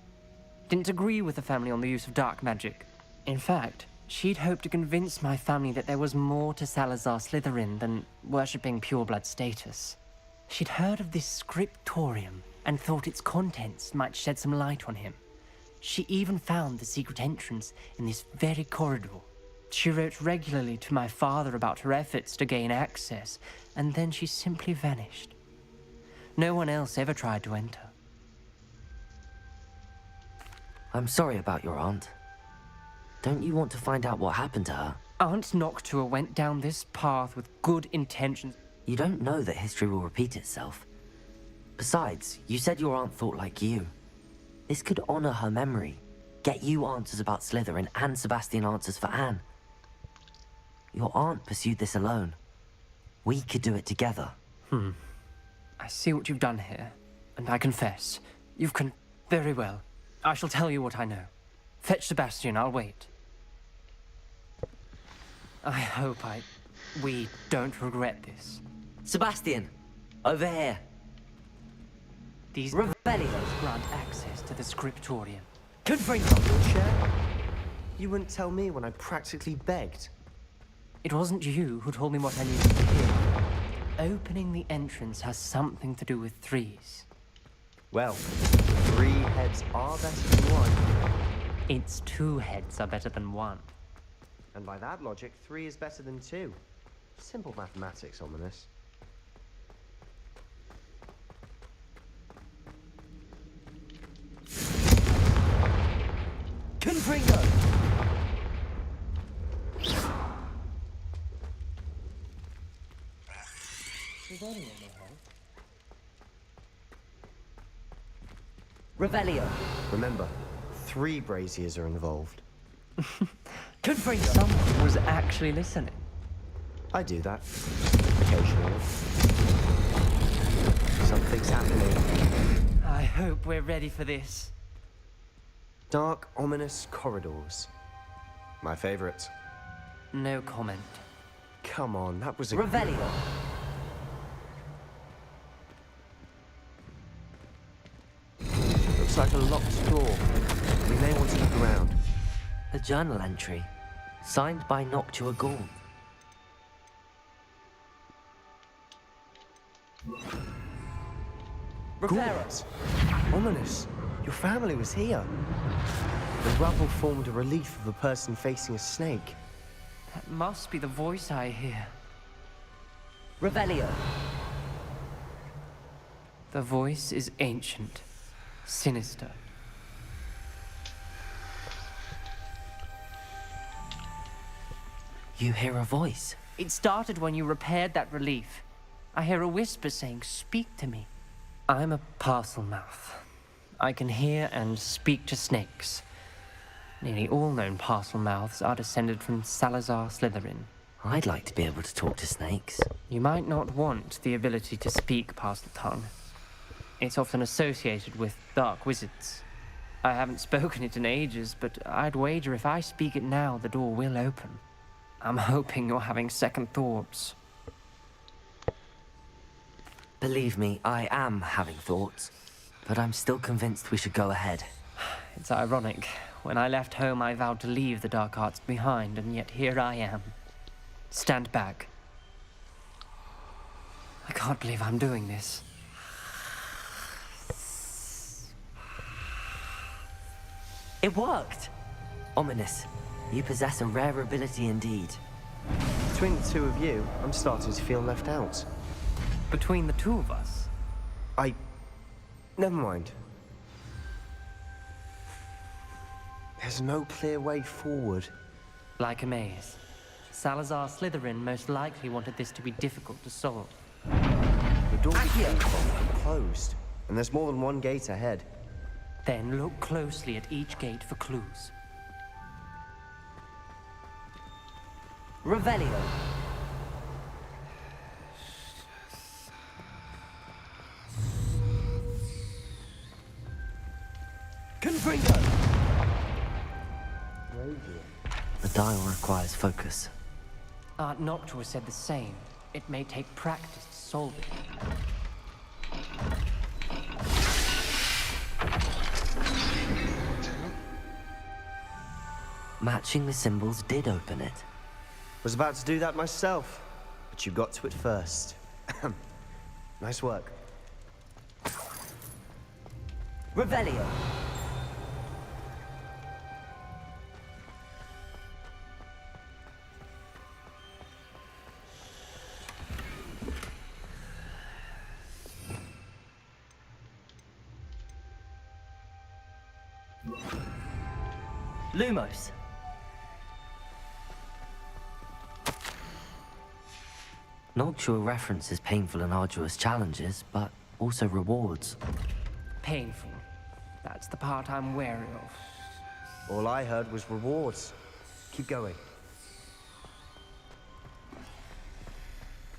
Didn't agree with the family on the use of dark magic. In fact, she'd hoped to convince my family that there was more to Salazar Slytherin than worshipping pureblood status. She'd heard of this scriptorium and thought its contents might shed some light on him. She even found the secret entrance in this very corridor. She wrote regularly to my father about her efforts to gain access, and then she simply vanished. No one else ever tried to enter. I'm sorry about your aunt. Don't you want to find out what happened to her? Aunt Noctua went down this path with good intentions. You don't know that history will repeat itself. Besides, you said your aunt thought like you. This could honor her memory, get you answers about Slytherin and Sebastian answers for Anne. Your aunt pursued this alone. We could do it together. I see what you've done here, and I confess, very well. I shall tell you what I know. Fetch Sebastian, I'll wait. I hope we don't regret this. Sebastian, over here. These Revellios grant access to the scriptorium. You wouldn't tell me when I practically begged. It wasn't you who told me what I needed to hear. Opening the entrance has something to do with 3s. Well, 3 heads are better than 1. It's 2 heads are better than 1. And by that logic, 3 is better than 2. Simple mathematics, Ominous. Confringo! Revelio. Remember, 3 braziers are involved. Confringo. Someone was actually listening. I do that. Occasionally. Something's happening. I hope we're ready for this. Dark, ominous corridors. My favorite. No comment. Come on, that was a... Revelio. Looks like a locked door. We may want to look around. A journal entry, signed by Noctua Gaunt. Gaunt! Ominous! Your family was here. The rubble formed a relief of a person facing a snake. That must be the voice I hear. Revelio. The voice is ancient, sinister. You hear a voice? It started when you repaired that relief. I hear a whisper saying, "Speak to me." I'm a parcel mouth. I can hear and speak to snakes. Nearly all known parcel mouths are descended from Salazar Slytherin. I'd like to be able to talk to snakes. You might not want the ability to speak parcel tongue. It's often associated with dark wizards. I haven't spoken it in ages, but I'd wager if I speak it now, the door will open. I'm hoping you're having second thoughts. Believe me, I am having thoughts, but I'm still convinced we should go ahead. It's ironic. When I left home, I vowed to leave the dark arts behind, and yet here I am. Stand back. I can't believe I'm doing this. It worked! Ominous, you possess a rare ability indeed. Between the 2 of you, I'm starting to feel left out. Between the 2 of us? Never mind. There's no clear way forward. Like a maze. Salazar Slytherin most likely wanted this to be difficult to solve. The door became closed, and there's more than one gate ahead. Then look closely at each gate for clues. Revelio. Confringo! The dial requires focus. Aunt Noctua said the same. It may take practice to solve it. Matching the symbols did open it. Was about to do that myself, but you got to it first. Nice work. Revelio. Lumos. Noctua references painful and arduous challenges, but also rewards. Painful. That's the part I'm wary of. All I heard was rewards. Keep going.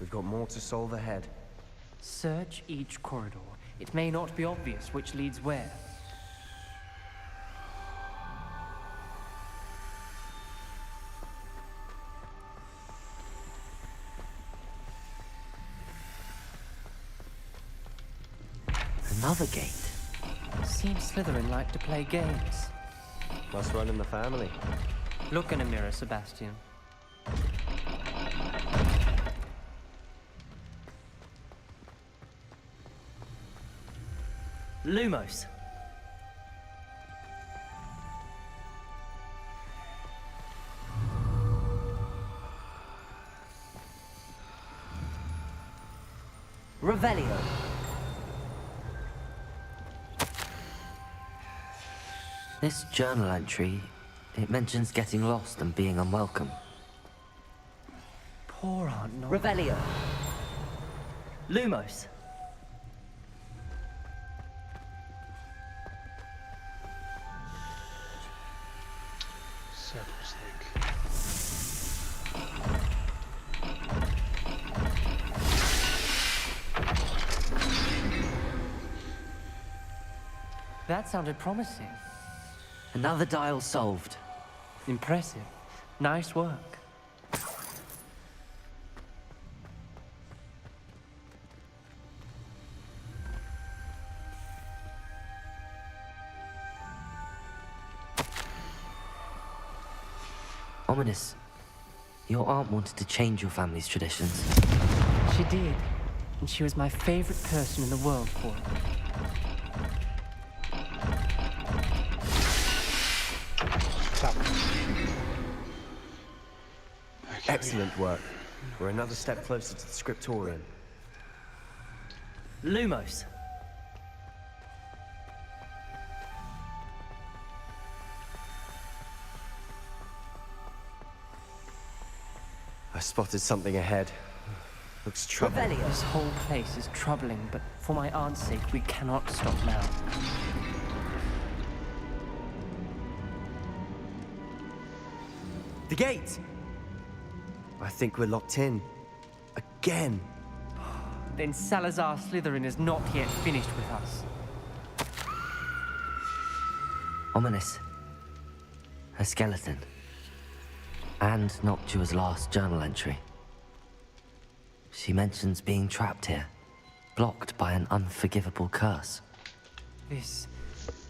We've got more to solve ahead. Search each corridor. It may not be obvious which leads where. Another gate. Seems Slytherin like to play games. Must run in the family. Look in a mirror, Sebastian. Lumos. Revelio. This journal entry, it mentions getting lost and being unwelcome. Poor Aunt Noctua. Revelio. Lumos. Circle stick. That sounded promising. Another dial solved. Impressive. Nice work. Ominous. Your aunt wanted to change your family's traditions. She did. And she was my favorite person in the world for it. Excellent work. We're another step closer to the scriptorium. Lumos. I spotted something ahead. Looks troubling. This whole place is troubling, but for my aunt's sake, we cannot stop now. The gate! I think we're locked in. Again. Then Salazar Slytherin is not yet finished with us. Ominous. A skeleton. And Noctua's last journal entry. She mentions being trapped here, blocked by an unforgivable curse. This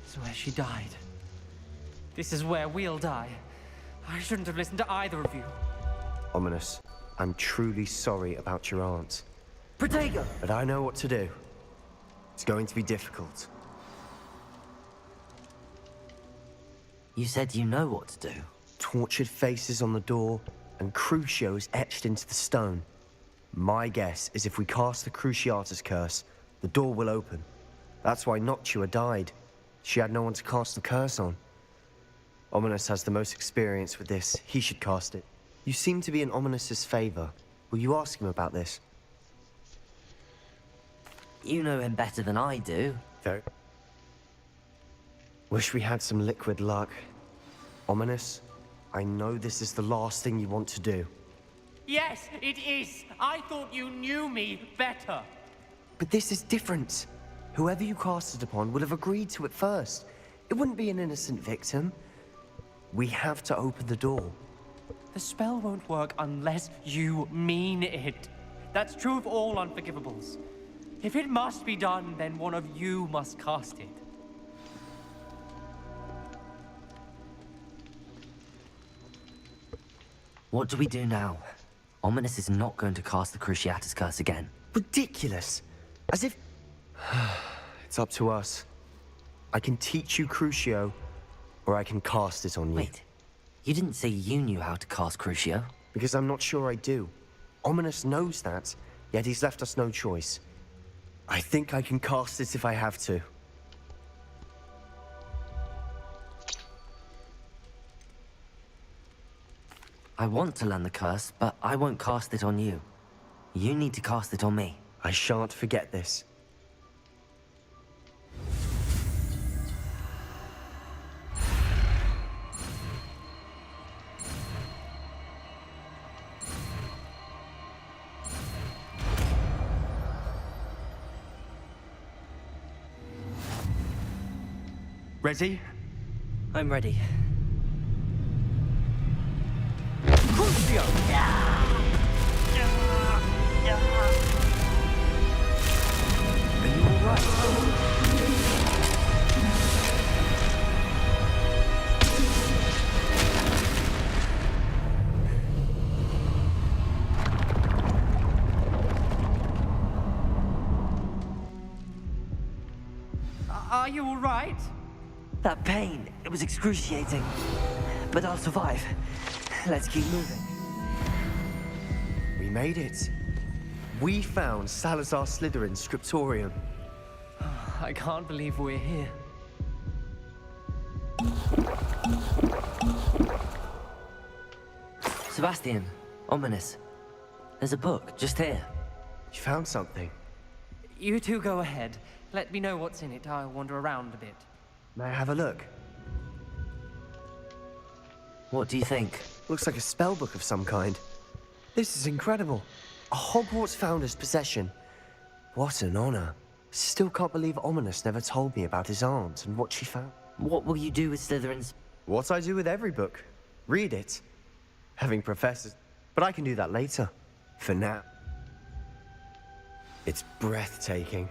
is where she died. This is where we'll die. I shouldn't have listened to either of you. Ominous, I'm truly sorry about your aunt. Protego! But I know what to do. It's going to be difficult. You said you know what to do. Tortured faces on the door, and Crucios etched into the stone. My guess is if we cast the Cruciatus curse, the door will open. That's why Noctua died. She had no one to cast the curse on. Ominous has the most experience with this. He should cast it. You seem to be in Ominous's favor. Will you ask him about this? You know him better than I do. Very. Wish we had some liquid luck. Ominous, I know this is the last thing you want to do. Yes, it is. I thought you knew me better. But this is different. Whoever you cast it upon would have agreed to it first. It wouldn't be an innocent victim. We have to open the door. The spell won't work unless you mean it. That's true of all unforgivables. If it must be done, then one of you must cast it. What do we do now? Ominous is not going to cast the Cruciatus Curse again. Ridiculous. As if... It's up to us. I can teach you Crucio, or I can cast it on you. Wait, you didn't say you knew how to cast Crucio? Because I'm not sure I do. Ominous knows that, yet he's left us no choice. I think I can cast it if I have to. I want to learn the curse, but I won't cast it on you. You need to cast it on me. I shan't forget this. Ready? I'm ready. Crucio! Are you all right? Are you all right? That pain, it was excruciating. But I'll survive. Let's keep moving. We made it. We found Salazar Slytherin's scriptorium. I can't believe we're here. Sebastian, Ominous. There's a book just here. You found something? You two go ahead. Let me know what's in it. I'll wander around a bit. May I have a look? What do you think? Looks like a spell book of some kind. This is incredible. A Hogwarts founder's possession. What an honor. Still can't believe Ominous never told me about his aunt and what she found. What will you do with Slytherin's? What I do with every book. Read it. Having professors. But I can do that later. For now. It's breathtaking.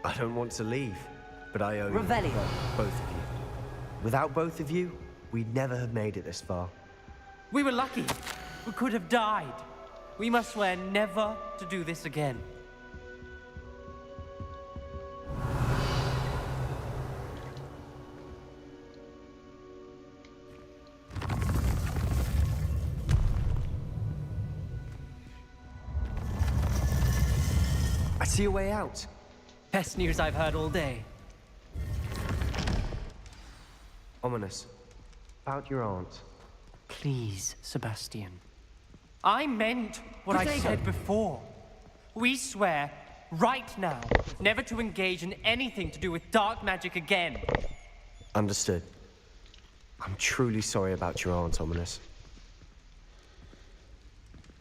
I don't want to leave, but I owe you. Revelio. Both of you. Without both of you, we'd never have made it this far. We were lucky. We could have died. We must swear never to do this again. I see a way out. Best news I've heard all day. Ominous. About your aunt. Please, Sebastian. I meant what I said before. We swear, right now, never to engage in anything to do with dark magic again. Understood. I'm truly sorry about your aunt, Ominous.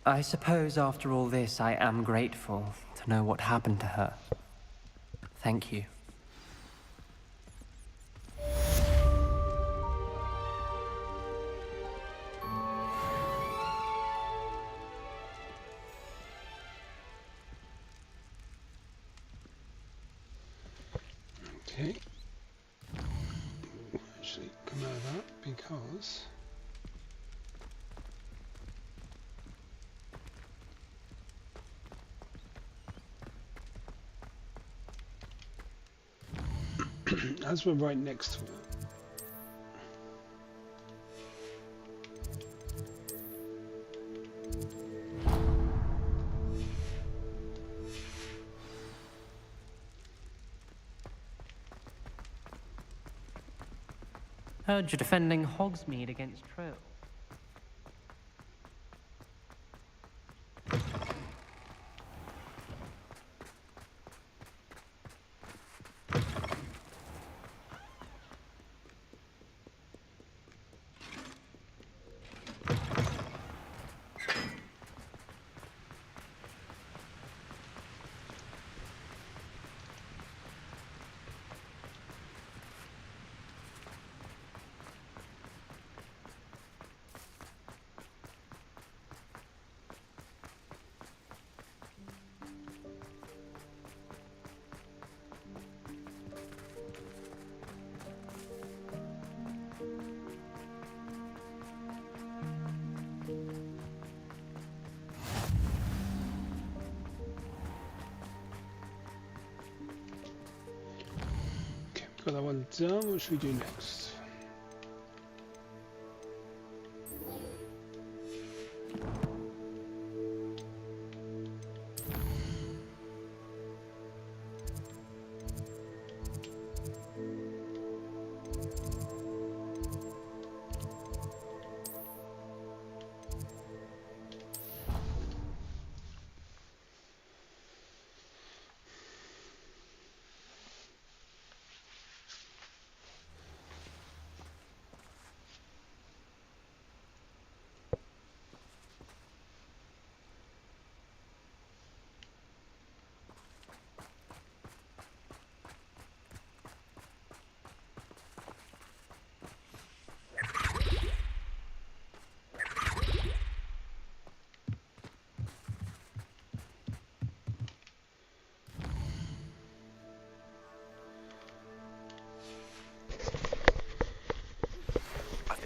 I suppose after all this, I am grateful to know what happened to her. Thank you. Okay. Actually, come out of that because as we're right next to it. Heard you're defending Hogsmeade against Troll. Got that one done. What should we do next?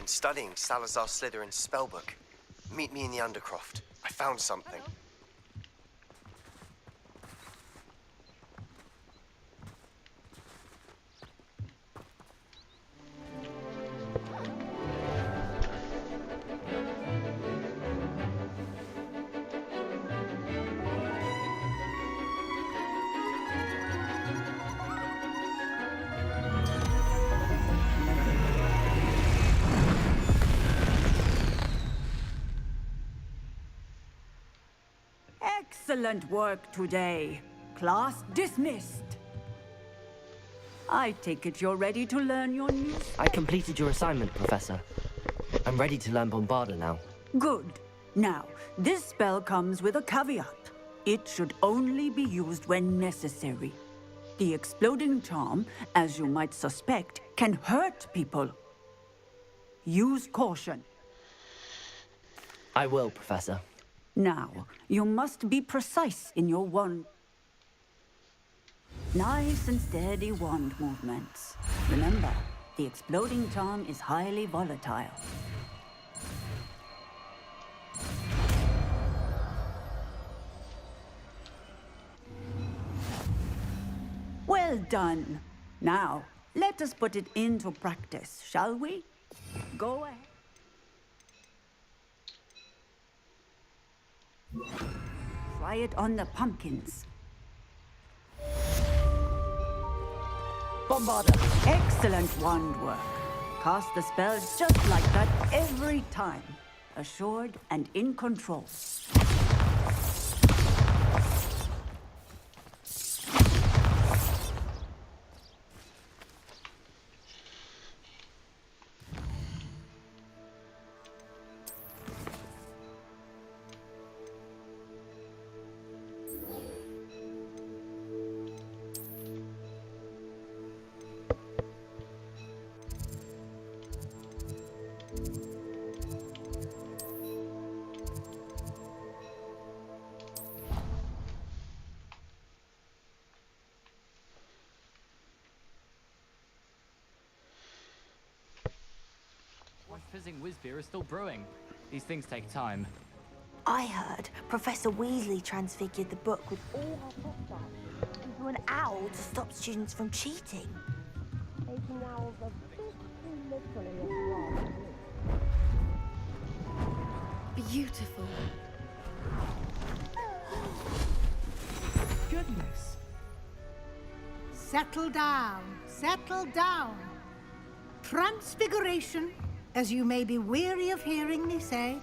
Studying Salazar Slytherin's spellbook. Meet me in the Undercroft. I found something. Excellent work today. Class dismissed. I take it you're ready to learn your new spell. I completed your assignment, Professor. I'm ready to learn Bombarda now. Good. Now, this spell comes with a caveat. It should only be used when necessary. The exploding charm, as you might suspect, can hurt people. Use caution. I will, Professor. Now, you must be precise in your wand. Nice and steady wand movements. Remember, the exploding charm is highly volatile. Well done. Now, let us put it into practice, shall we? Go ahead. Try it on the pumpkins. Bombarda! Excellent wand work. Cast the spell just like that every time. Assured and in control. Fizzing whiz beer is still brewing. These things take time. I heard Professor Weasley transfigured the book with all her footsteps into an owl to stop students from cheating. Taking owls a bit too literally as well. Beautiful. Goodness. Settle down. Settle down. Transfiguration, as you may be weary of hearing me say,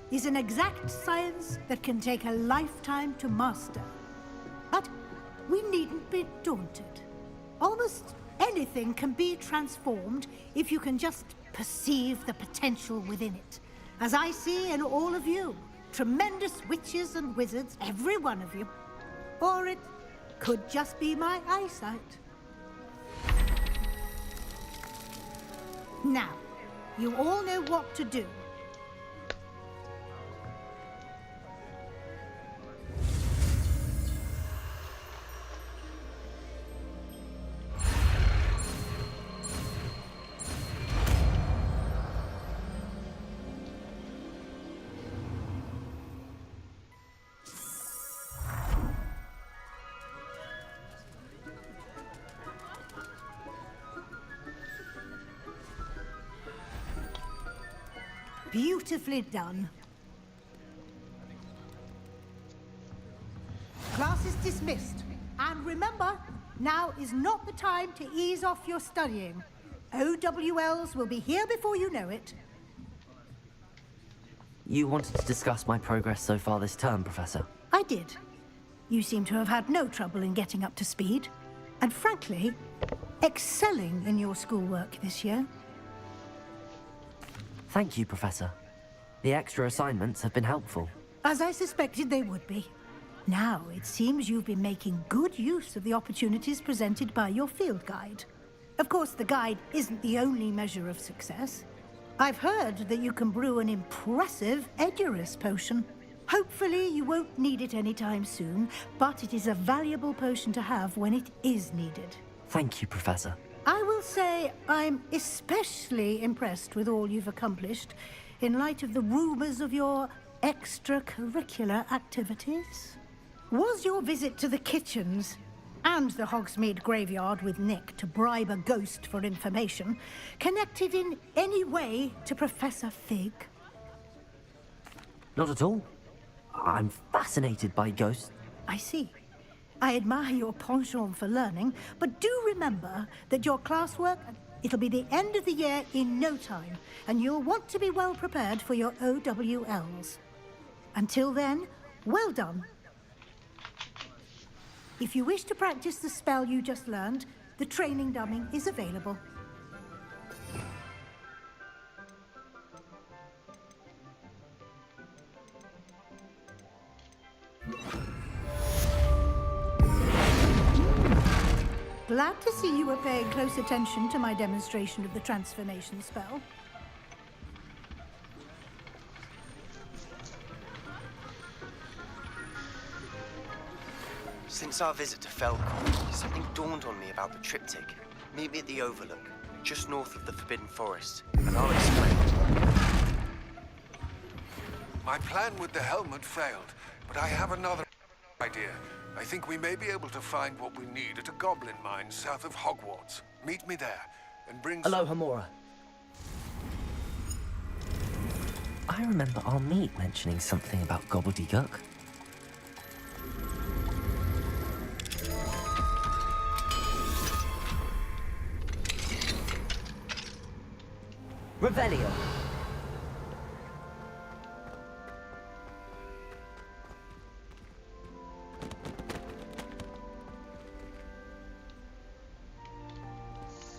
is an exact science that can take a lifetime to master. But we needn't be daunted. Almost anything can be transformed if you can just perceive the potential within it. As I see in all of you, tremendous witches and wizards, every one of you. Or it could just be my eyesight. Now, you all know what to do. Beautifully done. Class is dismissed. And remember, now is not the time to ease off your studying. OWLs will be here before you know it. You wanted to discuss my progress so far this term, Professor? I did. You seem to have had no trouble in getting up to speed. And frankly, excelling in your schoolwork this year. Thank you, Professor. The extra assignments have been helpful. As I suspected they would be. Now, it seems you've been making good use of the opportunities presented by your field guide. Of course, the guide isn't the only measure of success. I've heard that you can brew an impressive Edurus potion. Hopefully, you won't need it anytime soon, but it is a valuable potion to have when it is needed. Thank you, Professor. I will say I'm especially impressed with all you've accomplished in light of the rumors of your extracurricular activities. Was your visit to the kitchens and the Hogsmeade graveyard with Nick to bribe a ghost for information connected in any way to Professor Fig? Not at all. I'm fascinated by ghosts. I see. I admire your penchant for learning, but do remember that your classwork, it'll be the end of the year in no time, and you'll want to be well prepared for your OWLs. Until then, well done. If you wish to practice the spell you just learned, the training dummy is available. Glad to see you were paying close attention to my demonstration of the transformation spell. Since our visit to Felcott, something dawned on me about the triptych. Meet me at the Overlook, just north of the Forbidden Forest, and I'll explain. My plan with the helmet failed, but I have another idea. I think we may be able to find what we need at a goblin mine south of Hogwarts. Meet me there, and bring Aloha, Mora. I remember our meet mentioning something about gobbledygook. Revelio.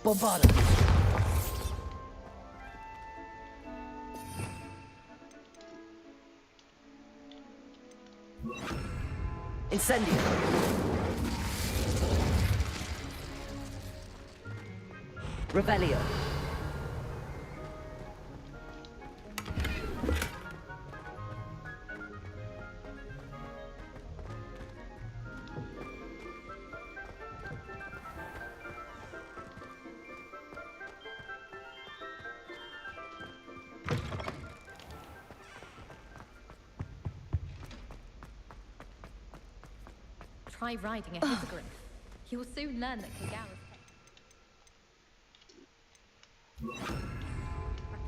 Bombada. Incendio. Revelio. Try riding a hippogriff. You'll soon learn that Kagawa's...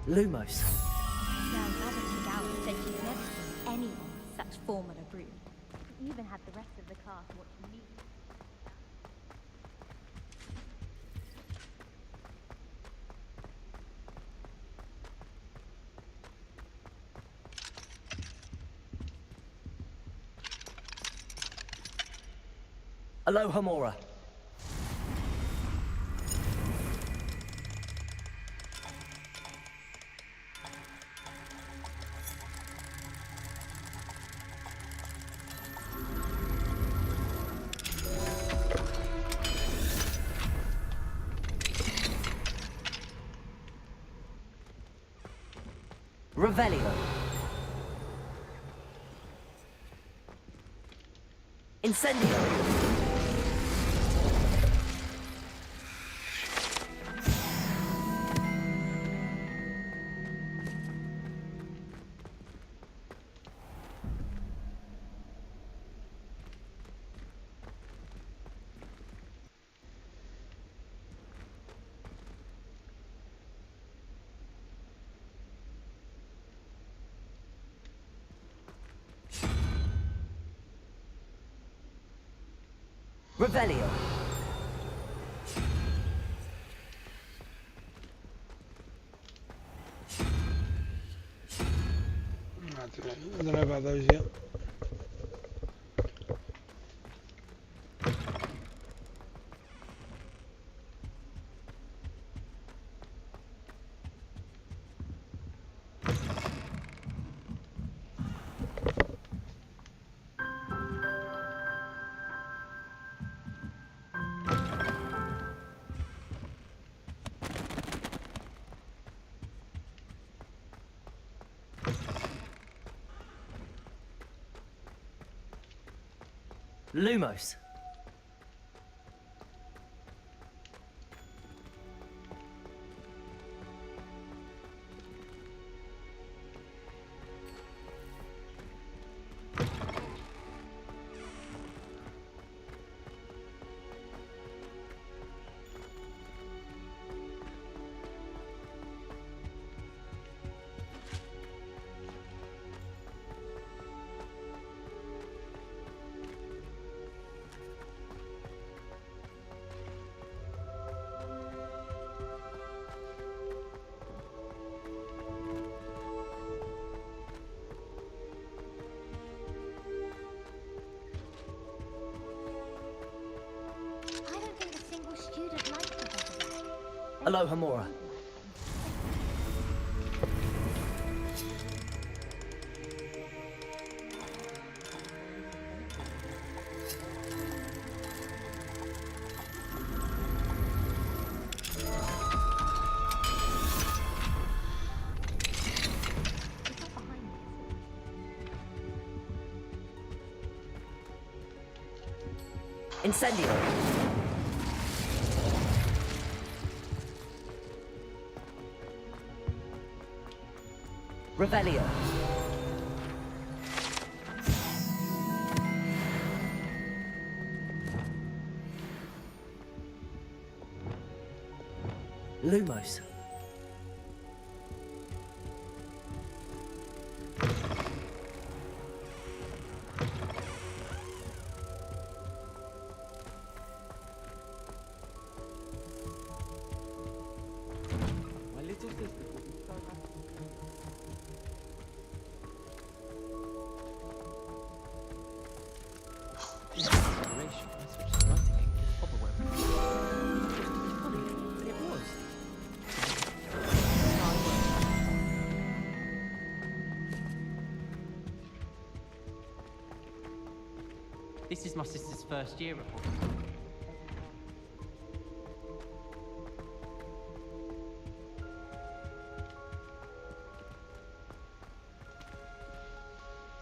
Lumos. Now, Madame Kagawa said she's never seen anyone with such form on a broom. She even had the rest of the class watching me. Aloha Mora. Revelio. Incendio. Revelio. I don't know about those yet. Lumos. Aloha Mora. Incendio. Revelio. Lumos. My little sister will be so happy. Transfiguration, I switched to writing ink with proper work. It's funny, but it was. This is my sister's first year report.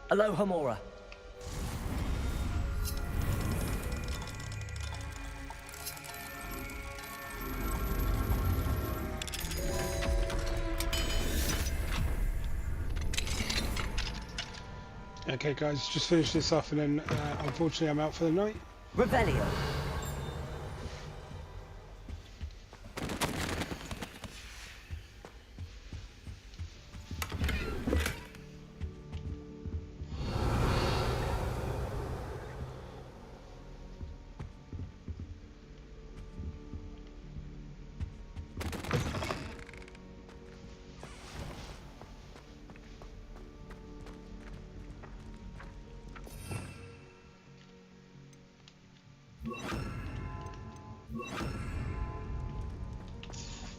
Aloha Mora. Okay guys, just finish this off and then unfortunately I'm out for the night. Revelio.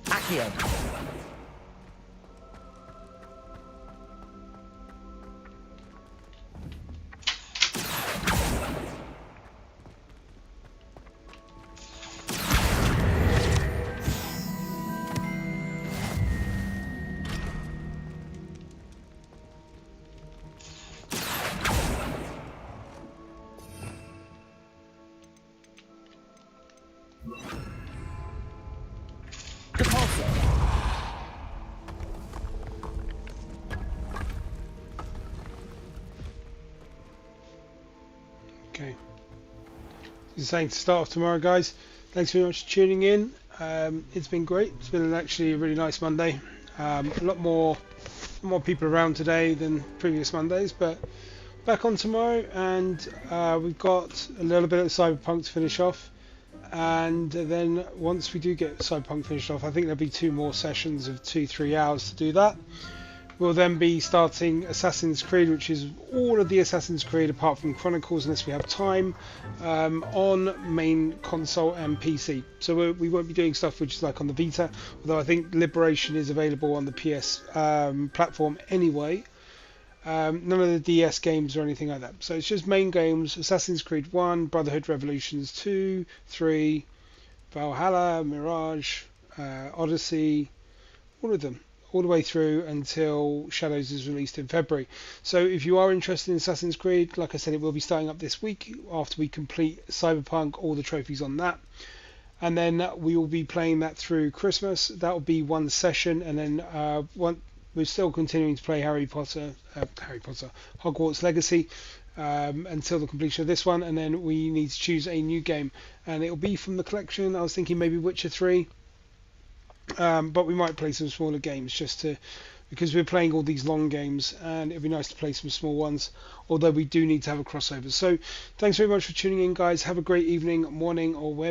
Accio. Okay. Saying to start off tomorrow, guys. Thanks very much for tuning in. It's been great. It's been actually a really nice Monday. A lot more people around today than previous Mondays, but back on tomorrow, and we've got a little bit of Cyberpunk to finish off. And then once we do get Cyberpunk finished off, I think there'll be 2 more sessions of 2-3 hours to do that. We'll then be starting Assassin's Creed, which is all of the Assassin's Creed apart from Chronicles, unless we have time, on main console and PC. So we won't be doing stuff which is like on the Vita, although I think Liberation is available on the PS platform anyway. None of the DS games or anything like that. So it's just main games: Assassin's Creed 1, Brotherhood Revolutions 2, 3, Valhalla, Mirage, Odyssey, all of them, all the way through until Shadows is released in February. So if you are interested in Assassin's Creed, like I said, it will be starting up this week after we complete Cyberpunk, all the trophies on that. And then we will be playing that through Christmas. That will be 1 session, and then we're still continuing to play Hogwarts Legacy until the completion of this one, and then we need to choose a new game, and it'll be from the collection. I was thinking maybe Witcher 3, but we might play some smaller games because we're playing all these long games, and it'd be nice to play some small ones, although we do need to have a crossover. So thanks very much for tuning in, guys. Have a great evening, morning, or wherever